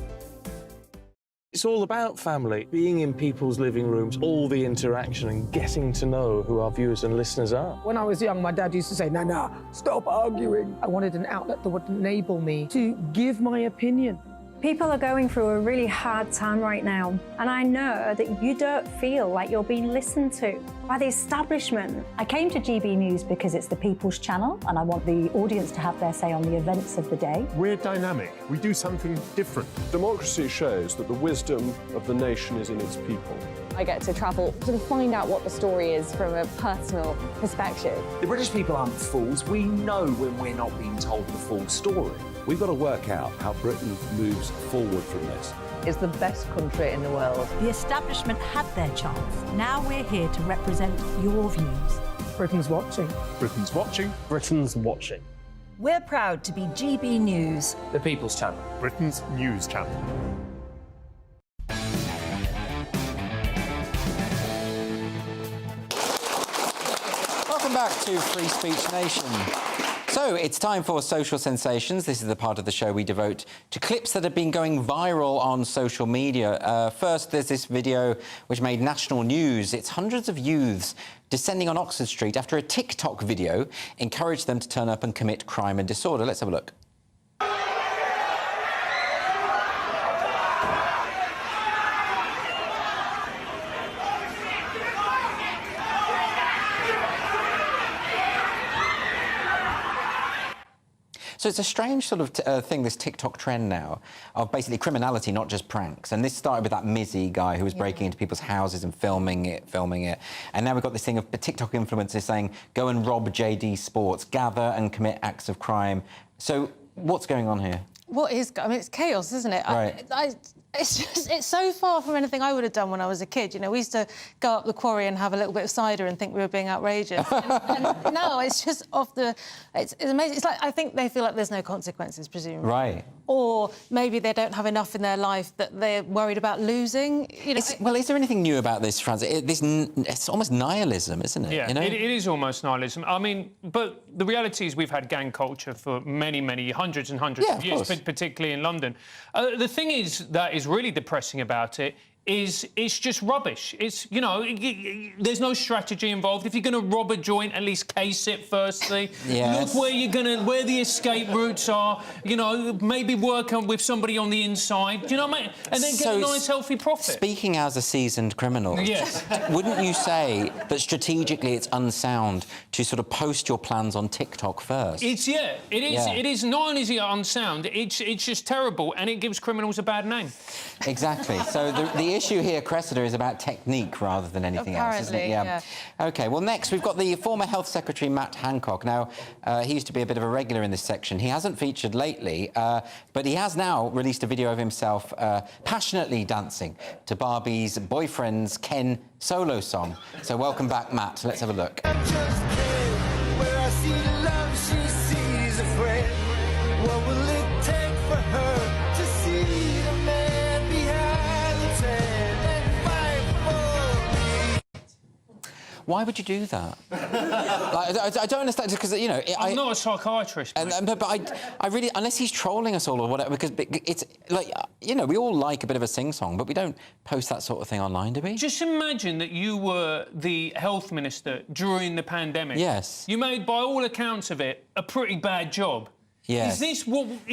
It's all about family, being in people's living rooms, all the interaction and getting to know who our viewers and listeners are. When I was young, my dad used to say, Nana, stop arguing. I wanted an outlet that would enable me to give my opinion. People are going through a really hard time right now, and I know that you don't feel like you're being listened to by the establishment. I came to GB News because it's the People's Channel, and I want the audience to have their say on the events of the day. We're dynamic. We do something different. Democracy shows that the wisdom of the nation is in its people. I get to travel to find out what the story is from a personal perspective. The British people aren't fools. We know when we're not being told the full story. We've got to work out how Britain moves forward from this. It's the best country in the world. The establishment had their chance. Now we're here to represent your views. Britain's watching. Britain's watching. Britain's watching. We're proud to be GB News, the People's Channel, Britain's news channel. Welcome back to Free Speech Nation. So, it's time for Social Sensations. This is the part of the show we devote to clips that have been going viral on social media. First, there's this video which made national news. It's hundreds of youths descending on Oxford Street after a TikTok video encouraged them to turn up and commit crime and disorder. Let's have a look. So it's a strange sort of thing, this TikTok trend now, of basically criminality, not just pranks. And this started with that Mizzy guy who was breaking into people's houses and filming it. And now we've got this thing of TikTok influencers saying, go and rob JD Sports, gather and commit acts of crime. So what's going on here? What is... I mean, it's chaos, isn't it? Right. It's so far from anything I would have done when I was a kid. You know, we used to go up the quarry and have a little bit of cider and think we were being outrageous. and now it's just off the... It's amazing. It's like, I think they feel like there's no consequences, presumably. Right. Or maybe they don't have enough in their life that they're worried about losing. You know, well, is there anything new about this, Francis? It's almost nihilism, isn't it? Yeah, you know? it is almost nihilism. I mean, but the reality is we've had gang culture for many, hundreds and hundreds of years, particularly in London. The thing is that is really depressing about it is it's just rubbish. It's, you know, there's no strategy involved. If you're going to rob a joint, at least case it firstly. Yes. Look where the escape routes are. You know, maybe work with somebody on the inside. Do you know what I mean? And then get a nice, healthy profit. Speaking as a seasoned criminal, yes. Wouldn't you say that strategically it's unsound to sort of post your plans on TikTok first? It is. Yeah. It is. Not only is it unsound, it's just terrible, and it gives criminals a bad name. Exactly. So the issue here, Cressida, is about technique rather than anything else, isn't it? Yeah. OK, well, next we've got the former Health Secretary, Matt Hancock. Now, he used to be a bit of a regular in this section. He hasn't featured lately, but he has now released a video of himself passionately dancing to Barbie's boyfriend's Ken solo song. So welcome back, Matt. Let's have a look. What will it take for her to see the man behind the tent and fight for me? Why would you do that? Like, I don't understand, because, you know... I'm not a psychiatrist. But I really... Unless he's trolling us all or whatever, because it's, like, you know, we all like a bit of a sing-song, but we don't post that sort of thing online, do we? Just imagine that you were the health minister during the pandemic. Yes. You made, by all accounts of it, a pretty bad job. Yes. Is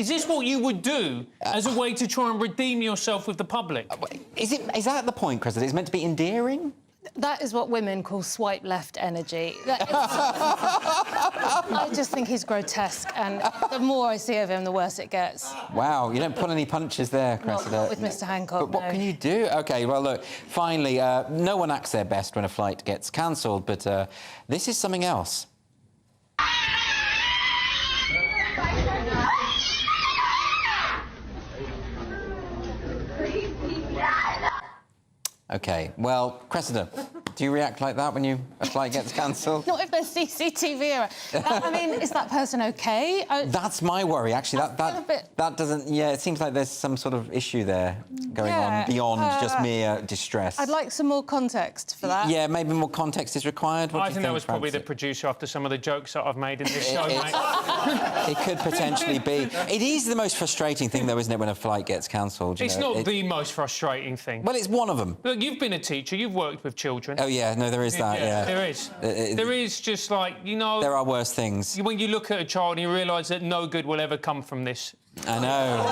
this what you would do as a way to try and redeem yourself with the public? Is that the point, Cressida? It's meant to be endearing? That is what women call swipe left energy. I just think he's grotesque, and the more I see of him, the worse it gets. Wow, you don't pull any punches there, Cressida. Not with Mr. Hancock. But what can you do? OK, well, look, finally, no one acts their best when a flight gets cancelled, but this is something else. OK, well, Cressida, do you react like that when a flight gets cancelled? Not if there's CCTV around. I mean, is that person OK? That's my worry, actually. That doesn't... Yeah, it seems like there's some sort of issue there going on beyond just mere distress. I'd like some more context for that. Yeah, maybe more context is required. I think that was probably the producer after some of the jokes that I've made in this show, mate. It could potentially be. It is the most frustrating thing, though, isn't it, when a flight gets cancelled? It's not the most frustrating thing. Well, it's one of them. Look, you've been a teacher, you've worked with children. Oh, yeah, no, there is that, yeah. There is. There is just, like, you know... There are worse things. When you look at a child and you realise that no good will ever come from this. I know.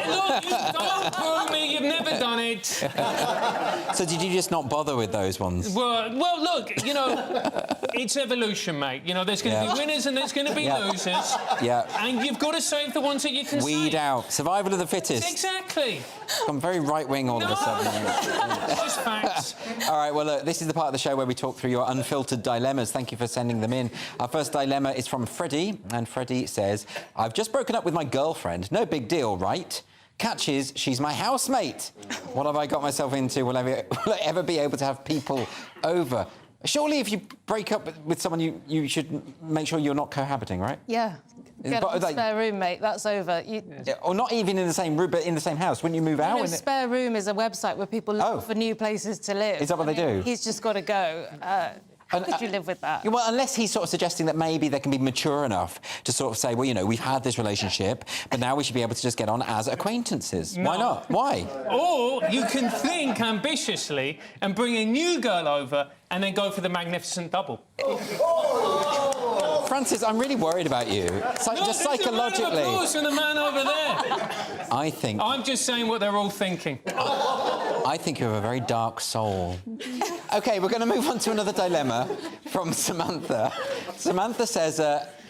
Look, you don't boo me, you've never done it. So did you just not bother with those ones? Well, look, you know, it's evolution, mate. You know, there's going to be winners and there's going to be losers. Yeah. And you've got to save the ones that you can Weed save. out. Survival of the fittest. Exactly. I'm very right-wing all of a sudden. Just facts. All right, well, look, this is the part of the show where we talk through your unfiltered dilemmas. Thank you for sending them in. Our first dilemma is from Freddie, and Freddie says, I've just broken up with my girlfriend. No big deal, right? Catch is, she's my housemate. What have I got myself into? Will I ever be able to have people over? Surely if you break up with someone, you should make sure you're not cohabiting, right? Yeah. Get a spare room, mate. That's over. Or not even in the same room, but in the same house. When you move out... Spare Room is a website where people look for new places to live. Is that what they do? He's just got to go. How could you live with that? Well, unless he's sort of suggesting that maybe they can be mature enough to sort of say, well, you know, we've had this relationship, but now we should be able to just get on as acquaintances. No. Why not? Why? Or you can think ambitiously and bring a new girl over and then go for the magnificent double. Francis, I'm really worried about you. Just psychologically. Of course, and the man over there. I think... I'm just saying what they're all thinking. I think you have a very dark soul. OK, we're going to move on to another dilemma from Samantha. Samantha says,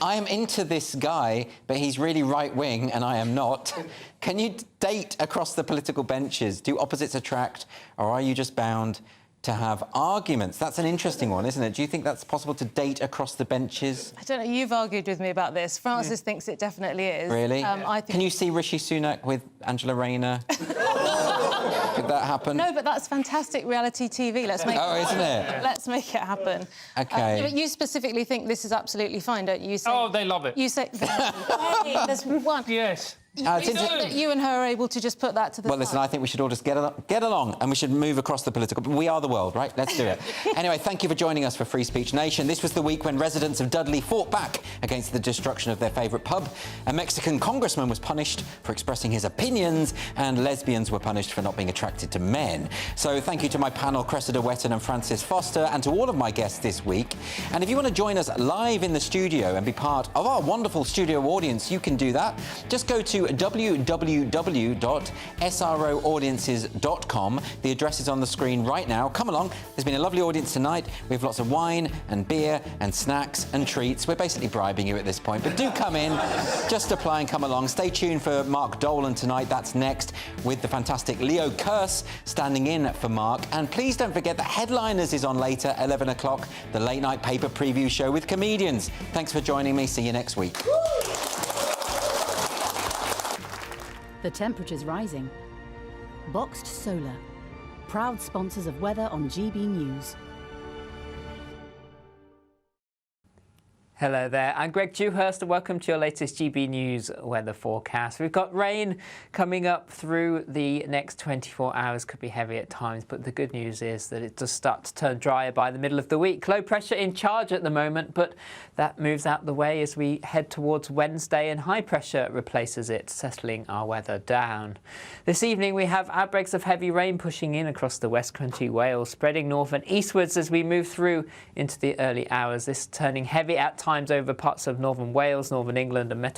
I am into this guy, but he's really right-wing and I am not. Can you date across the political benches? Do opposites attract, or are you just bound to have arguments? That's an interesting one, isn't it? Do you think that's possible to date across the benches? I don't know. You've argued with me about this. Francis thinks it definitely is. Really? I think... Can you see Rishi Sunak with Angela Rayner? Could that happen? No, but that's fantastic reality TV. Let's make isn't it? Let's make it happen. OK. But you specifically think this is absolutely fine, don't you? Say, they love it. You say... Hey, there's one. Yes. You and her are able to just put that to the Well, listen, I think we should all just get along and we should move across the political... We are the world, right? Let's do it. Anyway, thank you for joining us for Free Speech Nation. This was the week when residents of Dudley fought back against the destruction of their favourite pub. A Mexican congressman was punished for expressing his opinions, and lesbians were punished for not being attracted to men. So thank you to my panel, Cressida Wetton and Francis Foster, and to all of my guests this week. And if you want to join us live in the studio and be part of our wonderful studio audience, you can do that. Just go to www.sroaudiences.com. The address is on the screen right now. Come along. There's been a lovely audience tonight. We have lots of wine and beer and snacks and treats. We're basically bribing you at this point, but do come in. Just apply and come along. Stay tuned for Mark Dolan tonight. That's next with the fantastic Leo Kearse standing in for Mark. And please don't forget that Headliners is on later, 11 o'clock, the late night paper preview show with comedians. Thanks for joining me. See you next week. The temperature's rising. Boxed Solar, proud sponsors of weather on GB News. Hello there, I'm Greg Dewhurst and welcome to your latest GB News weather forecast. We've got rain coming up through the next 24 hours, could be heavy at times, but the good news is that it does start to turn drier by the middle of the week. Low pressure in charge at the moment, but that moves out the way as we head towards Wednesday and high pressure replaces it, settling our weather down. This evening we have outbreaks of heavy rain pushing in across the West Country, Wales, spreading north and eastwards as we move through into the early hours. This turning heavy at times over parts of northern Wales, northern England and Met